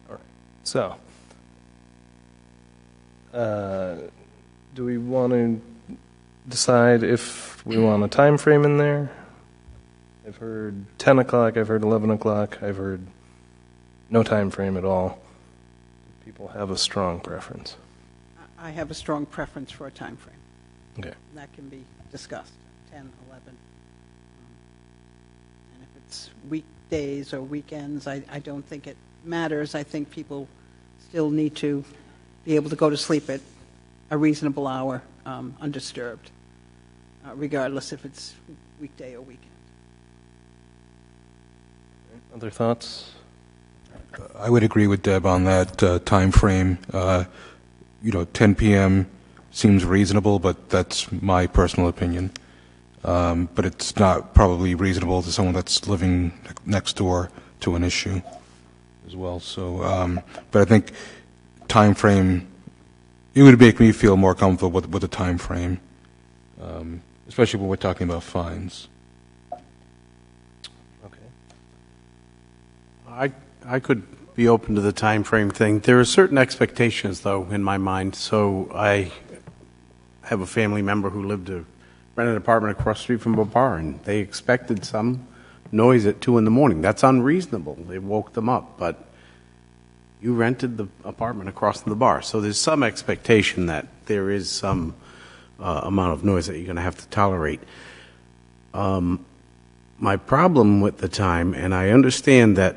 All right. So, do we want to decide if we want a time frame in there? I've heard 10 o'clock, I've heard 11 o'clock, I've heard no time frame at all. People have a strong preference. I have a strong preference for a time frame. Okay. That can be discussed, 10, 11. And if it's weekdays or weekends, I don't think it matters. I think people still need to be able to go to sleep at a reasonable hour, undisturbed, regardless if it's weekday or weekend. Other thoughts? I would agree with Deb on that time frame. 10 p.m. seems reasonable, but that's my personal opinion. But it's not probably reasonable to someone that's living next door to an issue as well. So, but I think time frame, it would make me feel more comfortable with the time frame, especially when we're talking about fines. I could be open to the time frame thing. There are certain expectations, though, in my mind. So I have a family member who rented an apartment across the street from a bar, and they expected some noise at 2 in the morning. That's unreasonable. It woke them up, but you rented the apartment across from the bar. So there's some expectation that there is some amount of noise that you're going to have to tolerate. My problem with the time, and I understand that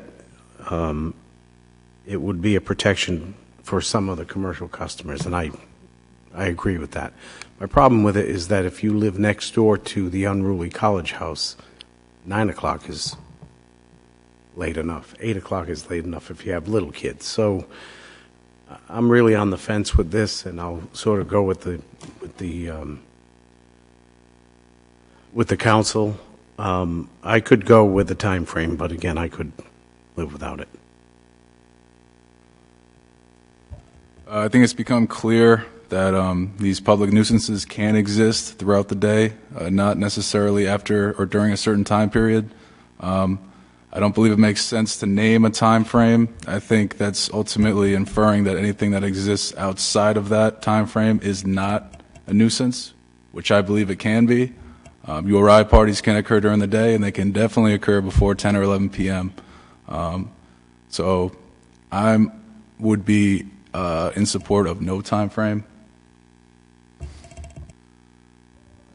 it would be a protection for some of the commercial customers, and I agree with that. My problem with it is that if you live next door to the unruly college house, 9 o'clock is late enough. 8 o'clock is late enough if you have little kids. So I'm really on the fence with this, and I'll sort of go with the council. I could go with the time frame, but again, I could live without it. I think it's become clear that these public nuisances can exist throughout the day, not necessarily after or during a certain time period. I don't believe it makes sense to name a time frame. I think that's ultimately inferring that anything that exists outside of that time frame is not a nuisance, which I believe it can be. URI parties can occur during the day, and they can definitely occur before 10 or 11 p.m. So I would be in support of no time frame.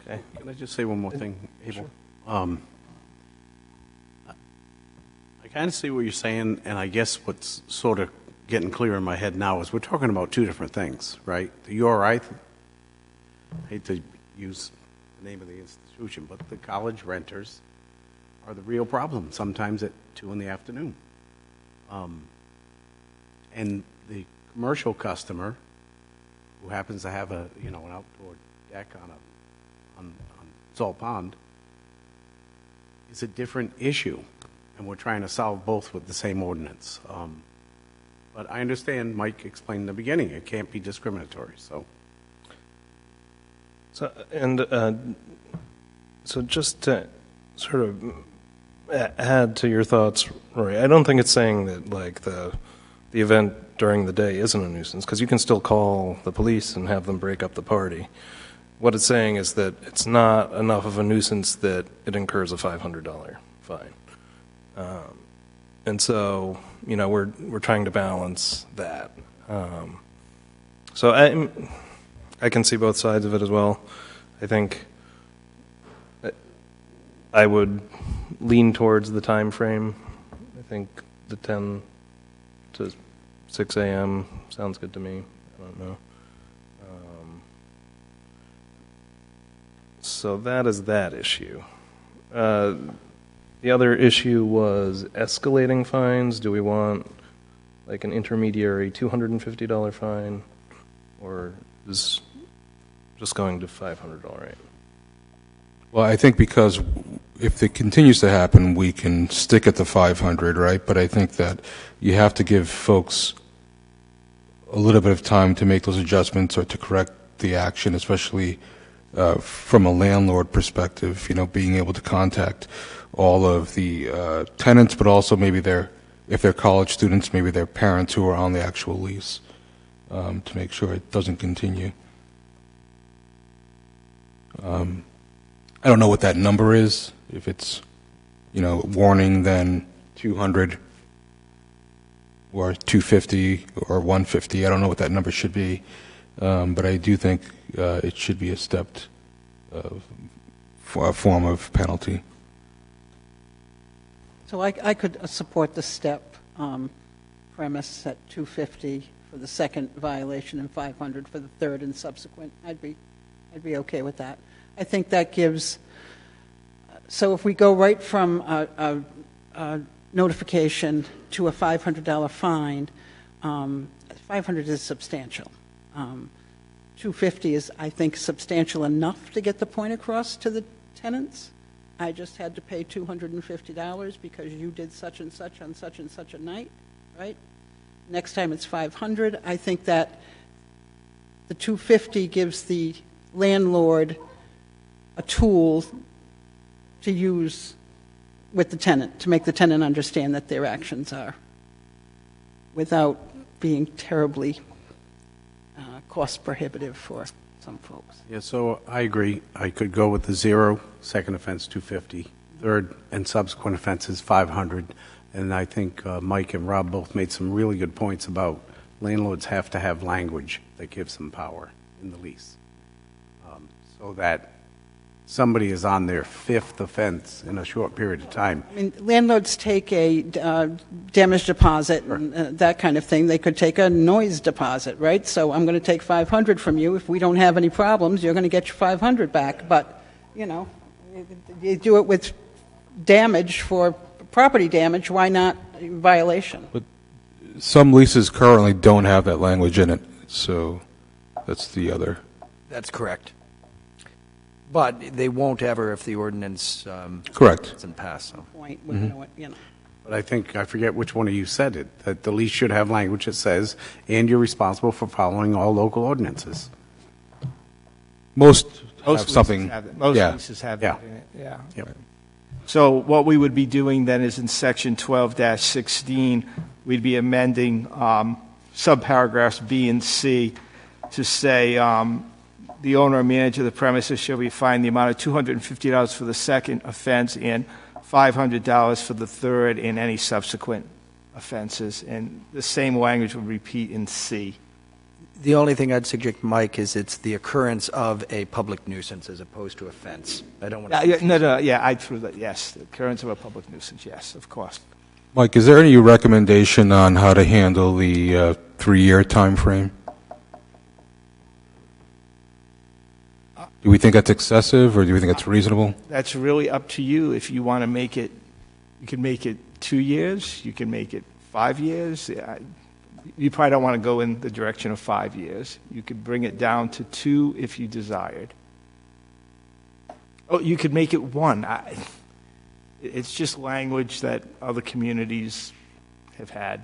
Okay. Can I just say one more thing, Abel? Sure. I kind of see what you're saying, and I guess what's sort of getting clear in my head now is we're talking about two different things, right? The URI, I hate to use the name of the institution, but the college renters are the real problem, sometimes at 2 in the afternoon. And the commercial customer who happens to have an outdoor deck on Salt Pond is a different issue, and we're trying to solve both with the same ordinance. But I understand Mike explained in the beginning, it can't be discriminatory, so just to sort of add to your thoughts, Rory, I don't think it's saying that like the event during the day isn't a nuisance, because you can still call the police and have them break up the party. What it's saying is that it's not enough of a nuisance that it incurs a $500 fine. And so, we're trying to balance that. So I can see both sides of it as well. I think I would lean towards the time frame. I think the 10 to 6 a.m. sounds good to me. I don't know. So that is that issue. The other issue was escalating fines. Do we want like an intermediary $250 fine Or is just going to 500 all right? Well, I think because if it continues to happen, we can stick at the 500, right? But I think that you have to give folks a little bit of time to make those adjustments or to correct the action, especially from a landlord perspective, being able to contact all of the tenants, but also maybe if they're college students, maybe their parents who are on the actual lease, to make sure it doesn't continue. I don't know what that number is, if it's, warning, then 200 or 250 or 150. I don't know what that number should be, but I do think it should be a stepped form of penalty. So I could support the step premise at 250 for the second violation and 500 for the third and subsequent. I'd be okay with that. I think that gives. So if we go right from a notification to a $500 fine, 500 is substantial. 250 is, I think, substantial enough to get the point across to the tenants. I just had to pay $250 because you did such and such on such and such a night, right? Next time it's 500. I think that the 250 gives the landlord a tool to use with the tenant, to make the tenant understand that their actions are, without being terribly cost prohibitive for some folks. Yeah, so I agree. I could go with the 0, second offense 250, third and subsequent offenses 500. And I think Mike and Rob both made some really good points about landlords have to have language that gives them power in the lease, so that somebody is on their 5th offense in a short period of time. I mean, landlords take a damage deposit and that kind of thing. They could take a noise deposit, right? So I'm going to take 500 from you. If we don't have any problems, you're going to get your 500 back. But, you do it with damage for property damage. Why not violation? But some leases currently don't have that language in it, so that's the other. That's correct. But they won't ever if the ordinance correct doesn't pass. So. Point, But I think, I forget which one of you said it, that the lease should have language that says, and you're responsible for following all local ordinances. Most have leases something. have that. Most yeah. leases have Yeah. that in it. Yeah. Yep. So what we would be doing then is in section 12-16, we'd be amending subparagraphs B and C to say the owner or manager of the premises shall be fined the amount of $250 for the second offense and $500 for the third and any subsequent offenses. And the same language would repeat in C. The only thing I'd suggest, Mike, is it's the occurrence of a public nuisance as opposed to offense. I don't want to. I threw that. Yes, the occurrence of a public nuisance. Yes, of course. Mike, is there any recommendation on how to handle the 3-year time frame? Do we think that's excessive, or do we think that's reasonable? That's really up to you. If you want to make it, you can make it 2 years. You can make it 5 years. You probably don't want to go in the direction of 5 years. You could bring it down to 2 if you desired. Oh, you could make it 1. It's just language that other communities have had,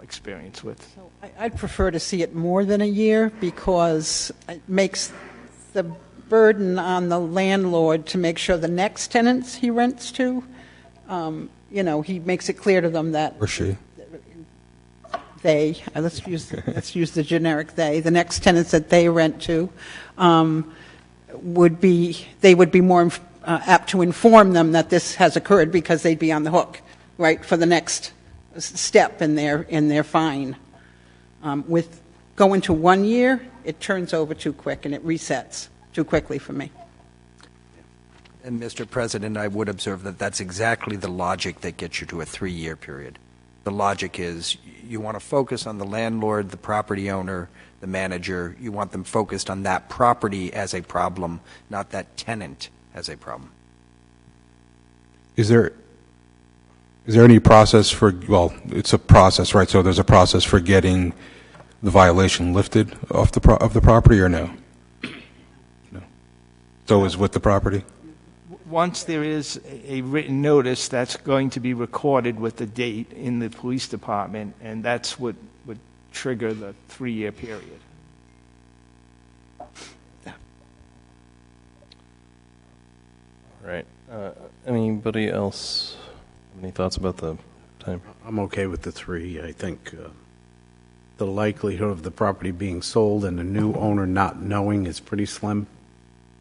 experience with. So I'd prefer to see it more than a year because it makes the burden on the landlord to make sure the next tenants he rents to, he makes it clear to them that Or she. they, let's use the generic they, the next tenants that they rent to, would be more apt to inform them that this has occurred because they'd be on the hook, right, for the next step in their fine. With going to 1 year, it turns over too quick and it resets too quickly for me. And Mr. President, I would observe that that's exactly the logic that gets you to a 3-year period. The logic is you want to focus on the landlord, the property owner, the manager. You want them focused on that property as a problem, not that tenant as a problem. Is there any process for, well, it's a process, right? So there's a process for getting the violation lifted off of the property, or no? No. So is with the property? Once there is a written notice, that's going to be recorded with the date in the police department, and that's what would trigger the 3-year period. All right. Anybody else have any thoughts about the time? I'm okay with the 3. I think the likelihood of the property being sold and the new owner not knowing is pretty slim.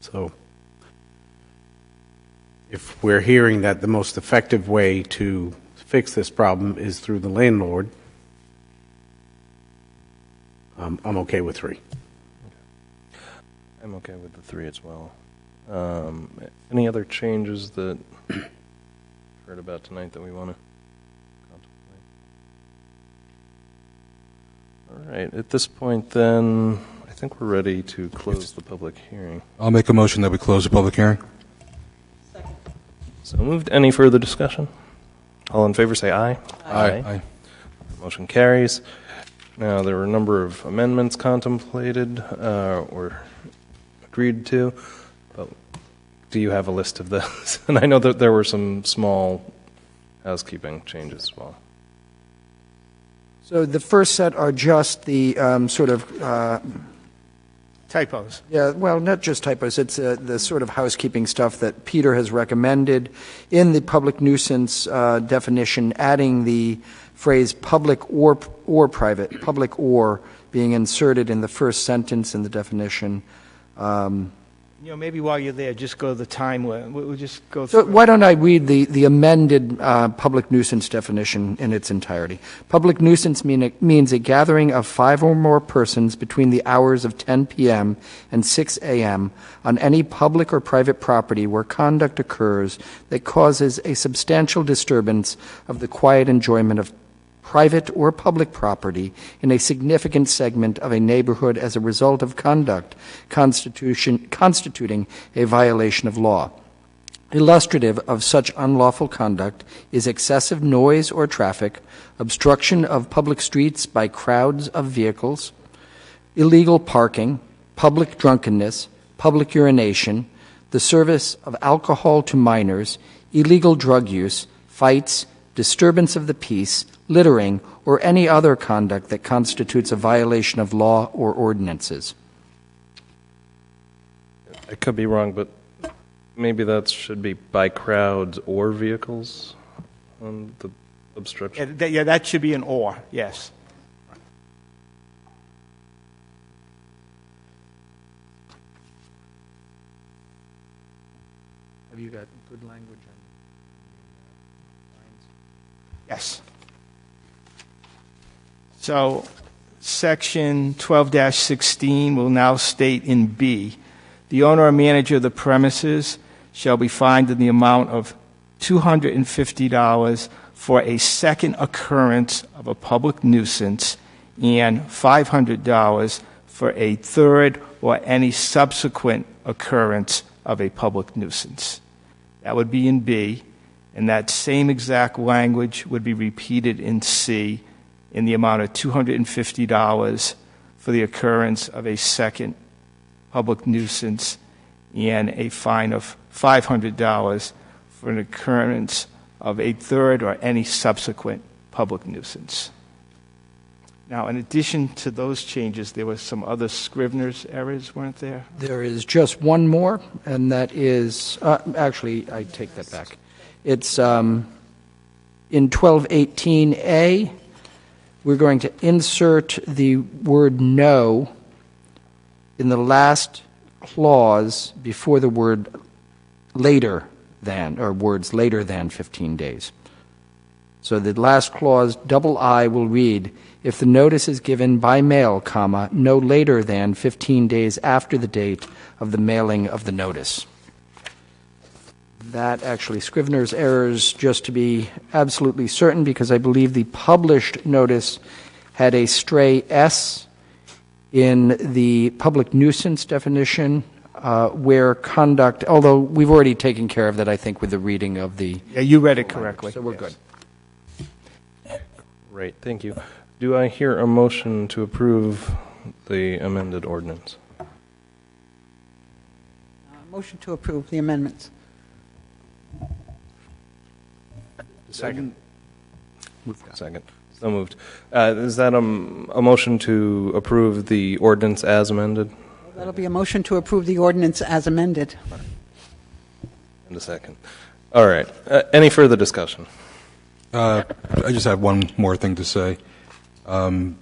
So if we're hearing that the most effective way to fix this problem is through the landlord, I'm okay with 3. I'm okay with the 3 as well. Any other changes that you've heard about tonight that we want to contemplate? All right. At this point, then, I think we're ready to close the public hearing. I'll make a motion that we close the public hearing. So moved. Any further discussion? All in favor, say aye. Aye. Motion carries. Now, there were a number of amendments contemplated or agreed to. But do you have a list of those? And I know that there were some small housekeeping changes as well. So the first set are just the sort of Typos. Yeah, well, not just typos. It's the sort of housekeeping stuff that Peter has recommended in the public nuisance definition, adding the phrase public or private, public or being inserted in the first sentence in the definition. Maybe while you're there, just go to the time. We'll just go So through. why don't I read the amended public nuisance definition in its entirety? Public nuisance means a gathering of 5 or more persons between the hours of 10 p.m. and 6 a.m. on any public or private property where conduct occurs that causes a substantial disturbance of the quiet enjoyment of private or public property in a significant segment of a neighborhood as a result of conduct constituting a violation of law. Illustrative of such unlawful conduct is excessive noise or traffic, obstruction of public streets by crowds of vehicles, illegal parking, public drunkenness, public urination, the service of alcohol to minors, illegal drug use, fights, disturbance of the peace, littering, or any other conduct that constitutes a violation of law or ordinances. I could be wrong, but maybe that should be by crowds or vehicles on the obstruction. Yeah, that should be an or, yes. Have you got good language on Yes. So, section 12-16 will now state in B, the owner or manager of the premises shall be fined in the amount of $250 for a second occurrence of a public nuisance and $500 for a third or any subsequent occurrence of a public nuisance. That would be in B. And that same exact language would be repeated in C in the amount of $250 for the occurrence of a second public nuisance and a fine of $500 for an occurrence of a third or any subsequent public nuisance. Now, in addition to those changes, there were some other Scrivener's errors, weren't there? There is just one more, and that is, actually, I take that back. It's in 1218A, we're going to insert the word no in the last clause before the word later than, or words later than 15 days. So the last clause, double I, will read, if the notice is given by mail, comma, no later than 15 days after the date of the mailing of the notice. That actually, Scrivener's errors, just to be absolutely certain, because I believe the published notice had a stray S in the public nuisance definition, where conduct, although we've already taken care of that, I think, with the reading of the... Yeah, you read it correctly. So we're good. Great, thank you. Do I hear a motion to approve the amended ordinance? Motion to approve the amendments. Second. Second. So moved. Is that a motion to approve the ordinance as amended? That'll be a motion to approve the ordinance as amended. And a second. All right. Any further discussion? I just have one more thing to say. I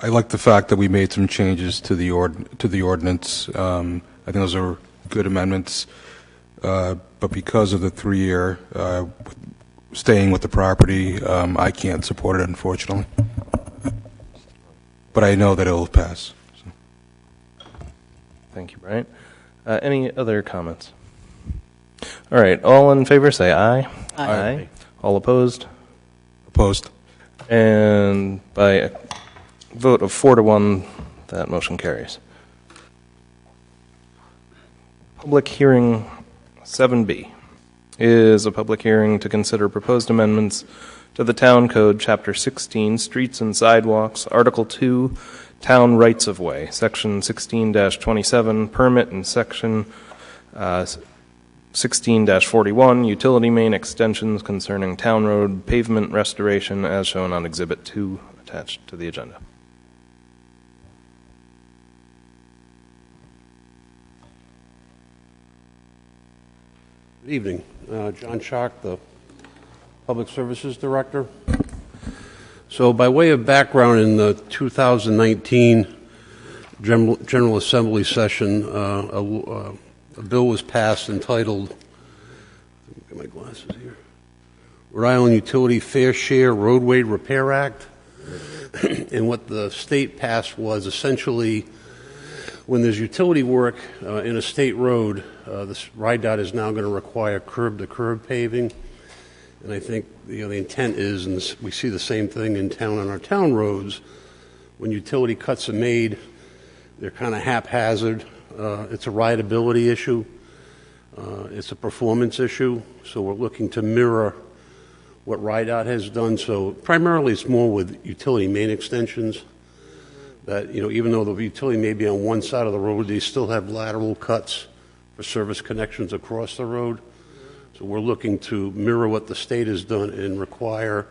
like the fact that we made some changes to the ordinance. I think those are good amendments. But because of the 3-year staying with the property, I can't support it, unfortunately. But I know that it will pass. So. Thank you, Brian. Any other comments? All right. All in favor, say aye. Aye. All opposed? Opposed. And by a vote of 4-1, that motion carries. Public hearing 7B is a public hearing to consider proposed amendments to the Town Code, Chapter 16, Streets and Sidewalks, Article 2, Town Rights of Way, Section 16-27, Permit, and Section 16-41, Utility Main Extensions concerning Town Road Pavement Restoration, as shown on Exhibit 2 attached to the agenda. Good evening. John Schock, the Public Services Director. So by way of background, in the 2019 General Assembly session, a bill was passed entitled, get my glasses here, Rhode Island Utility Fair Share Roadway Repair Act. And what the state passed was essentially, when there's utility work in a state road, this RIDOT is now going to require curb-to-curb paving. And I think the intent is, and we see the same thing in town on our town roads, when utility cuts are made, they're kind of haphazard. It's a rideability issue. It's a performance issue. So we're looking to mirror what RIDOT has done. So primarily it's more with utility main extensions. That, even though the utility may be on one side of the road, they still have lateral cuts for service connections across the road. So we're looking to mirror what the state has done and require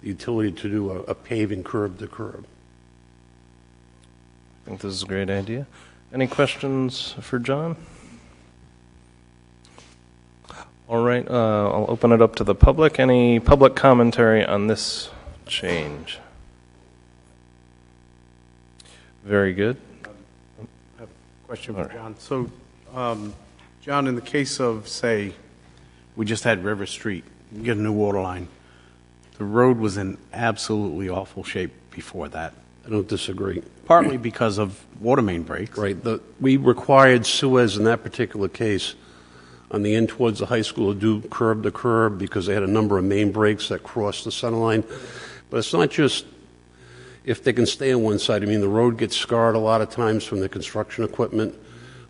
the utility to do a paving curb to curb. I think this is a great idea. Any questions for John? All right, I'll open it up to the public. Any public commentary on this change? Very good. I have a question for John. So, John, in the case of, say, we just had River Street, you get a new water line. The road was in absolutely awful shape before that. I don't disagree. Partly because of water main breaks. Right. We required Suez in that particular case on the end towards the high school to do curb to curb because they had a number of main breaks that crossed the center line. But it's not just if they can stay on one side. I mean, the road gets scarred a lot of times from the construction equipment.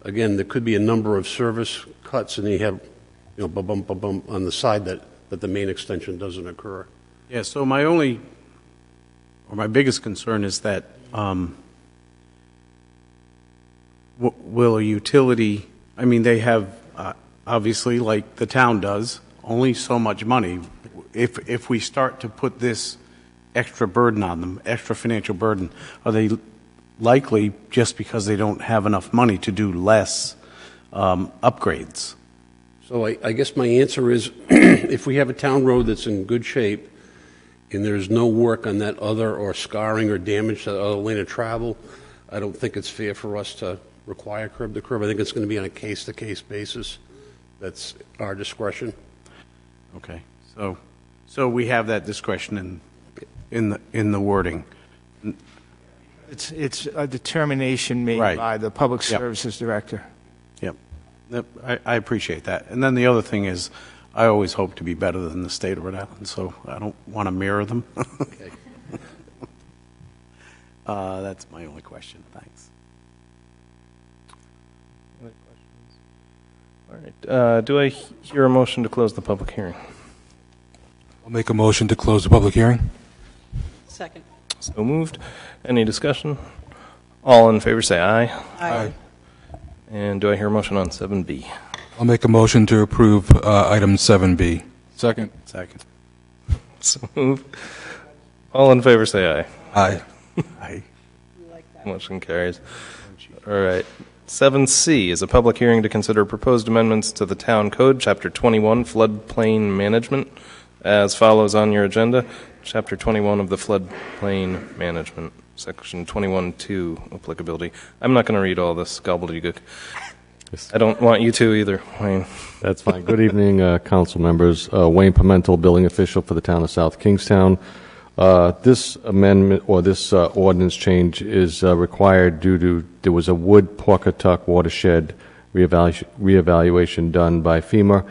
Again, there could be a number of service cuts, and you have, bump, bump, bump on the side that the main extension doesn't occur. Yeah, so my biggest concern is that will a utility, they have, obviously, like the town does, only so much money. If we start to put this extra burden on them, extra financial burden, are they likely, just because they don't have enough money, to do less upgrades? So I guess my answer is if we have a town road that's in good shape and there's no work on that other or scarring or damage to the other lane of travel, I don't think it's fair for us to require curb to curb. I think it's going to be on a case-to-case basis. That's our discretion. Okay. So we have that discretion in the wording. It's a determination made by the Public Services Director. Yep. I appreciate that. And then the other thing is, I always hope to be better than the state of Rhode Island, so I don't want to mirror them. Okay. That's my only question. Thanks. Other questions? All right. Do I hear a motion to close the public hearing? I'll make a motion to close the public hearing. Second. So moved. Any discussion? All in favor say aye. Aye. And do I hear a motion on 7B? I'll make a motion to approve item 7B. Second. Second. So moved. All in favor say aye. Aye. Aye. Motion carries. All right. 7C is a public hearing to consider proposed amendments to the Town Code, Chapter 21, Floodplain Management, as follows on your agenda. Chapter 21 of the Floodplain Management, Section 21.2, applicability. I'm not going to read all this gobbledygook. I don't want you to either, Wayne. That's fine. Good evening, council members. Wayne Pimentel, building official for the town of South Kingstown. This amendment or this ordinance change is required due to there was a Wood Pawcatuck watershed reevaluation done by FEMA.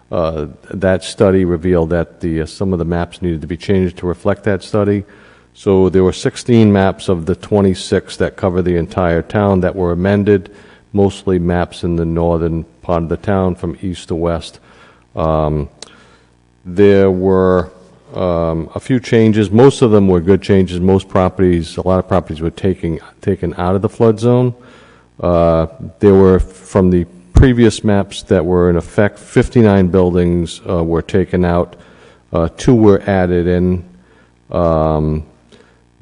That study revealed that some of the maps needed to be changed to reflect that study. So there were 16 maps of the 26 that cover the entire town that were amended, mostly maps in the northern part of the town from east to west. There were a few changes. Most of them were good changes. A lot of properties were taken out of the flood zone. There were, from the previous maps that were in effect, 59 buildings were taken out. 2 were added in.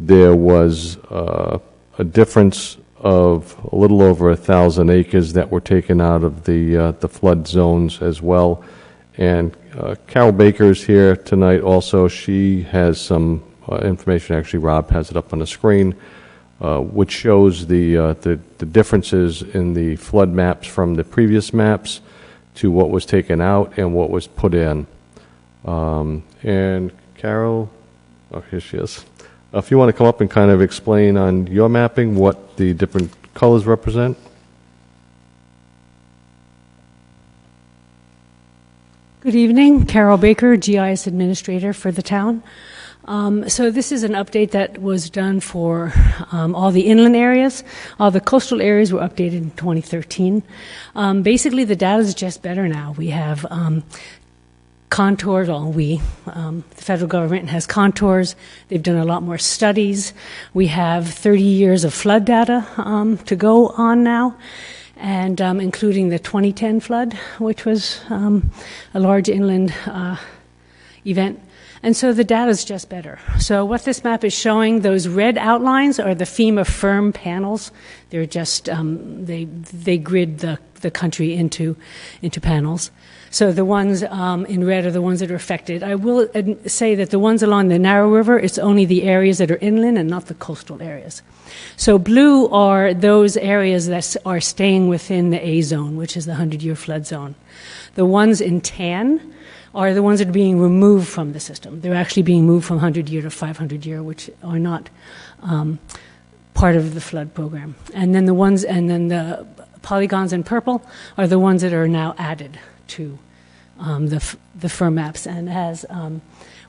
There was a difference of a little over 1,000 acres that were taken out of the flood zones as well. And Carol Baker's here tonight also. She has some information. Actually, Rob has it up on the screen, which shows the differences in the flood maps from the previous maps to what was taken out and what was put in. And Carol, oh, here she is. If you want to come up and kind of explain on your mapping what the different colors represent. Good evening, Carol Baker, GIS Administrator for the town. So this is an update that was done for all the inland areas. All the coastal areas were updated in 2013. Basically, the data is just better now. We have contours, the federal government has contours. They've done a lot more studies. We have 30 years of flood data to go on now, and including the 2010 flood, which was a large inland event. And so the data is just better. So what this map is showing, those red outlines are the FEMA firm panels. They're just, they grid the country into panels. So the ones in red are the ones that are affected. I will say that the ones along the narrow river, it's only the areas that are inland and not the coastal areas. So blue are those areas that are staying within the A zone, which is the 100-year flood zone. The ones in tan are the ones that are being removed from the system. They're actually being moved from 100-year to 500-year, which are not part of the flood program. And then the polygons in purple are the ones that are now added to the firm maps. And as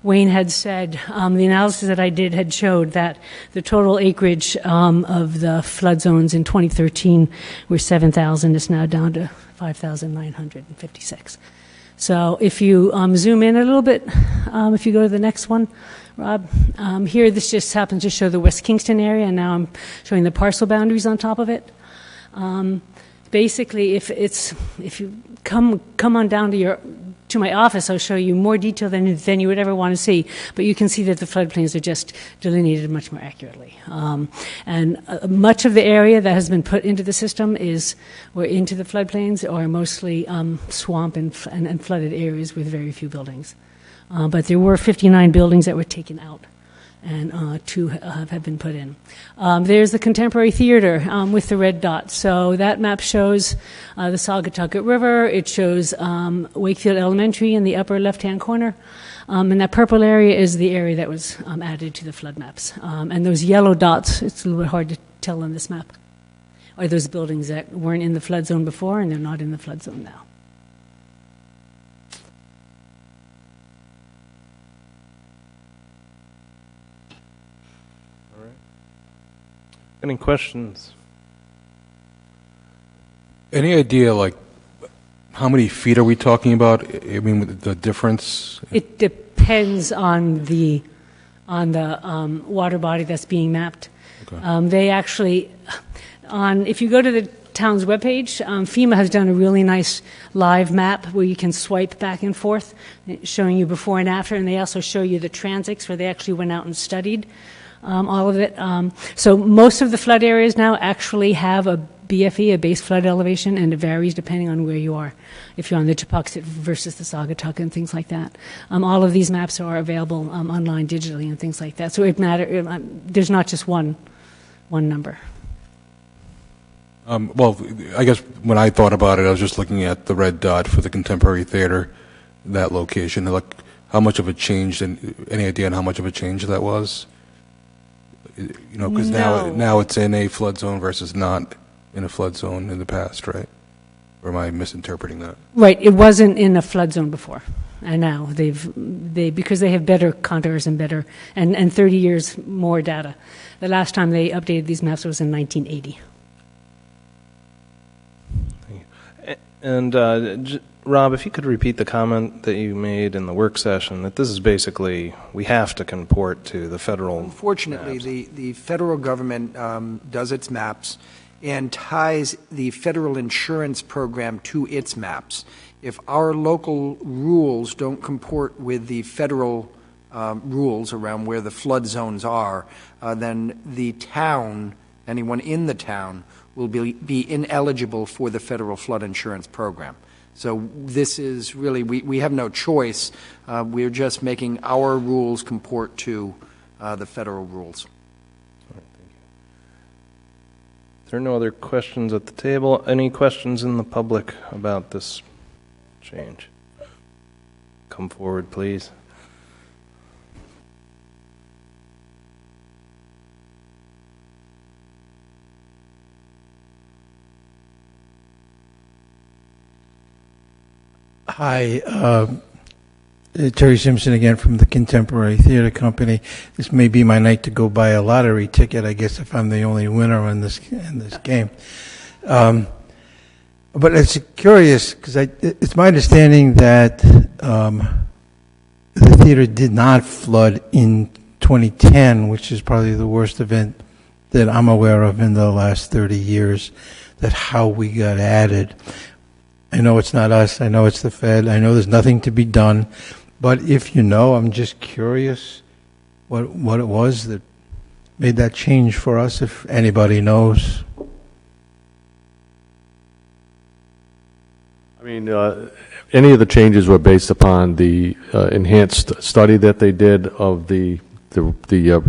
Wayne had said, the analysis that I did had showed that the total acreage of the flood zones in 2013 were 7,000. It's now down to 5,956. So if you zoom in a little bit, if you go to the next one, Rob, here this just happens to show the West Kingston area, and now I'm showing the parcel boundaries on top of it. Basically, if you come on down to my office, I'll show you more detail than you would ever want to see. But you can see that the floodplains are just delineated much more accurately. And much of the area that has been put into the system into the floodplains are mostly swamp and flooded areas with very few buildings. But there were 59 buildings that were taken out, and 2 have been put in. There's the Contemporary Theater with the red dots. So that map shows the Saugatucket River. It shows Wakefield Elementary in the upper left-hand corner. And that purple area is the area that was added to the flood maps. And those yellow dots, it's a little bit hard to tell on this map, are those buildings that weren't in the flood zone before, and they're not in the flood zone now. Any questions? Any idea, like, how many feet are we talking about? I mean, the difference? It depends on the on the water body that's being mapped. They actually, if you go to the town's webpage, FEMA has done a really nice live map where you can swipe back and forth, showing you before and after, and they also show you the transects where they actually went out and studied all of it. So most of the flood areas now actually have a BFE, a base flood elevation, and it varies depending on where you are. If you're on the Tupuxet versus the Saugatuck and things like that. All of these maps are available online digitally and things like that. So there's not just one number. Well, I guess when I thought about it, I was just looking at the red dot for the Contemporary Theater, that location. Like, how much of a change, any idea on how much of a change that was? You know, because now it's in a flood zone versus not in a flood zone in the past, right? Or am I misinterpreting that? Right, it wasn't in a flood zone before, and now because they have better contours and better and 30 years more data. The last time they updated these maps was in 1980. And Rob, if you could repeat the comment that you made in the work session, that this is basically, we have to comport to the federal Unfortunately, the federal government does its maps and ties the federal insurance program to its maps. If our local rules don't comport with the federal rules around where the flood zones are, then the town, anyone in the town, will be ineligible for the federal flood insurance program. So this is really, we have no choice. We're just making our rules comport to the federal rules. If there are no other questions at the table, any questions in the public about this change? Come forward, please. Hi, Terry Simpson again from the Contemporary Theater Company. This may be my night to go buy a lottery ticket, I guess, if I'm the only winner in this game. But it's curious, because it's my understanding that the theater did not flood in 2010, which is probably the worst event that I'm aware of in the last 30 years, that how we got added. I know it's not us. I know it's the Fed. I know there's nothing to be done. But if you know, I'm just curious what it was that made that change for us, if anybody knows. I mean, any of the changes were based upon the enhanced study that they did of the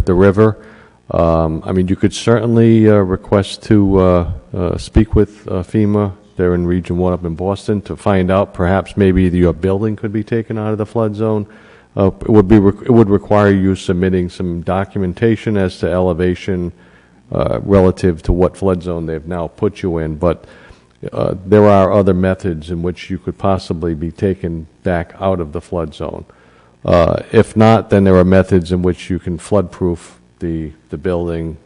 river. I mean, you could certainly request to speak with FEMA. They're in Region 1 up in Boston, to find out perhaps maybe your building could be taken out of the flood zone. It would require you submitting some documentation as to elevation relative to what flood zone they've now put you in. But there are other methods in which you could possibly be taken back out of the flood zone. If not, then there are methods in which you can flood-proof the building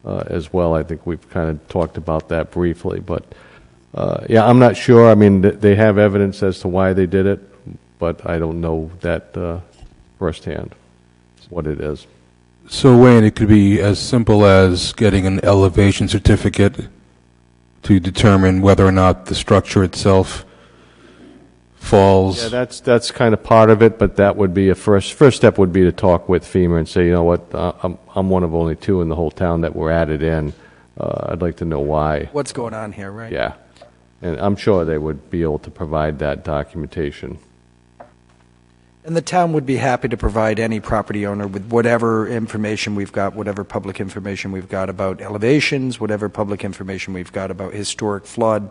as well. I think we've kind of talked about that briefly, but yeah, I'm not sure. I mean, they have evidence as to why they did it, but I don't know that firsthand what it is. So, Wayne, it could be as simple as getting an elevation certificate to determine whether or not the structure itself falls. Yeah, that's kind of part of it, but that would be a first step would be to talk with FEMA and say, you know what, I'm one of only two in the whole town that were added in. I'd like to know why. What's going on here, right? Yeah. And I'm sure they would be able to provide that documentation. And the town would be happy to provide any property owner with whatever information we've got, whatever public information we've got about elevations, whatever public information we've got about historic flood,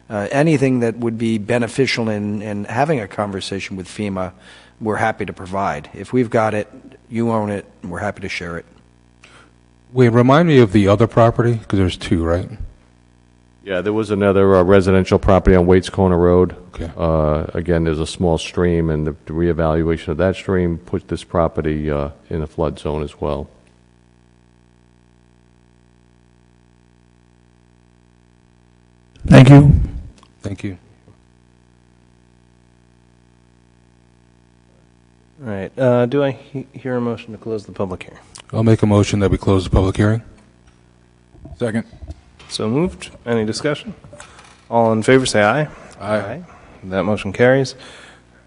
anything that would be beneficial in having a conversation with FEMA, we're happy to provide. If we've got it, you own it, and we're happy to share it. Wait, remind me of the other property, because there's two, right? Yeah, there was another residential property on Waits Corner Road. Okay. Again, there's a small stream, and the reevaluation of that stream put this property in a flood zone as well. Thank you. Thank you. All right. Do I hear a motion to close the public hearing? I'll make a motion that we close the public hearing. Second. So moved. Any discussion? All in favor, say aye. Aye. That motion carries.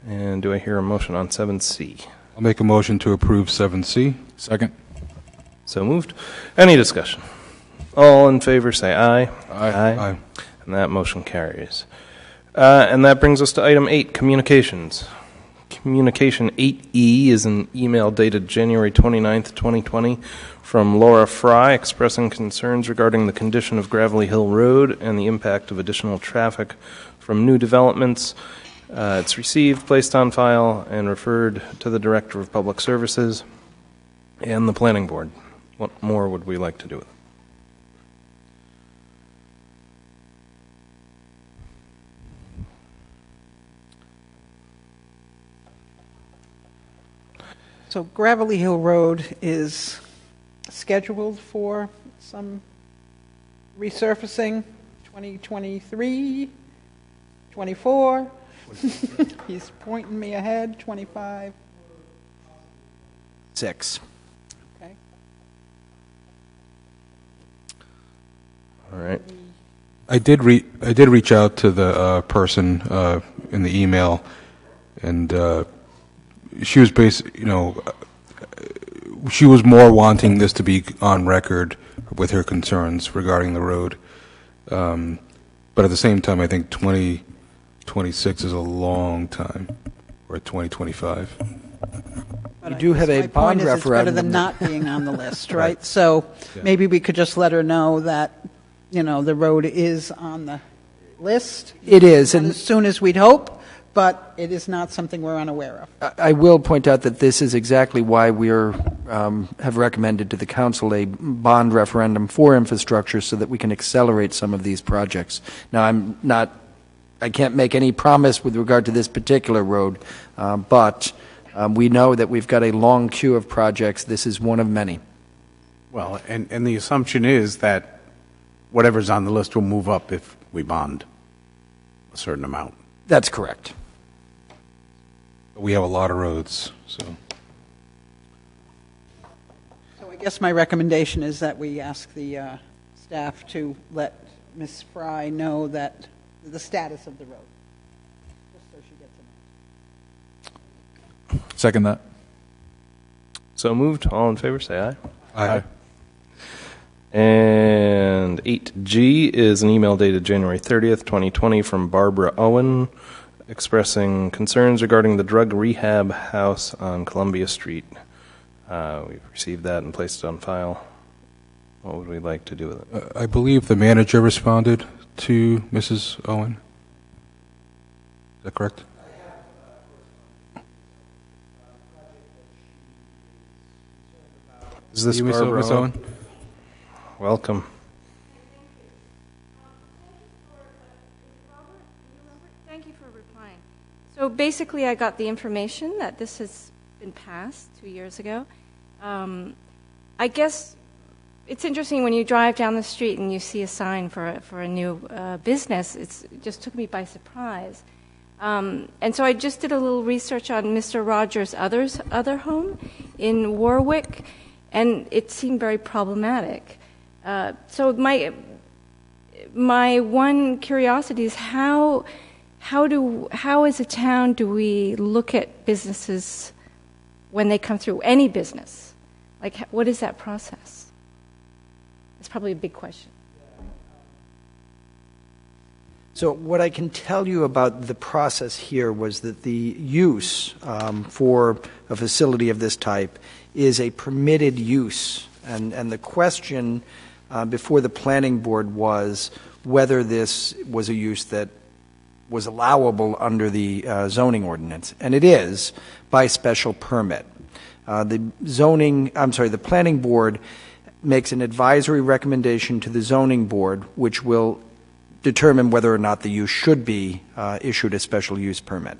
And do I hear a motion on 7C? I'll make a motion to approve 7C. Second. So moved. Any discussion? All in favor, say aye. Aye. And that motion carries. And that brings us to item 8, communications. Communication 8E is an email dated January 29th, 2020 from Laura Fry expressing concerns regarding the condition of Gravelly Hill Road and the impact of additional traffic from new developments. It's received, placed on file, and referred to the Director of Public Services and the Planning Board. What more would we like to do with it? So Gravelly Hill Road is scheduled for some resurfacing, 2023, 24. He's pointing me ahead, 25. 6. Okay. All right. I did reach out to the person in the email, and she was she was more wanting this to be on record with her concerns regarding the road. But at the same time, I think 2026 is a long time, or 2025. We do have a bond referendum. It's better than not being on the list, right? So maybe we could just let her know that, the road is on the list. It is. Not as soon as we'd hope, but it is not something we're unaware of. I will point out that this is exactly why we have recommended to the council a bond referendum for infrastructure so that we can accelerate some of these projects. Now, I can't make any promise with regard to this particular road, but we know that we've got a long queue of projects. This is one of many. Well, and the assumption is that whatever's on the list will move up if we bond a certain amount. That's correct. We have a lot of roads, so. So I guess my recommendation is that we ask the staff to let Ms. Fry know that the status of the road, just so she gets a note. Second that. So moved. All in favor, say aye. Aye. And 8G is an email dated January 30th, 2020 from Barbara Owen expressing concerns regarding the drug rehab house on Columbia Street. We've received that and placed it on file. What would we like to do with it? I believe the manager responded to Mrs. Owen. Is that correct? Is this Miss Barbara Owen? Welcome. Thank you for replying. So basically, I got the information that this has been passed 2 years ago. I guess it's interesting when you drive down the street and you see a sign for a new business. It just took me by surprise. And so I just did a little research on Mr. Rogers' other home in Warwick, and it seemed very problematic. So my one curiosity is how as a town do we look at businesses when they come through, any business? Like, what is that process? It's probably a big question. So what I can tell you about the process here was that the use for a facility of this type is a permitted use. And the question before the planning board was whether this was a use that was allowable under the zoning ordinance. And it is by special permit. The planning board makes an advisory recommendation to the zoning board, which will determine whether or not the use should be issued a special use permit.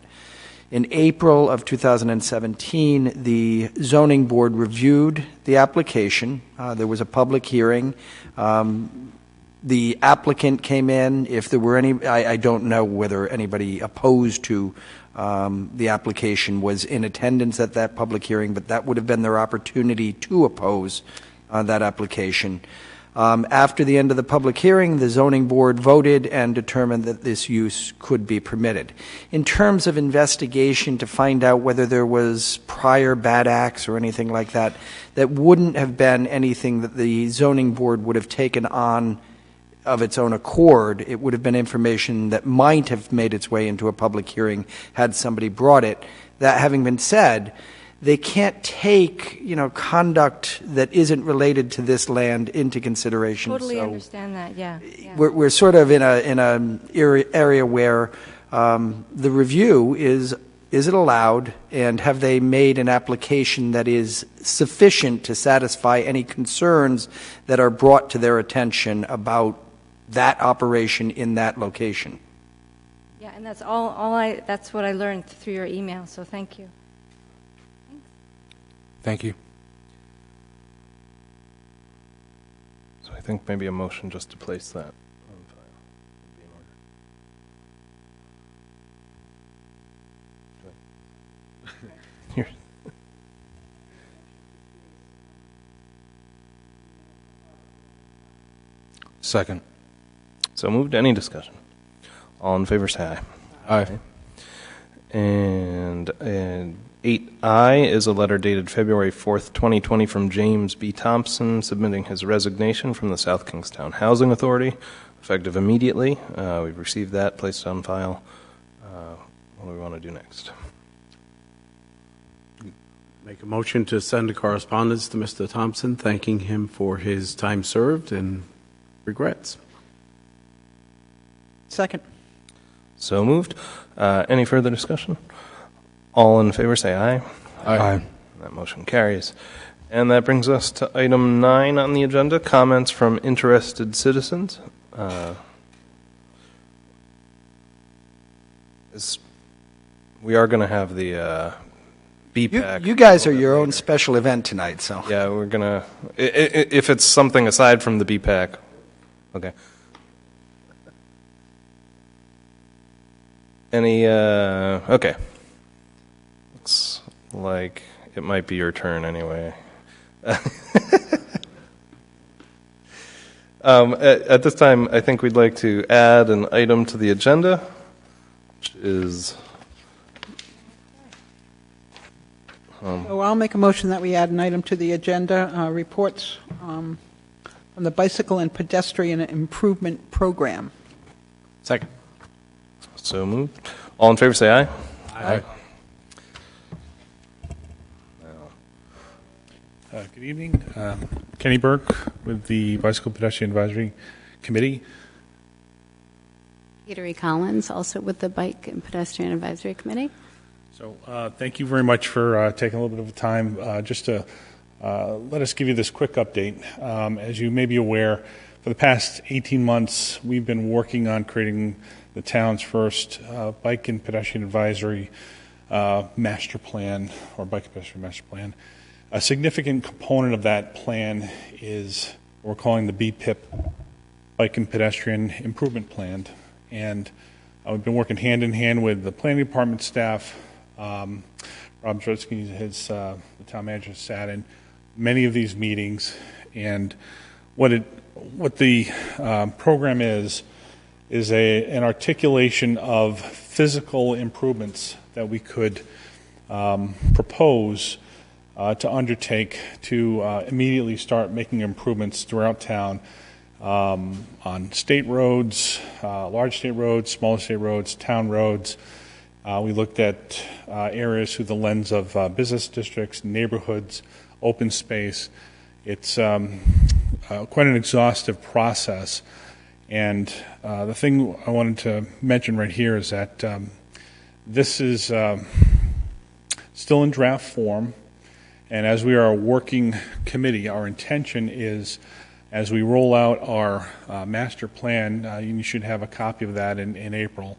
In April of 2017, the zoning board reviewed the application. There was a public hearing. The applicant came in. If there were any, I don't know whether anybody opposed to the application was in attendance at that public hearing, but that would have been their opportunity to oppose that application. After the end of the public hearing, the zoning board voted and determined that this use could be permitted. In terms of investigation to find out whether there was prior bad acts or anything like that, that wouldn't have been anything that the zoning board would have taken on of its own accord. It would have been information that might have made its way into a public hearing had somebody brought it. That having been said, they can't take, conduct that isn't related to this land into consideration. Totally So understand that, yeah. we're sort of in a area where the review is it allowed, and have they made an application that is sufficient to satisfy any concerns that are brought to their attention about that operation in that location? Yeah, and that's that's what I learned through your email, so thank you. Thank you. So I think maybe a motion just to place that on file would be in order. Here. Second. So moved. Any discussion? All in favor, say aye. Aye. And 8I is a letter dated February 4th, 2020 from James B. Thompson submitting his resignation from the South Kingstown Housing Authority, effective immediately. We've received that, placed on file. What do we want to do next? Make a motion to send a correspondence to Mr. Thompson, thanking him for his time served and regrets. Second. So moved. Any further discussion? All in favor, say aye. Aye. That motion carries. And that brings us to item 9 on the agenda, comments from interested citizens. We are going to have the BPAC. You guys are your own special event tonight, so. Yeah, we're going to, if it's something aside from the BPAC, okay. Okay. Looks like it might be your turn anyway. At this time, I think we'd like to add an item to the agenda, which is... So I'll make a motion that we add an item to the agenda, reports from the Bicycle and Pedestrian Improvement Program. Second. So moved. All in favor, say aye. Aye. Good evening. Kenny Burke with the Bicycle Pedestrian Advisory Committee. Peter E. Collins, also with the Bike and Pedestrian Advisory Committee. So thank you very much for taking a little bit of time just to let us give you this quick update. As you may be aware, for the past 18 months, we've been working on creating the town's first Bike and Pedestrian Advisory Master Plan, or Bike and Pedestrian Master Plan. A significant component of that plan is what we're calling the BPIP, Bike and Pedestrian Improvement Plan. And we've been working hand in hand with the planning department staff. Rob Zdrowski, the town manager, sat in many of these meetings. And what the program is an articulation of physical improvements that we could propose to undertake to immediately start making improvements throughout town on state roads, large state roads, small state roads, town roads. We looked at areas through the lens of business districts, neighborhoods, open space. It's quite an exhaustive process. And the thing I wanted to mention right here is that this is still in draft form. And as we are a working committee, our intention is, as we roll out our master plan, you should have a copy of that in April.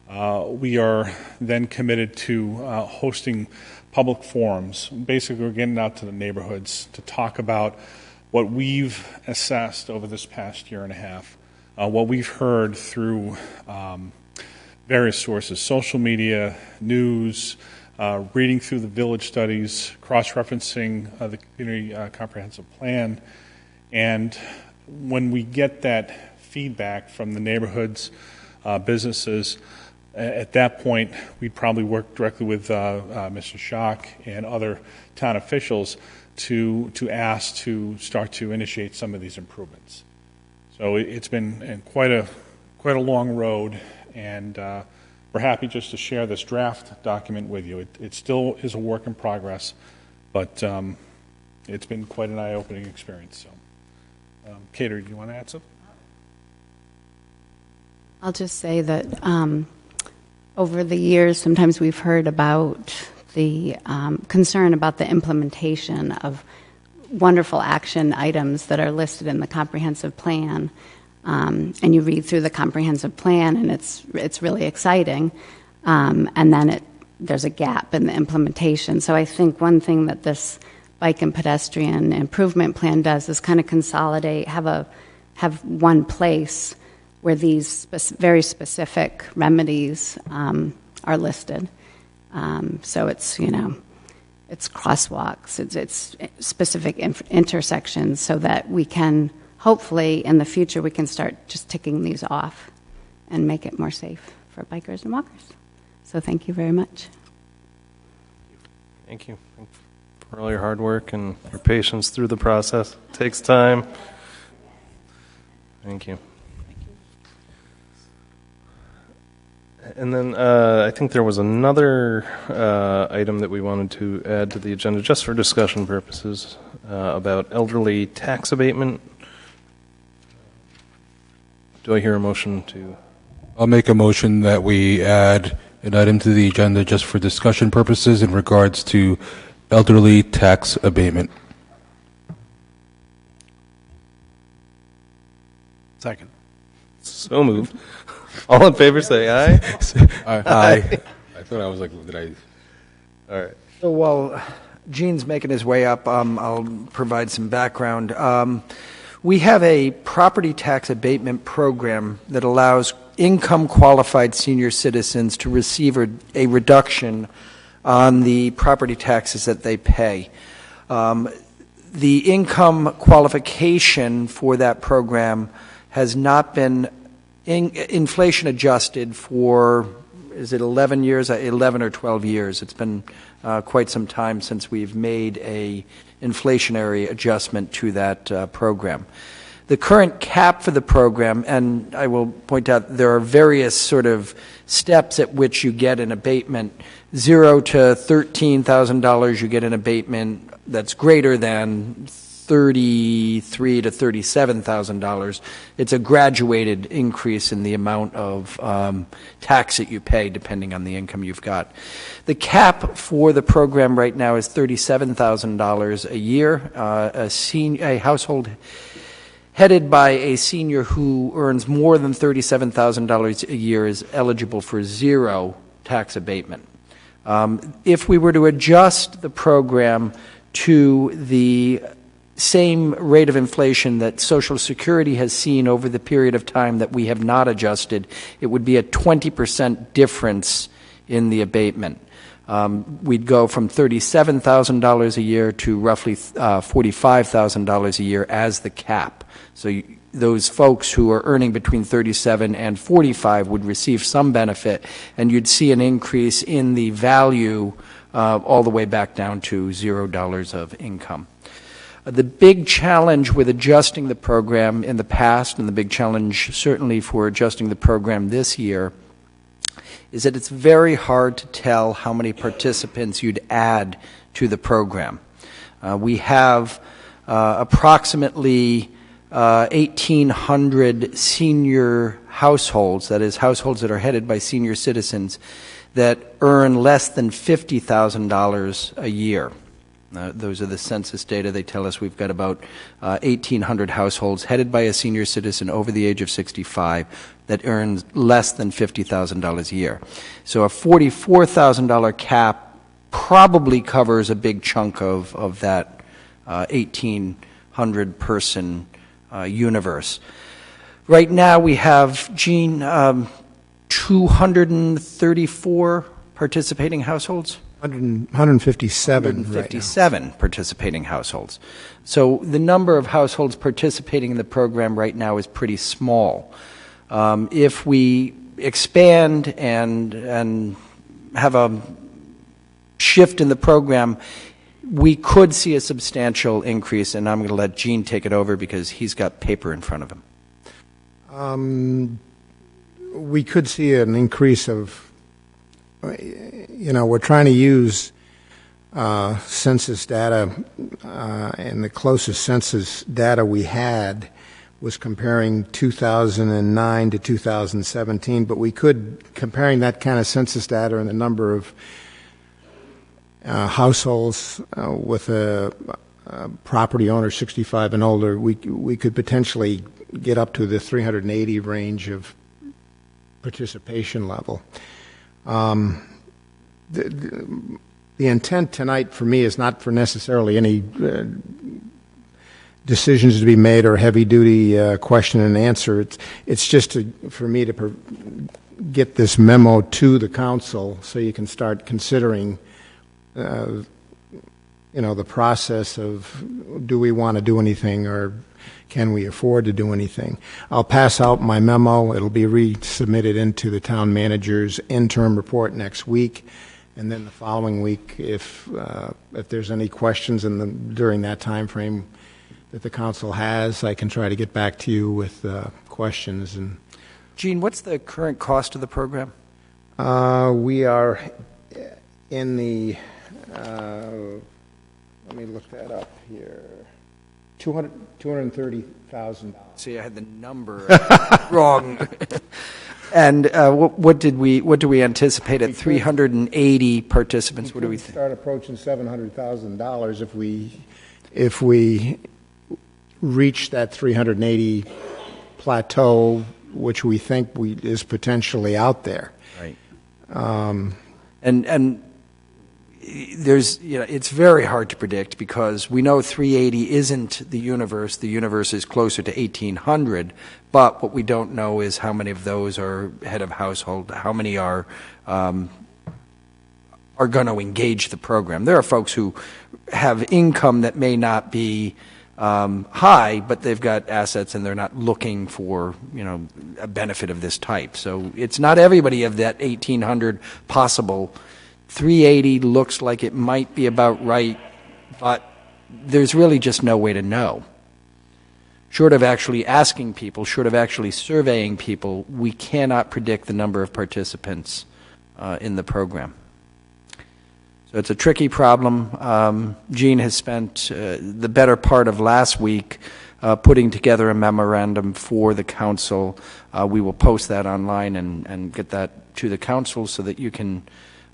We are then committed to hosting public forums. Basically, we're getting out to the neighborhoods to talk about what we've assessed over this past year and a half, what we've heard through various sources, social media, news, reading through the village studies, cross-referencing the community comprehensive plan. And when we get that feedback from the neighborhoods, businesses, at that point, we'd probably work directly with Mr. Schock and other town officials to ask to start to initiate some of these improvements. So it's been quite a long road, and we're happy just to share this draft document with you. It still is a work in progress, but it's been quite an eye-opening experience. So, Kater, do you want to add something? I'll just say that over the years, sometimes we've heard about the concern about the implementation of wonderful action items that are listed in the comprehensive plan. And you read through the comprehensive plan, and it's really exciting. And then there's a gap in the implementation. So I think one thing that this bike and pedestrian improvement plan does is kind of consolidate, have one place where these very specific remedies are listed. So it's, it's crosswalks, it's specific intersections, so that we can, hopefully in the future, we can start just ticking these off and make it more safe for bikers and walkers. So thank you very much. Thank you for all your hard work and your patience through the process. It takes time. Thank you. And then I think there was another item that we wanted to add to the agenda just for discussion purposes about elderly tax abatement. Do I hear a motion to? I'll make a motion that we add an item to the agenda just for discussion purposes in regards to elderly tax abatement. Second. So moved. All in favor, say aye. Aye. I thought I was like, did I? All right. So while Gene's making his way up, I'll provide some background. We have a property tax abatement program that allows income-qualified senior citizens to receive a reduction on the property taxes that they pay. The income qualification for that program has not been inflation adjusted for, is it 11 years, 11 or 12 years. It's been quite some time since we've made a inflationary adjustment to that program. The current cap for the program, and I will point out there are various sort of steps at which you get an abatement. $0 to $13,000, you get an abatement that's greater than $33,000 to $37,000. It's a graduated increase in the amount of tax that you pay depending on the income you've got. The cap for the program right now is $37,000 a year. A household headed by a senior who earns more than $37,000 a year is eligible for zero tax abatement. If we were to adjust the program to the same rate of inflation that Social Security has seen over the period of time that we have not adjusted, it would be a 20% difference in the abatement. We'd go from $37,000 a year to roughly $45,000 a year as the cap. So those folks who are earning between 37 and 45 would receive some benefit, and you'd see an increase in the value all the way back down to $0 of income. The big challenge with adjusting the program in the past, and the big challenge certainly for adjusting the program this year, is that it's very hard to tell how many participants you'd add to the program. We have approximately 1,800 senior households, that is, households that are headed by senior citizens, that earn less than $50,000 a year. Those are the census data. They tell us we've got about 1,800 households headed by a senior citizen over the age of 65 that earns less than $50,000 a year. So a $44,000 cap probably covers a big chunk of that 1,800 person universe. Right now we have, Gene, 234 participating households? 157 right now. 157 participating households. So the number of households participating in the program right now is pretty small. If we expand and have a shift in the program, we could see a substantial increase, and I'm going to let Gene take it over because he's got paper in front of him. We could see an increase of, we're trying to use census data, and the closest census data we had was comparing 2009 to 2017, but we could, comparing that kind of census data and the number of households with a property owner 65 and older, we could potentially get up to the 380 range of participation level. The intent tonight for me is not for necessarily any decisions to be made or heavy-duty question and answer. It's just for me to get this memo to the council so you can start considering the process of, do we want to do anything or can we afford to do anything? I'll pass out my memo. It'll be resubmitted into the town manager's interim report next week, and then the following week, if there's any questions during that time frame that the council has, I can try to get back to you with questions. And Gene, what's the current cost of the program? We are in the let me look that up here. $230,000. See, I had the number wrong. And what do we anticipate at 380 participants? What do we think? Start approaching $700,000 if we reach that 380 plateau, which we think is potentially out there. Right. And there's, it's very hard to predict because we know 380 isn't the universe. The universe is closer to 1,800, but what we don't know is how many of those are head of household, how many are going to engage the program. There are folks who have income that may not be high, but they've got assets and they're not looking for, a benefit of this type. So it's not everybody of that 1,800 possible. 380 looks like it might be about right, but there's really just no way to know. Short of actually asking people, short of actually surveying people, we cannot predict the number of participants in the program. So it's a tricky problem. Gene has spent the better part of last week putting together a memorandum for the council. We will post that online and get that to the council so that you can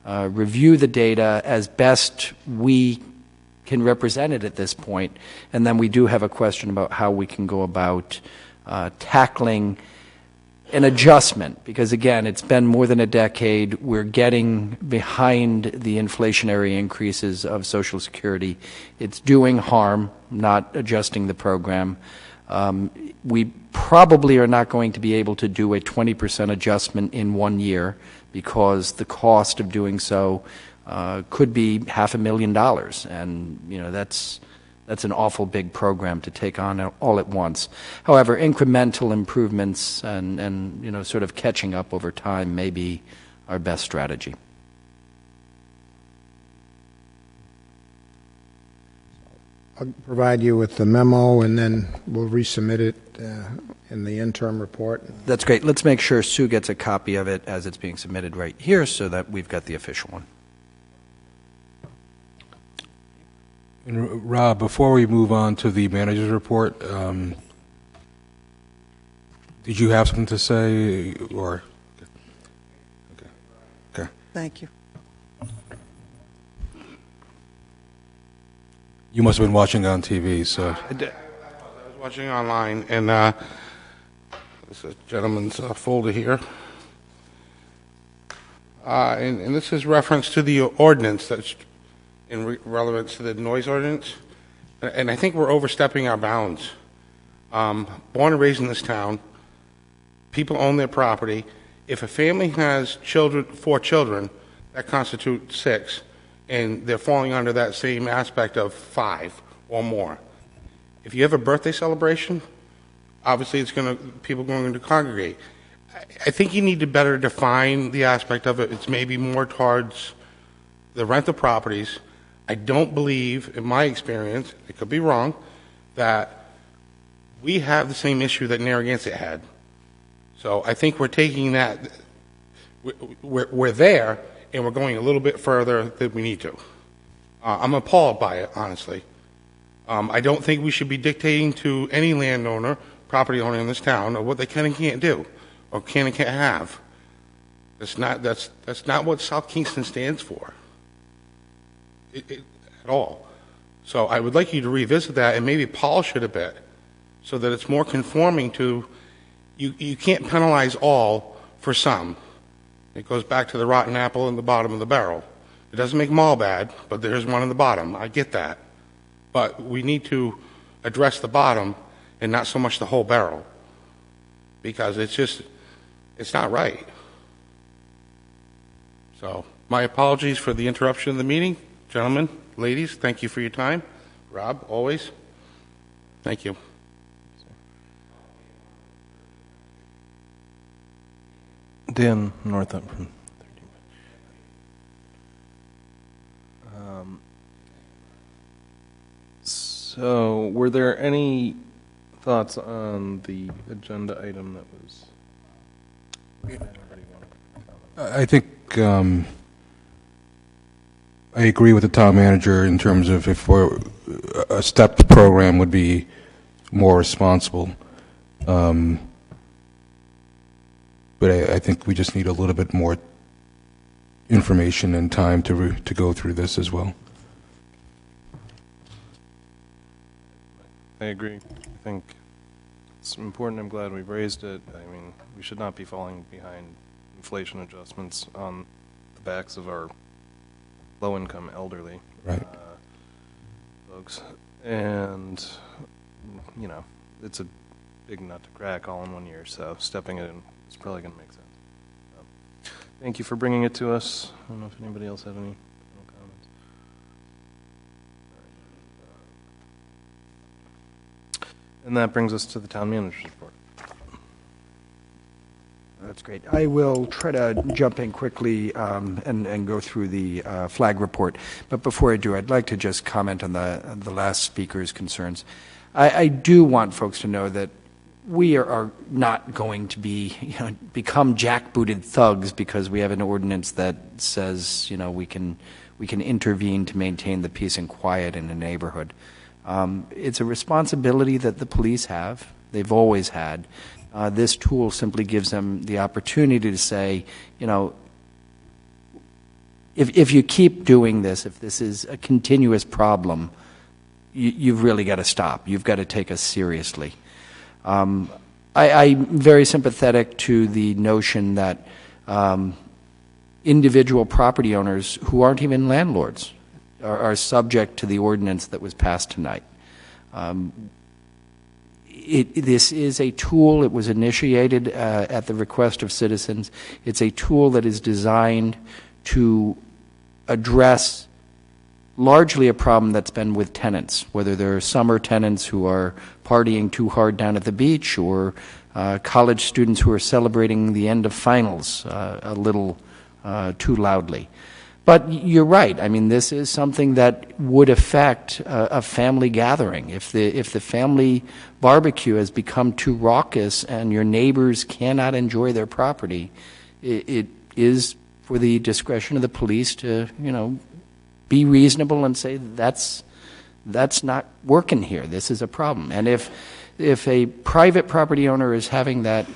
review the data as best we can represent it at this point. And then we do have a question about how we can go about tackling an adjustment, because again, it's been more than a decade. We're getting behind the inflationary increases of Social Security. It's doing harm, not adjusting the program. We probably are not going to be able to do a 20% adjustment in 1 year because the cost of doing so could be $500,000, and that's an awful big program to take on all at once. However, incremental improvements and sort of catching up over time may be our best strategy. I'll provide you with the memo, and then we'll resubmit it in the interim report. That's great. Let's make sure Sue gets a copy of it as it's being submitted right here so that we've got the official one. And Rob, before we move on to the manager's report, did you have something to say, or? Okay. Thank you. You must have been watching on TV, so. I was watching online, and this is a gentleman's folder here. And this is reference to the ordinance that's in relevance to the noise ordinance. And I think we're overstepping our bounds. Born and raised in this town, people own their property. If a family has children, 4 children, that constitutes 6, and they're falling under that same aspect of 5 or more. If you have a birthday celebration, obviously people are going to congregate. I think you need to better define the aspect of it. It's maybe more towards the rental properties. I don't believe, in my experience, I could be wrong, that we have the same issue that Narragansett had. So I think we're taking that, we're there, and we're going a little bit further than we need to. I'm appalled by it, honestly. I don't think we should be dictating to any landowner, property owner in this town, of what they can and can't do, or can and can't have. That's not what South Kingston stands for, at all. So I would like you to revisit that and maybe polish it a bit, so that it's more conforming to. You can't penalize all for some. It goes back to the rotten apple in the bottom of the barrel. It doesn't make them all bad, but there's one in the bottom. I get that. But we need to address the bottom and not so much the whole barrel, because it's not right. So my apologies for the interruption of the meeting. Gentlemen, ladies, thank you for your time. Rob, always. Thank you. Dan Northup from 13. So, were there any thoughts on the agenda item that was? I think I agree with the town manager in terms of if a stepped program would be more responsible. But I think we just need a little bit more information and time to go through this as well. I agree. I think it's important. I'm glad we've raised it. I mean, we should not be falling behind inflation adjustments on the backs of our low-income elderly folks. And, you know, it's a big nut to crack all in one year, so stepping it in is probably going to make sense. Thank you for bringing it to us. I don't know if anybody else had any final comments. And that brings us to the town manager's report. That's great. I will try to jump in quickly and go through the flag report. But before I do, I'd like to just comment on the last speaker's concerns. I do want folks to know that we are not going to become jackbooted thugs because we have an ordinance that says we can intervene to maintain the peace and quiet in a neighborhood. It's a responsibility that the police have. They've always had. This tool simply gives them the opportunity to say, if you keep doing this, if this is a continuous problem, you've really got to stop. You've got to take us seriously. I'm very sympathetic to the notion that individual property owners who aren't even landlords are subject to the ordinance that was passed tonight. This is a tool. It was initiated at the request of citizens. It's a tool that is designed to address largely a problem that's been with tenants, whether they're summer tenants who are partying too hard down at the beach or college students who are celebrating the end of finals a little too loudly. But you're right. I mean, this is something that would affect a family gathering. If the family barbecue has become too raucous and your neighbors cannot enjoy their property, it is for the discretion of the police to, be reasonable and say that's not working here. This is a problem. And if a private property owner is having that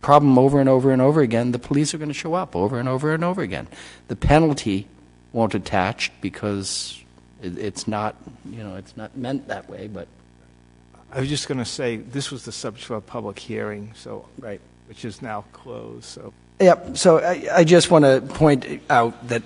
problem over and over and over again, the police are going to show up over and over and over again. The penalty won't attach because it's not meant that way. But I was just going to say this was the subject of a public hearing, so which is now closed. So. Yep. So I just want to point out that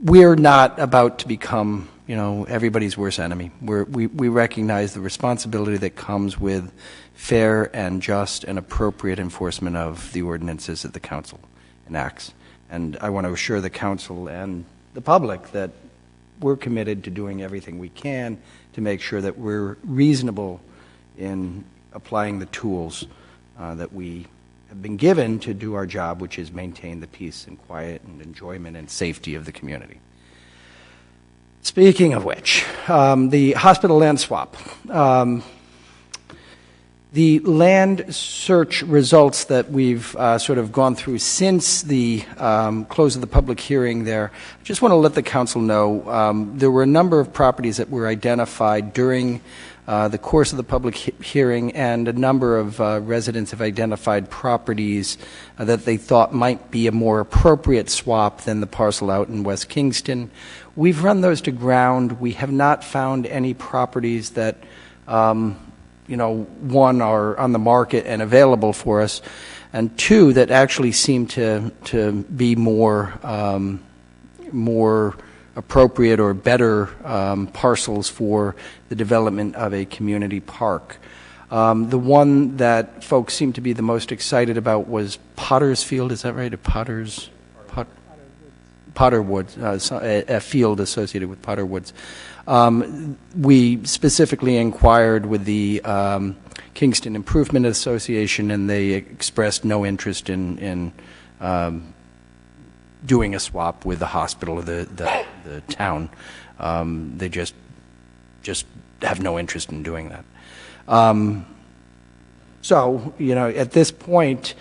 we're not about to become, everybody's worst enemy. We recognize the responsibility that comes with fair and just and appropriate enforcement of the ordinances that the council enacts. And I want to assure the council and the public that we're committed to doing everything we can to make sure that we're reasonable in applying the tools that we have been given to do our job, which is maintain the peace and quiet and enjoyment and safety of the community. Speaking of which, the hospital land swap. The land search results that we've sort of gone through since the close of the public hearing there, I just want to let the council know there were a number of properties that were identified during the course of the public hearing, and a number of residents have identified properties that they thought might be a more appropriate swap than the parcel out in West Kingston. We've run those to ground. We have not found any properties that one, are on the market and available for us, and two, that actually seem to be more appropriate or better parcels for the development of a community park. The one that folks seem to be the most excited about was Potter's Field. Is that right? Potterwoods, a field associated with Potterwoods. We specifically inquired with the Kingston Improvement Association, and they expressed no interest in doing a swap with the hospital or the town. They just have no interest in doing that. So, at this point,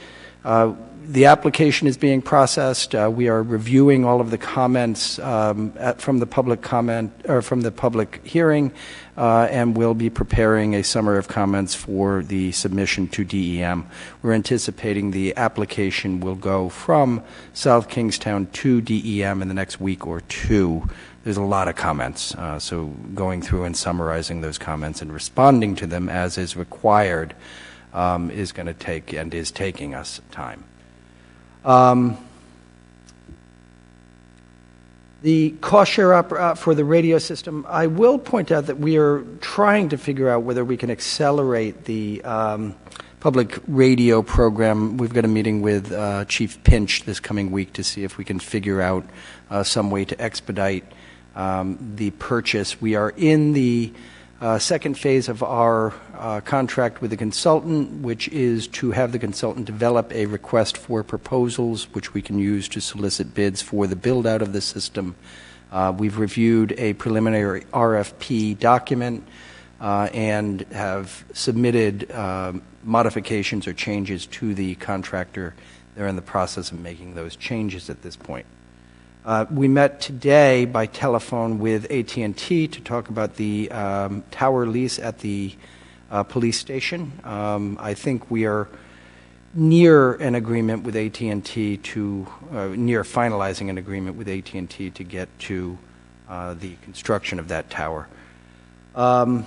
the application is being processed. We are reviewing all of the comments from the public comment or from the public hearing, and we'll be preparing a summary of comments for the submission to DEM. We're anticipating the application will go from South Kingstown to DEM in the next week or two. There's a lot of comments, so going through and summarizing those comments and responding to them as is required is going to take and is taking us time. The cost share for the radio system, I will point out that we are trying to figure out whether we can accelerate the public radio program. We've got a meeting with Chief Pinch this coming week to see if we can figure out some way to expedite the purchase. We are in the second phase of our contract with the consultant, which is to have the consultant develop a request for proposals, which we can use to solicit bids for the build-out of the system. We've reviewed a preliminary RFP document and have submitted modifications or changes to the contractor. They're in the process of making those changes at this point. We met today by telephone with AT&T to talk about the tower lease at the police station. I think we are near an agreement with AT&T near finalizing an agreement with AT&T to get to the construction of that tower. One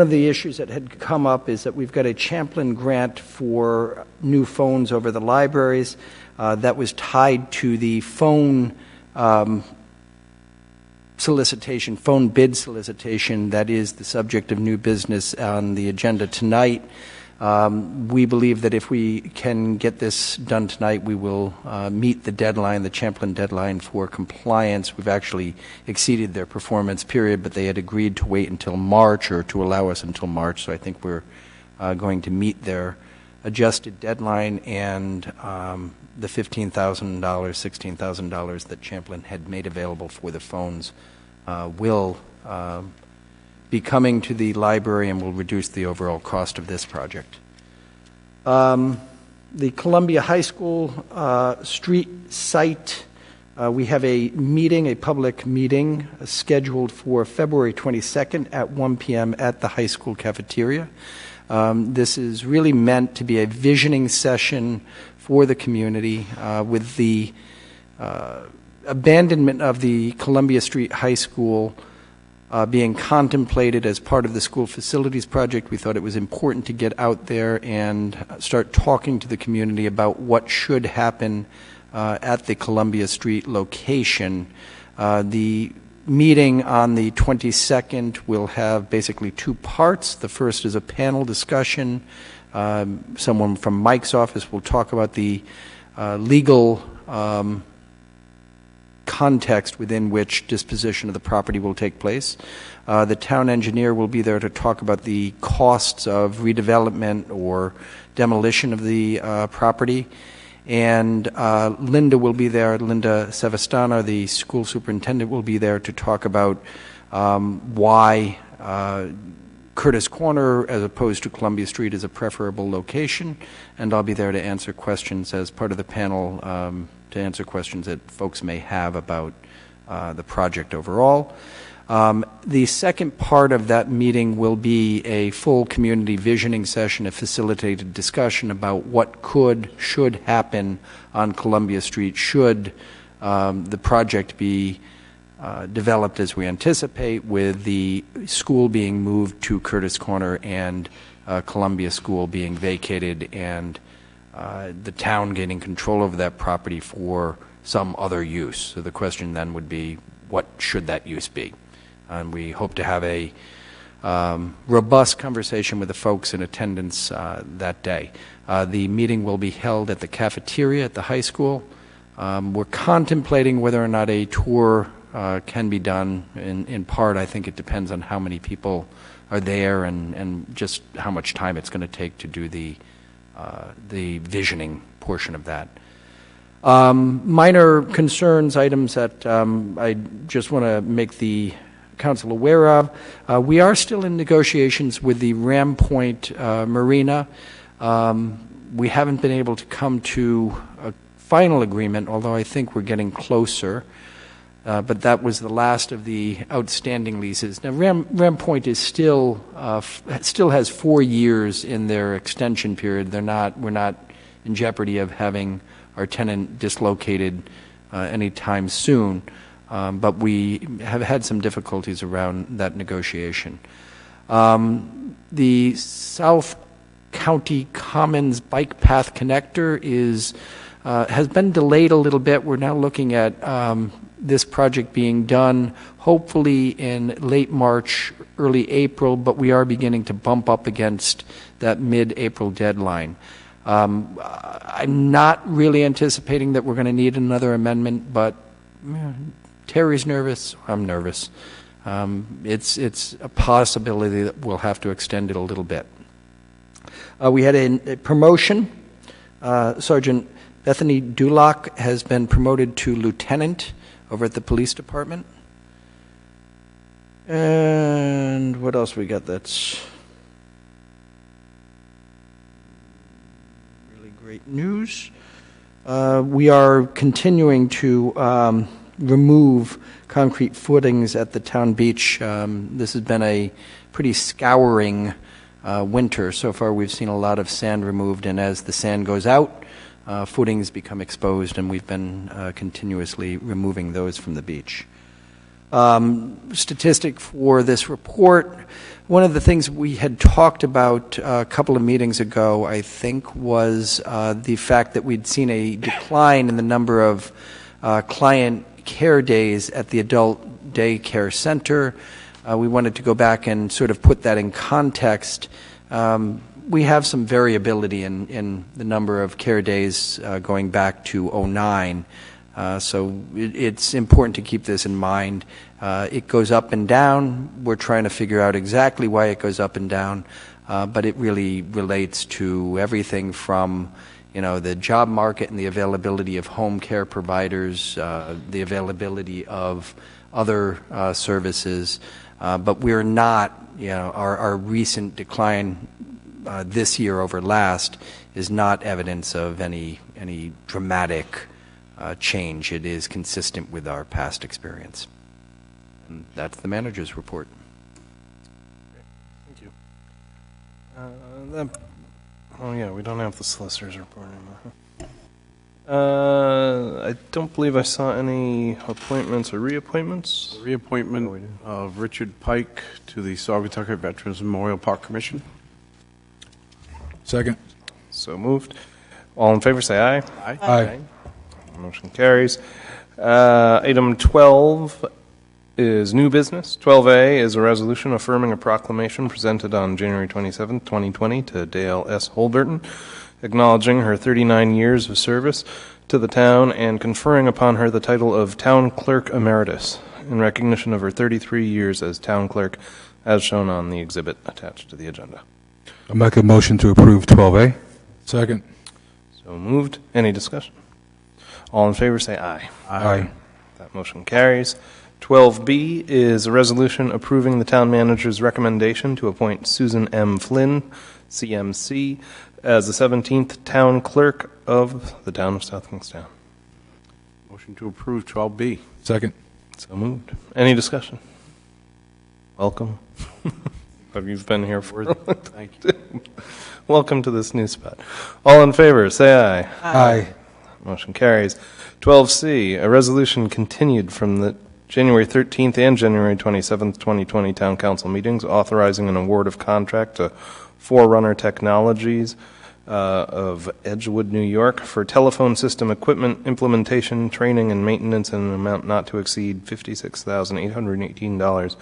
of the issues that had come up is that we've got a Champlin grant for new phones over the libraries. That was tied to the phone solicitation, phone bid solicitation, that is the subject of new business on the agenda tonight. We believe that if we can get this done tonight, we will meet the deadline, the Champlin deadline for compliance. We've actually exceeded their performance period, but they had agreed to wait until March, or to allow us until March, so I think we're going to meet their adjusted deadline, and the $15,000, $16,000 that Champlin had made available for the phones will be coming to the library and will reduce the overall cost of this project. The Columbia High School street site, we have a meeting, a public meeting scheduled for February 22nd at 1 p.m. at the high school cafeteria. This is really meant to be a visioning session for the community with the abandonment of the Columbia Street High School being contemplated as part of the school facilities project. We thought it was important to get out there and start talking to the community about what should happen at the Columbia Street location. The meeting on the 22nd will have basically two parts. The first is a panel discussion. Someone from Mike's office will talk about the legal context within which disposition of the property will take place. The town engineer will be there to talk about the costs of redevelopment or demolition of the property. And Linda will be there, Linda Savastano, the school superintendent, will be there to talk about why Curtis Corner, as opposed to Columbia Street, is a preferable location. And I'll be there to answer questions as part of the panel, to answer questions that folks may have about the project overall. The second part of that meeting will be a full community visioning session, a facilitated discussion about what should happen on Columbia Street should the project be developed as we anticipate, with the school being moved to Curtis Corner and Columbia School being vacated and the town gaining control over that property for some other use. So the question then would be, what should that use be? And we hope to have a robust conversation with the folks in attendance that day. The meeting will be held at the cafeteria at the high school. We're contemplating whether or not a tour can be done. In part, I think it depends on how many people are there and just how much time it's going to take to do the visioning portion of that. Minor concerns, items that I just want to make the council aware of. We are still in negotiations with the Ram Point Marina. We haven't been able to come to a final agreement, although I think we're getting closer. But that was the last of the outstanding leases. Now, Ram Point is still has 4 years in their extension period. We're not in jeopardy of having our tenant dislocated anytime soon. But we have had some difficulties around that negotiation. The South County Commons Bike Path Connector has been delayed a little bit. We're now looking at this project being done hopefully in late March, early April, but we are beginning to bump up against that mid-April deadline. I'm not really anticipating that we're going to need another amendment, but Terry's nervous. I'm nervous. It's a possibility that we'll have to extend it a little bit. We had a promotion. Sergeant Bethany Dulock has been promoted to lieutenant over at the police department. And what else we got that's really great news? We are continuing to remove concrete footings at the town beach. This has been a pretty scouring winter. So far we've seen a lot of sand removed, and as the sand goes out, footings become exposed, and we've been continuously removing those from the beach. Statistic for this report, one of the things we had talked about a couple of meetings ago, I think, was the fact that we'd seen a decline in the number of client care days at the adult daycare center. We wanted to go back and sort of put that in context. We have some variability in the number of care days going back to 2009. So it's important to keep this in mind. It goes up and down. We're trying to figure out exactly why it goes up and down, but it really relates to everything from the job market and the availability of home care providers, the availability of other services. But we're not, our recent decline this year over last is not evidence of any dramatic change. It is consistent with our past experience. And that's the manager's report. Thank you. We don't have the solicitor's report anymore. I don't believe I saw any appointments or reappointments. Reappointment of Richard Pike to the Saugatuck Veterans Memorial Park Commission. Second. So moved. All in favor, say aye. Aye. Aye. Motion carries. Item 12, is new business. 12A is a resolution affirming a proclamation presented on January 27, 2020 to Dale S. Holberton, acknowledging her 39 years of service to the town and conferring upon her the title of Town Clerk Emeritus in recognition of her 33 years as Town Clerk, as shown on the exhibit attached to the agenda. I'll make a motion to approve 12A. Second. So moved. Any discussion? All in favor say aye. Aye. That motion carries. 12B is a resolution approving the town manager's recommendation to appoint Susan M. Flynn, CMC, as the 17th town clerk of the town of South Kingstown. Motion to approve 12B. Second. So moved. Any discussion? Welcome. Have you been here for? Thank you. Welcome to this new spot. All in favor, say aye. Aye. Motion carries. 12C, a resolution continued from the January 13th and January 27th, 2020 Town Council meetings authorizing an award of contract to Forerunner Technologies of Edgewood, New York for telephone system equipment implementation, training, and maintenance in an amount not to exceed $56,818,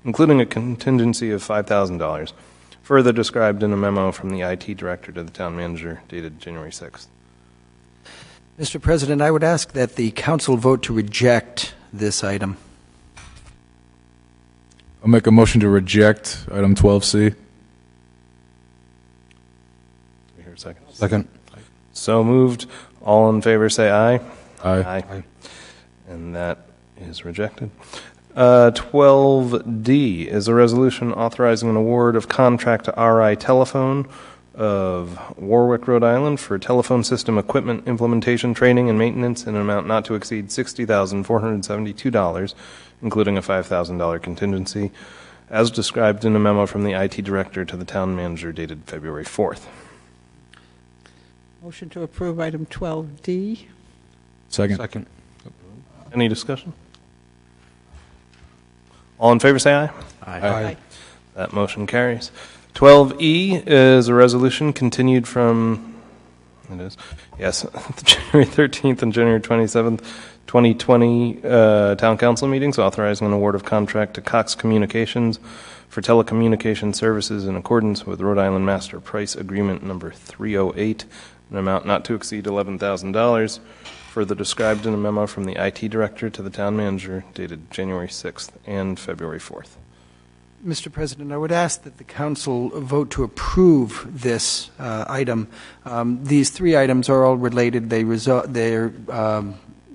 including a contingency of $5,000, further described in a memo from the IT director to the town manager dated January 6th. Mr. President, I would ask that the council vote to reject this item. I'll make a motion to reject item 12C. Here a second. Second. So moved. All in favor say aye. Aye. And that is rejected. 12D is a resolution authorizing an award of contract to RI Telephone of Warwick, Rhode Island for telephone system equipment implementation, training, and maintenance in an amount not to exceed $60,472, including a $5,000 contingency, as described in a memo from the IT director to the town manager dated February 4th. Motion to approve item 12D. Second. Any discussion? All in favor say aye. Aye. That motion carries. 12E is a resolution continued from, it is, yes, January 13th and January 27th, 2020 Town Council meetings authorizing an award of contract to Cox Communications for telecommunication services in accordance with Rhode Island Master Price Agreement number 308, an amount not to exceed $11,000, further described in a memo from the IT director to the town manager dated January 6th and February 4th. Mr. President, I would ask that the council vote to approve this item. These three items are all related. They're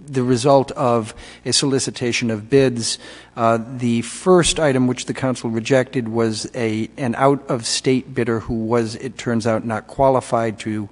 the result of a solicitation of bids. The first item which the council rejected was an out-of-state bidder who was, it turns out, not qualified to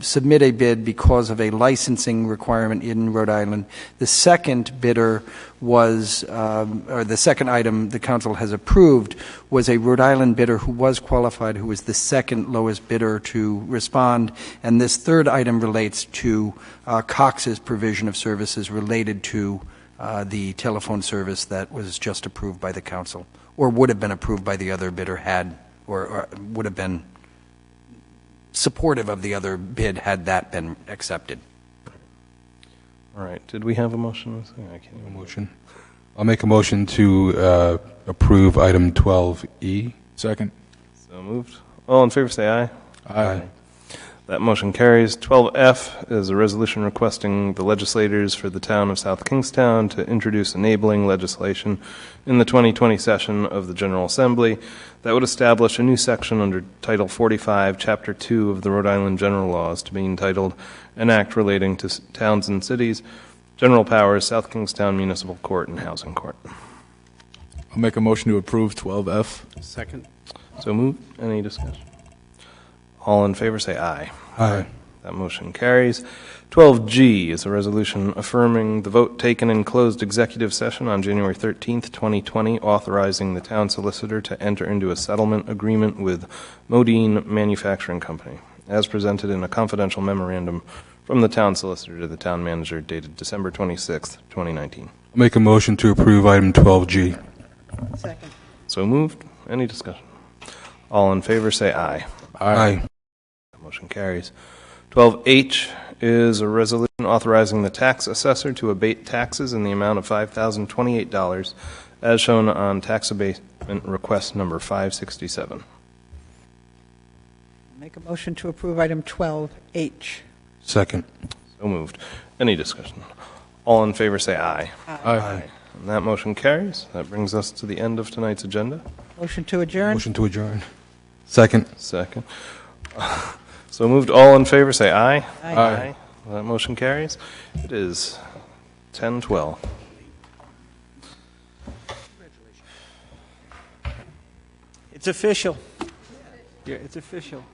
submit a bid because of a licensing requirement in Rhode Island. The second bidder was, or the second item the council has approved was a Rhode Island bidder who was qualified, who was the second lowest bidder to respond. And this third item relates to Cox's provision of services related to the telephone service that was just approved by the council, or would have been approved by the other bidder had, or would have been supportive of the other bid had that been accepted. All right. Did we have a motion? I can't A motion. I'll make a motion to approve item 12E. Second. So moved. All in favor say aye. Aye. That motion carries. 12F is a resolution requesting the legislators for the town of South Kingstown to introduce enabling legislation in the 2020 session of the General Assembly that would establish a new section under Title 45, Chapter 2 of the Rhode Island General Laws to be entitled An Act Relating to Towns and Cities, General Powers, South Kingstown Municipal Court, and Housing Court. I'll make a motion to approve 12F. Second. So moved. Any discussion? All in favor say aye. Aye. That motion carries. 12G is a resolution affirming the vote taken in closed executive session on January 13th, 2020, authorizing the town solicitor to enter into a settlement agreement with Modine Manufacturing Company, as presented in a confidential memorandum from the town solicitor to the town manager dated December 26th, 2019. I'll make a motion to approve item 12G. Second. So moved. Any discussion? All in favor say aye. Aye. Motion carries. 12H is a resolution authorizing the tax assessor to abate taxes in the amount of $5,028 as shown on tax abatement request number 567. Make a motion to approve item 12H. Second. So moved. Any discussion? All in favor say aye. Aye. And that motion carries. That brings us to the end of tonight's agenda. Motion to adjourn. Motion to adjourn. Second. Second. So moved. All in favor say aye. Aye. That motion carries. It is 10:12. It's official. Yeah, it's official.